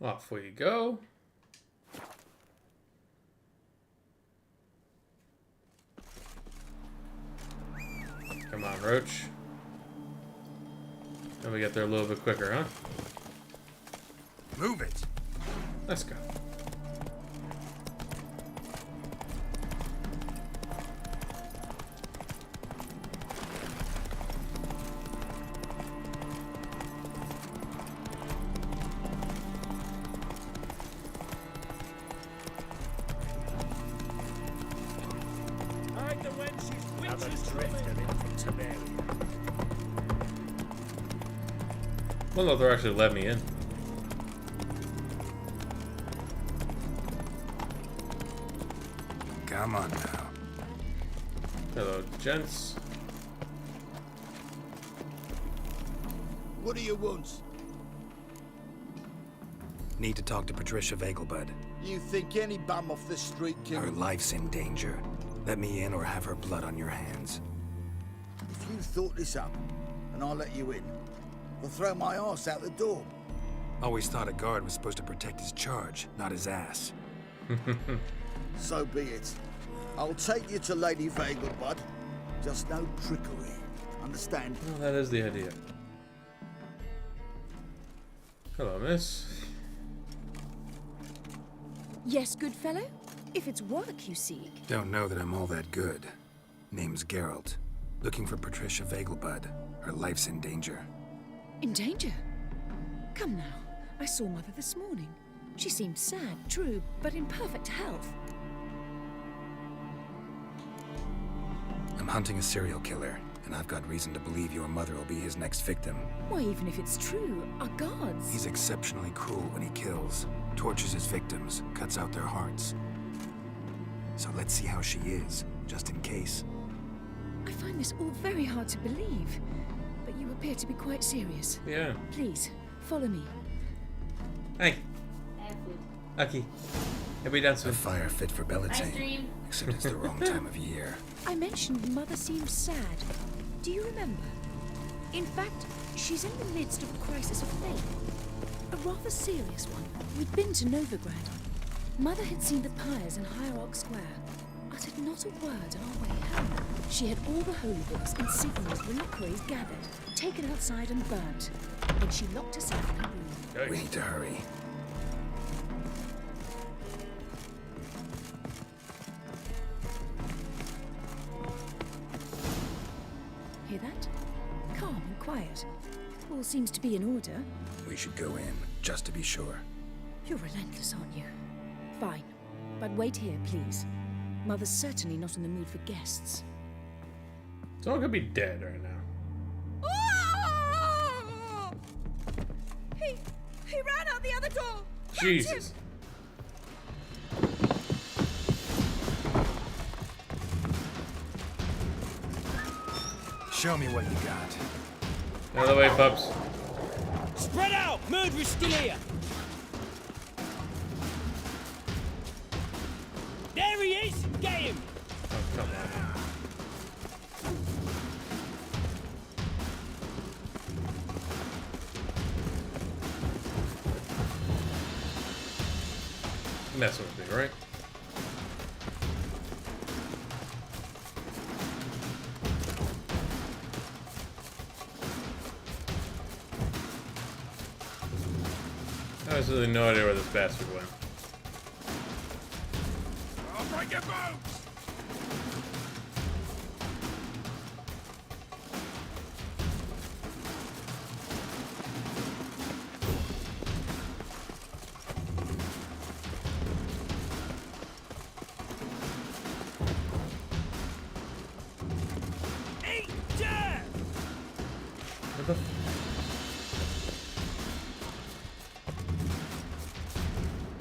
Off we go. Come on, Roach. And we get there a little bit quicker, huh? Move it. Let's go. Hide the wenches, witches drifted into Tiberia. Well, no, they're actually let me in. Come on now. Hello, gents. What do you want? Need to talk to Patricia Vegelbud. You think any bum off the street can... Her life's in danger. Let me in or have her blood on your hands. If you thought this up, and I'll let you in, I'll throw my arse out the door. Always thought a guard was supposed to protect his charge, not his ass. So be it. I'll take you to Lady Vegelbud. Just no trickery. Understand? Well, that is the idea. Hello, miss. Yes, good fellow? If it's work you seek. Don't know that I'm all that good. Name's Geralt. Looking for Patricia Vegelbud. Her life's in danger. In danger? Come now. I saw Mother this morning. She seemed sad, true, but in perfect health. I'm hunting a serial killer, and I've got reason to believe your mother will be his next victim. Why, even if it's true, our gods... He's exceptionally cruel when he kills, tortures his victims, cuts out their hearts. So let's see how she is, just in case. I find this all very hard to believe, but you appear to be quite serious. Yeah. Please, follow me. Hey. Aki. Everybody dance A with fire fit for Bellatane, except it's the wrong time of year. I mentioned Mother seemed sad. Do you remember? In fact, she's in the midst of a crisis of faith. A rather serious one. We'd been to Novigrad. Mother had seen the pyres in Hierarch Square. Uttered not a word on our way home. She had all the holy books and signals reliquaries gathered, taken outside and burnt. Then she locked herself in her room. We need to hurry. Hear that? Calm and quiet. All seems to be in order. We should go in, just to be sure. You're relentless, aren't you? Fine. But wait here, please. Mother's certainly not in the mood for guests. Someone could be dead right now. He ran out the other door! Jesus. Show me what you got. Out of the way, pups. Spread out! Murderer's still here! There he is! Get him! Oh, come on. Messing with me, right? I have absolutely no idea where this bastard went. I'll break your bones! Eat dirt! What the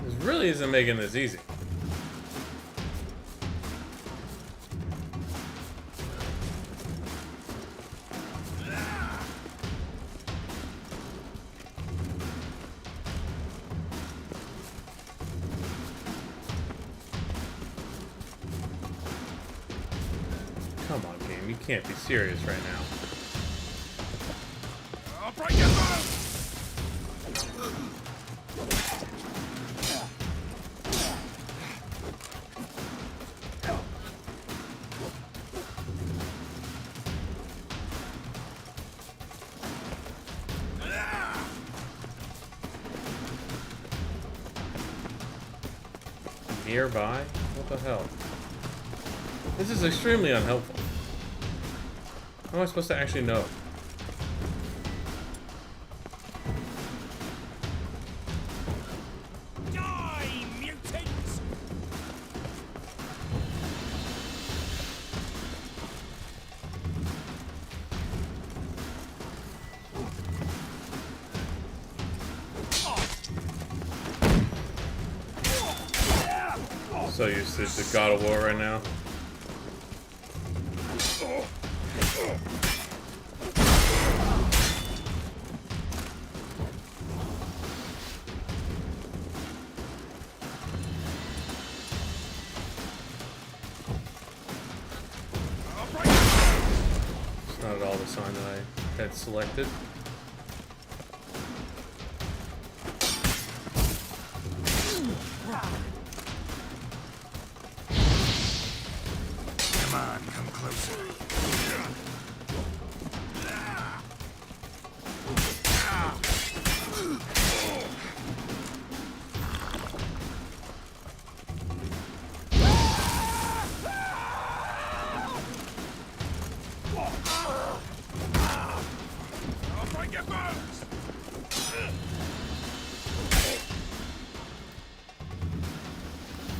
This really isn't making this easy. Come on, game. You can't be serious right now. I'll break your bones! Nearby? What the hell? This is extremely unhelpful. How am I supposed to actually know? Die, mutants! So used to the God of War right now. It's not at all the sign that I had selected. Come on, come closer. I'll break your bones!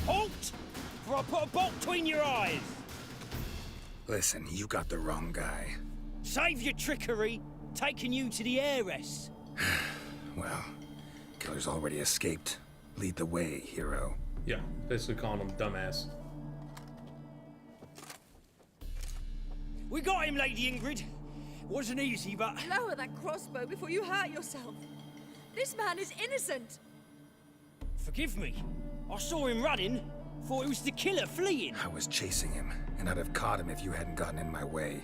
Halt! For I put a bolt between your eyes! Listen, you got the wrong guy. Save your trickery, taking you to the heiress. Well, killer's already escaped. Lead the way, hero. Yeah, basically calling him dumbass. We got him, Lady Ingrid. Wasn't easy, but... Lower that crossbow before you hurt yourself. This man is innocent. Forgive me. I saw him running. Thought it was the killer fleeing. I was chasing him, and I'd have caught him if you hadn't gotten in my way.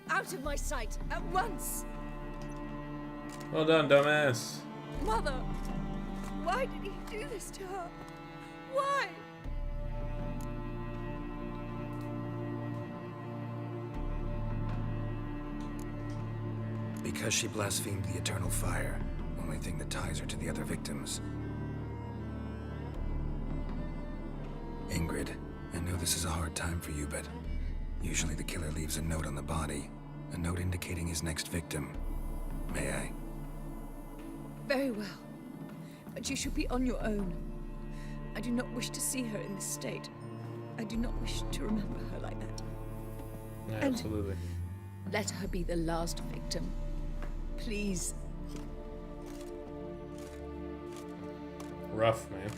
Out of my sight, at once. Well done, dumbass. Mother, why did he do this to her? Why? Because she blasphemed the eternal fire. Only thing that ties her to the other victims. Ingrid, I know this is a hard time for you, but usually the killer leaves a note on the body. A note indicating his next victim. May I? Very well. But you should be on your own. I do not wish to see her in this state. I do not wish to remember her like that. Yeah, And absolutely. let her be the last victim. Please. Rough, man.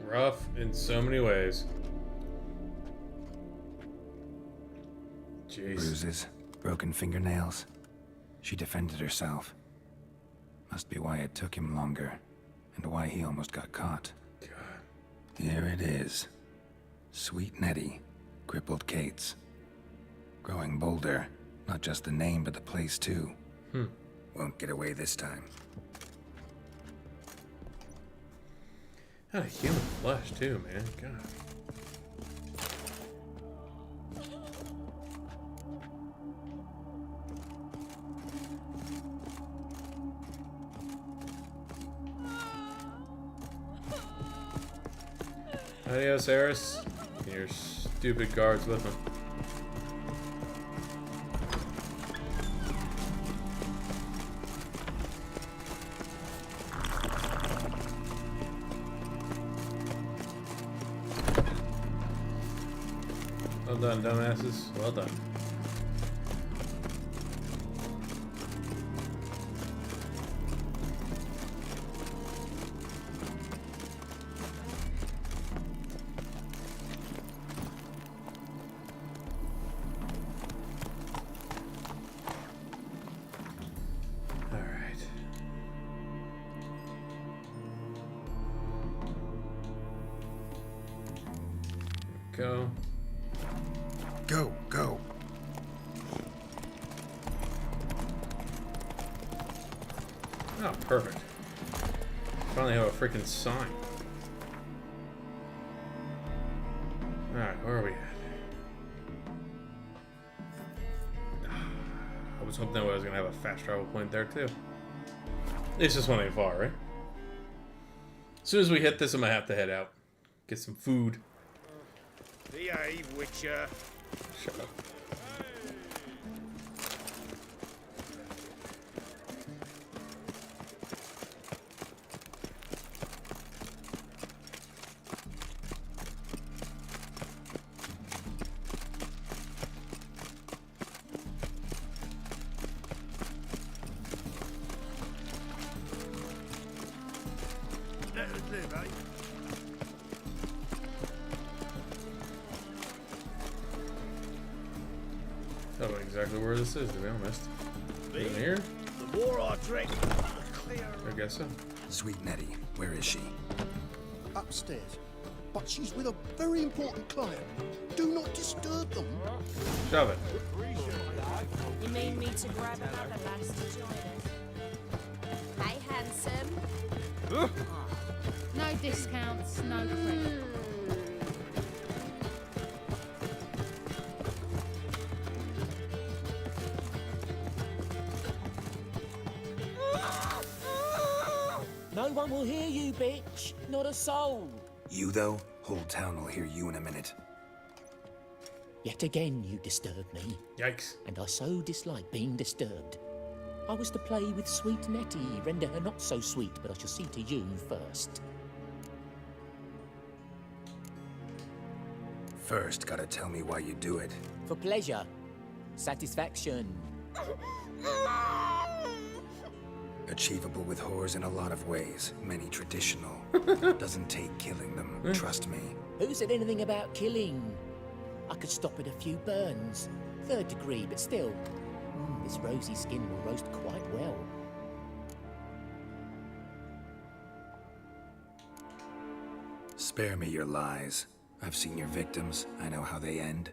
Rough in so many ways. Jeez. Bruises, broken fingernails. She defended herself. Must be why it took him longer, and why he almost got caught. Here it is. Sweet Nettie, crippled Kate's. Growing bolder. Not just the name, but the place, too. Won't get away this time. Out of human flesh, too, man. God. Adios, Eris. And your stupid guards with them. Well done, dumbasses. Well done. Go. Go, go. Oh, perfect. Finally have a freaking sign. Alright, where are we at? I was hoping that I was going to have a fast travel point there, too. At least this one ain't far, right? As soon as we hit this, I'm going to have to head out. Get some food. Behave, Witcher. Shut up. Let us live, eh? I don't know exactly where this is, to be honest. Is it here? The more I drink, the clearer. I guess so. Sweet Nettie, where is she? Upstairs. But she's with a very important client. Do not disturb them. Shove it. You mean me to grab another lass to join us? Hey, handsome. No discounts, no credit. No one will hear you, bitch. Not a soul. You, though? Whole town will hear you in a minute. Yet again you disturb me. Yikes. And I so dislike being disturbed. I was to play with sweet Nettie, render her not so sweet, but I shall see to you first. First, gotta tell me why you do it. For pleasure. Satisfaction. Achievable with whores in a lot of ways, many traditional. Doesn't take killing them, trust me. Who said anything about killing? I could stop at a few burns. 3rd degree, but still. This rosy skin will roast quite well. Spare me your lies. I've seen your victims, I know how they end.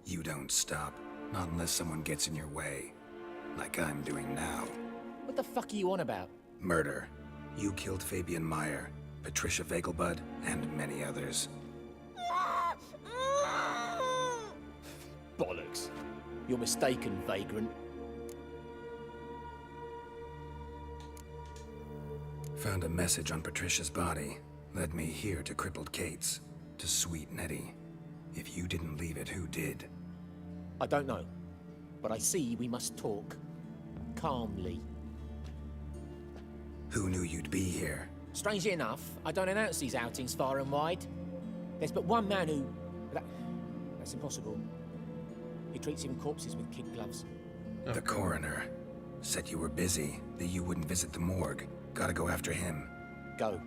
You don't stop, not unless someone gets in your way. Like I'm doing now. What the fuck are you on about? Murder. You killed Fabian Meyer, Patricia Vegelbud, and many others. Bollocks. You're mistaken, vagrant. Found a message on Patricia's body. Led me here to crippled Kate's. To sweet Nettie. If you didn't leave it, who did? I don't know. But I see we must talk. Calmly. Who knew you'd be here? Strangely enough, I don't announce these outings far and wide. There's but one man who... That's impossible. He treats even corpses with kid gloves. The coroner. Said you were busy, that you wouldn't visit the morgue. Gotta go after him. Go.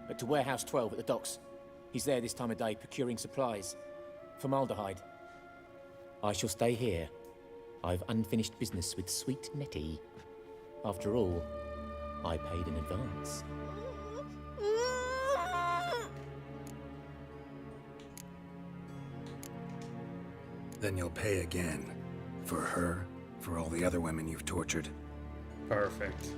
But to Warehouse 12 at the docks. He's there this time of day, procuring supplies. Formaldehyde. I shall stay here. I've unfinished business with sweet Nettie. After all, I paid in advance. Then you'll pay again. For her, for all the other women you've tortured. Perfect.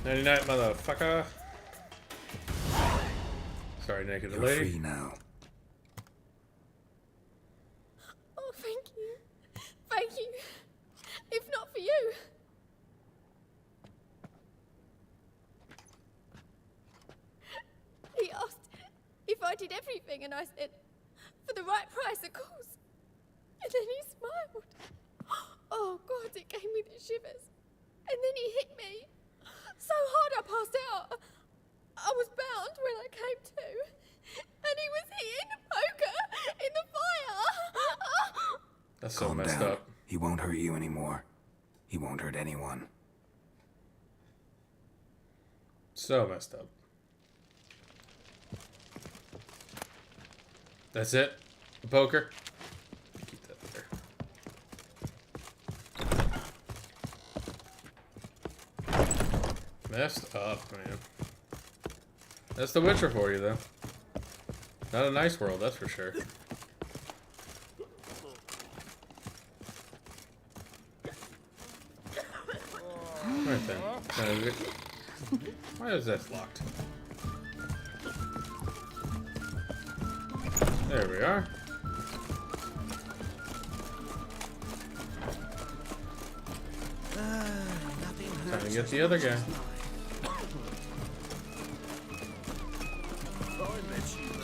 Nighty night, motherfucker. Sorry, naked You're lady. free now. Oh, thank you. Thank you. If not for you. He asked if I did everything, and I said, for the right price, of course. And then he smiled. Oh, God, it gave me the shivers. And then he hit me. So hard I passed out. I was bound when I came to. And he was hitting the poker in the fire. That's so Calm messed down. up. He won't hurt you anymore. He won't hurt anyone. So messed up. That's it? The poker? Keep that there. Messed up, man. That's The Witcher for you, though. Not a nice world, that's for sure. Alright then. Why is this locked? There we are. Time to get the other guy.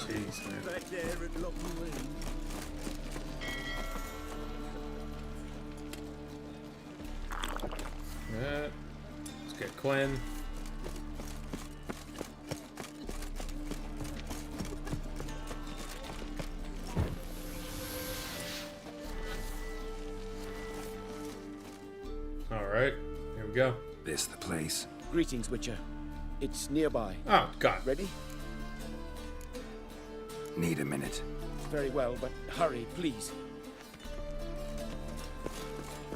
Jeez, man. Yeah. Let's get Quinn. Alright, here we go. This the place? Greetings, Witcher. It's nearby. Oh, God. Ready? Need a minute. Very well, but hurry, please.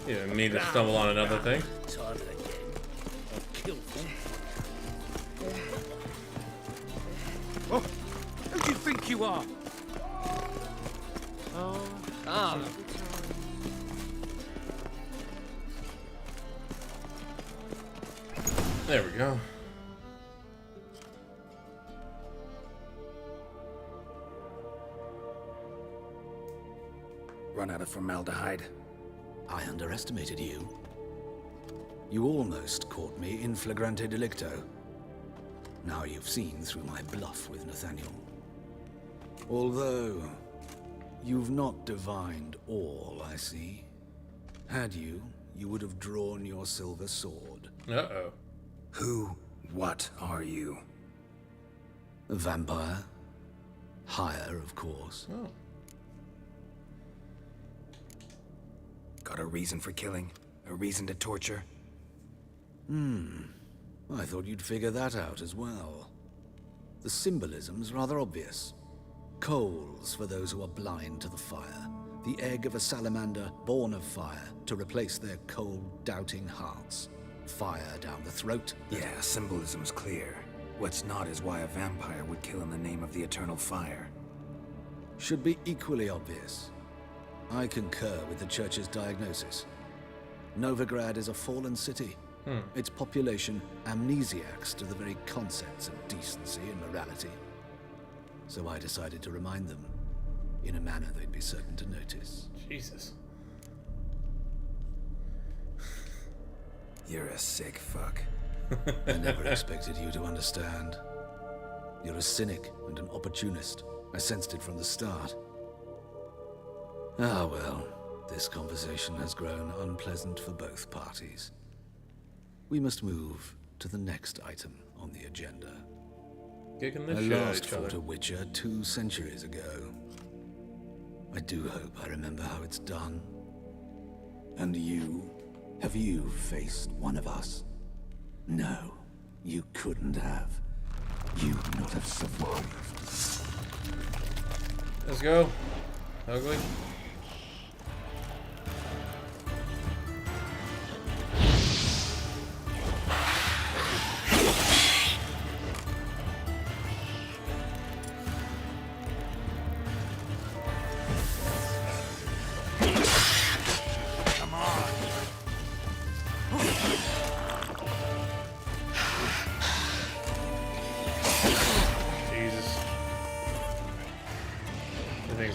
You didn't mean to stumble on another thing. Time again. I've killed them. Oh, who do you think you are? Oh. There we go. Run out of formaldehyde. I underestimated you. You almost caught me in flagrante delicto. Now you've seen through my bluff with Nathaniel. Although, you've not divined all, I see. Had you, you would have drawn your silver sword. Uh-oh. Who, what are you? A vampire. Higher, of course. Oh. Got a reason for killing? A reason to torture? I thought you'd figure that out as well. The symbolism's rather obvious. Coals for those who are blind to the fire. The egg of a salamander born of fire to replace their cold, doubting hearts. Fire down the throat. Yeah, symbolism's clear. What's not is why a vampire would kill in the name of the eternal fire. Should be equally obvious. I concur with the Church's diagnosis. Novigrad is a fallen city. Its population amnesiacs to the very concepts of decency and morality. So I decided to remind them, in a manner they'd be certain to notice. Jesus. You're a sick fuck. I never expected you to understand. You're a cynic and an opportunist. I sensed it from the start. Ah well, this conversation has grown unpleasant for both parties. We must move to the next item on the agenda. Kicking the I shit out of last each fought other. a Witcher 2 centuries ago. I do hope I remember how it's done. And you? Have you faced one of us? No, you couldn't have. You would not have survived. Let's go. Ugly.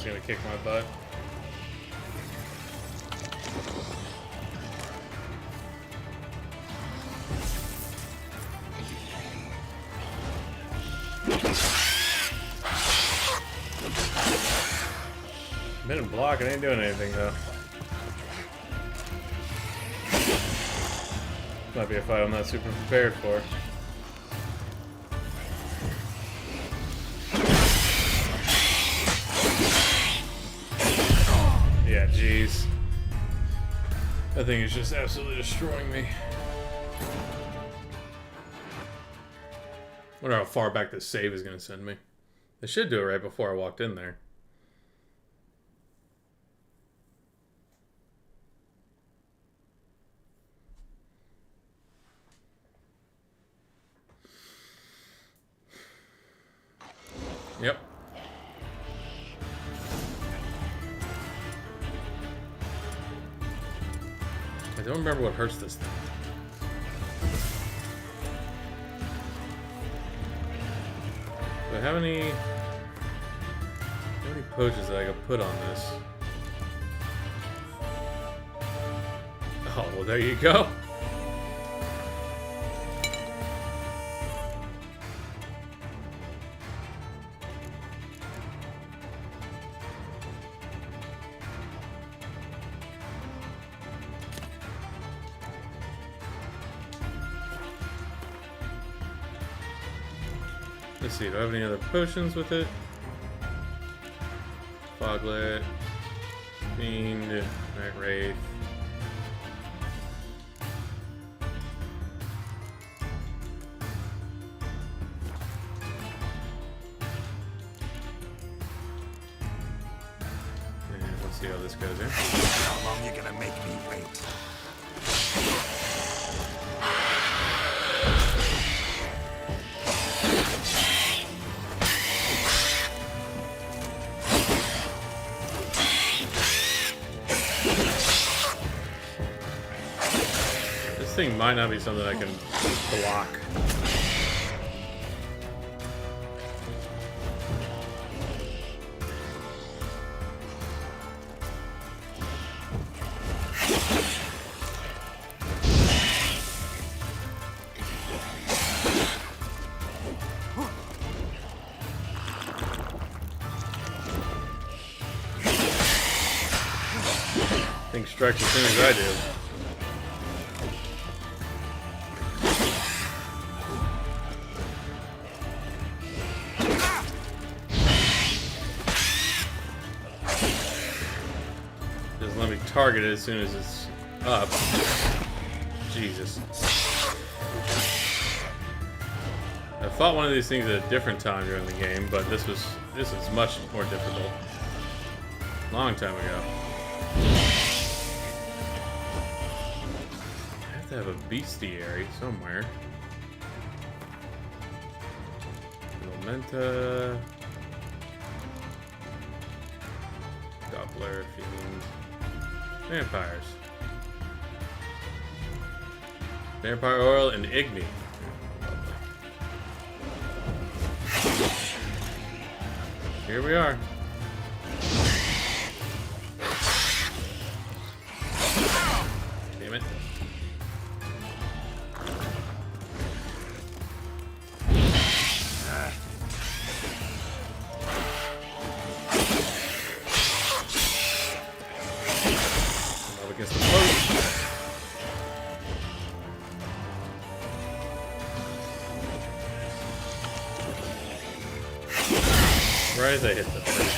Gonna kick my butt. Been in block, it ain't doing anything though. Might be a fight I'm not super prepared for. Yeah, jeez. That thing is just absolutely destroying me. Wonder how far back this save is going to send me. They should do it right before I walked in there. Yep. I don't remember what hurts this thing. Do I have any potions that I could put on this? Oh, well, there you go. Let's see, do I have any other potions with it? Foglet, Fiend, Night Wraith. And let's see how this goes in. How long you gonna make me wait? This thing might not be something I can block. Thing strikes as soon as I do. Doesn't let me target it as soon as it's up. Jesus. I fought one of these things at a different time during the game, but this is much more difficult. Long time ago. I have to have a bestiary somewhere. Elementa. Doppler, Fiend. Vampires. Vampire Oil and Igni. Here we are. Damn it. I'm up against the post. Right as I hit the first.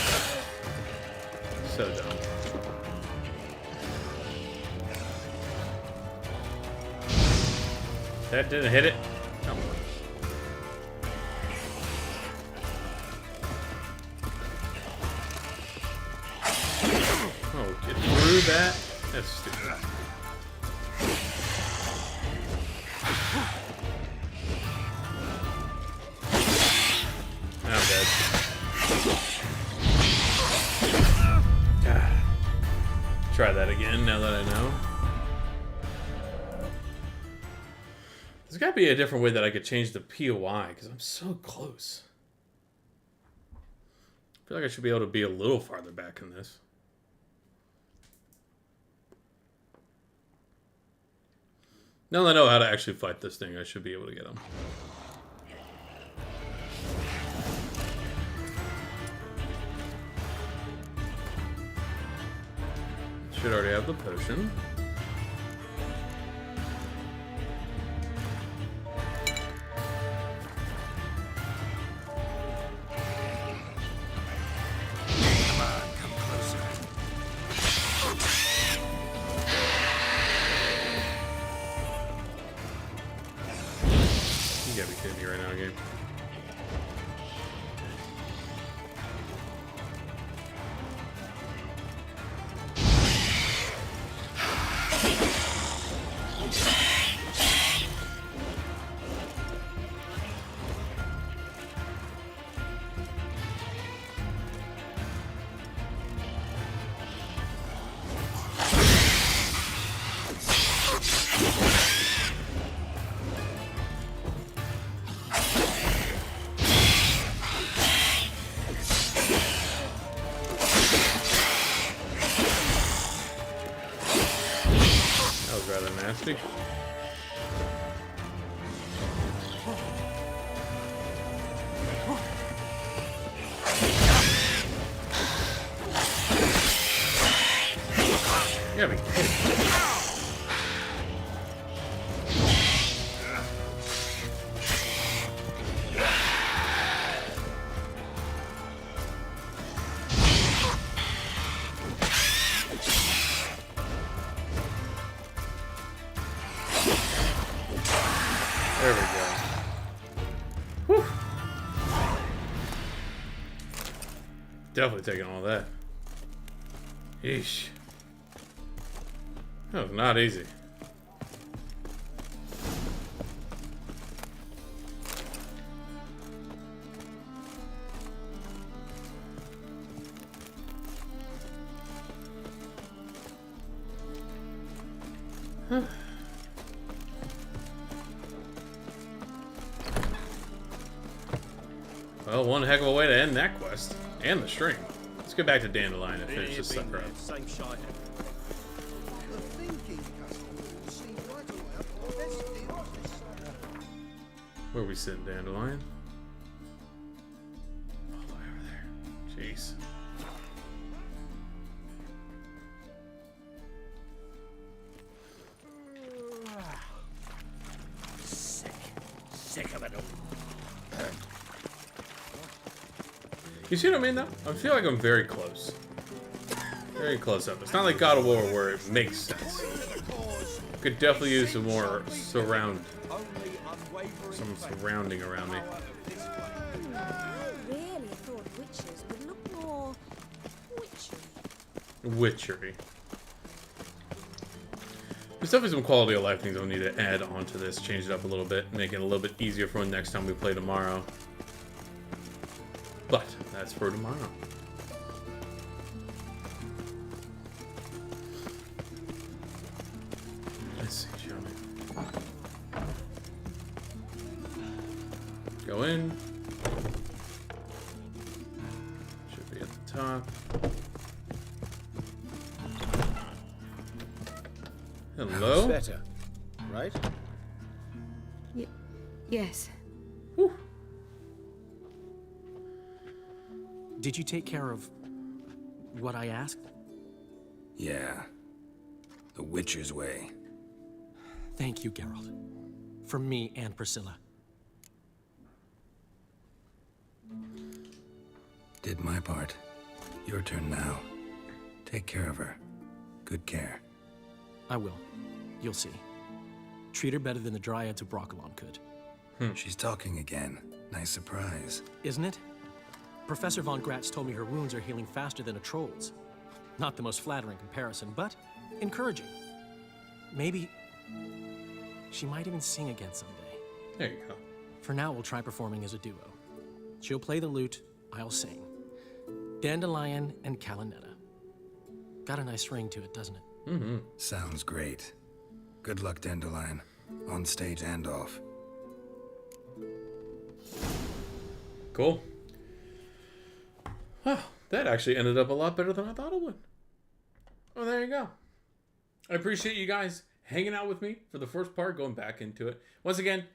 That didn't hit it. Come on. Oh, get through that. That's stupid. I'm dead. God. Try that again now that I know. There's got to be a different way that I could change the POI because I'm so close. I feel like I should be able to be a little farther back in this. Now that I know how to actually fight this thing, I should be able to get him. Should already have the potion. You gotta be kidding me right now, game. Rather nasty. You gotta be kidding. There we go. Whew. Definitely taking all that. Yeesh. That was not easy. Huh. Well, one heck of a way to end that quest. And the string. Let's get back to Dandelion and finish this sucker up. Same shite. Where are we sitting, Dandelion? All the way over there. Jeez. Sick of it all. You see what I mean, though? I feel like I'm very close. Very close up. It's not like God of War where it makes sense. Could definitely use some more surrounding around me. I really thought witches would look more witchery. Witchery. There's definitely some quality of life things I'll need to add onto this, change it up a little bit, make it a little bit easier for next time we play tomorrow. But that's for tomorrow. Let's see, shall we? Go in. Should be at the top. Hello? Better, right? Yes. Whew. Did you take care of what I asked? Yeah. The Witcher's way. Thank you, Geralt. From me and Priscilla. Did my part. Your turn now. Take care of her. Good care. I will. You'll see. treat her better than the Dryads of Broccolon could. She's talking again. Nice surprise. Isn't it? Professor von Gratz told me her wounds are healing faster than a troll's. Not the most flattering comparison, but encouraging. Maybe she might even sing again someday. There you go. For now, we'll try performing as a duo. She'll play the lute, I'll sing. Dandelion and Calinetta. Got a nice ring to it, doesn't it? Mm-hmm. Sounds great. Good luck, Dandelion. On stage and off. Cool. Well, that actually ended up a lot better than I thought it would. Oh, there you go. I appreciate you guys hanging out with me for the first part, going back into it. Once again,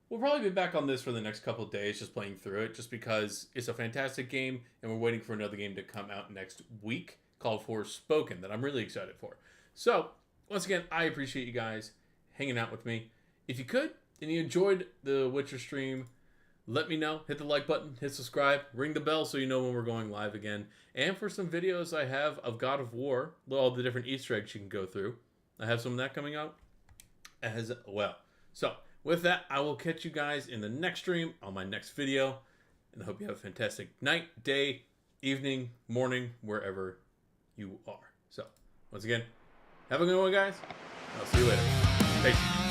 we'll probably be back on this for the next couple of days, just playing through it, just because it's a fantastic game, and we're waiting for another game to come out next week called Forspoken that I'm really excited for. So, once again, I appreciate you guys hanging out with me. If you could, and you enjoyed the Witcher stream, let me know. Hit the like button, hit subscribe, ring the bell so you know when we're going live again. And for some videos I have of God of War, all the different Easter eggs you can go through, I have some of that coming out as well. So, with that, I will catch you guys in the next stream on my next video. And I hope you have a fantastic night, day, evening, morning, wherever you are. So, once again, have a good one, guys. I'll see you later. Peace.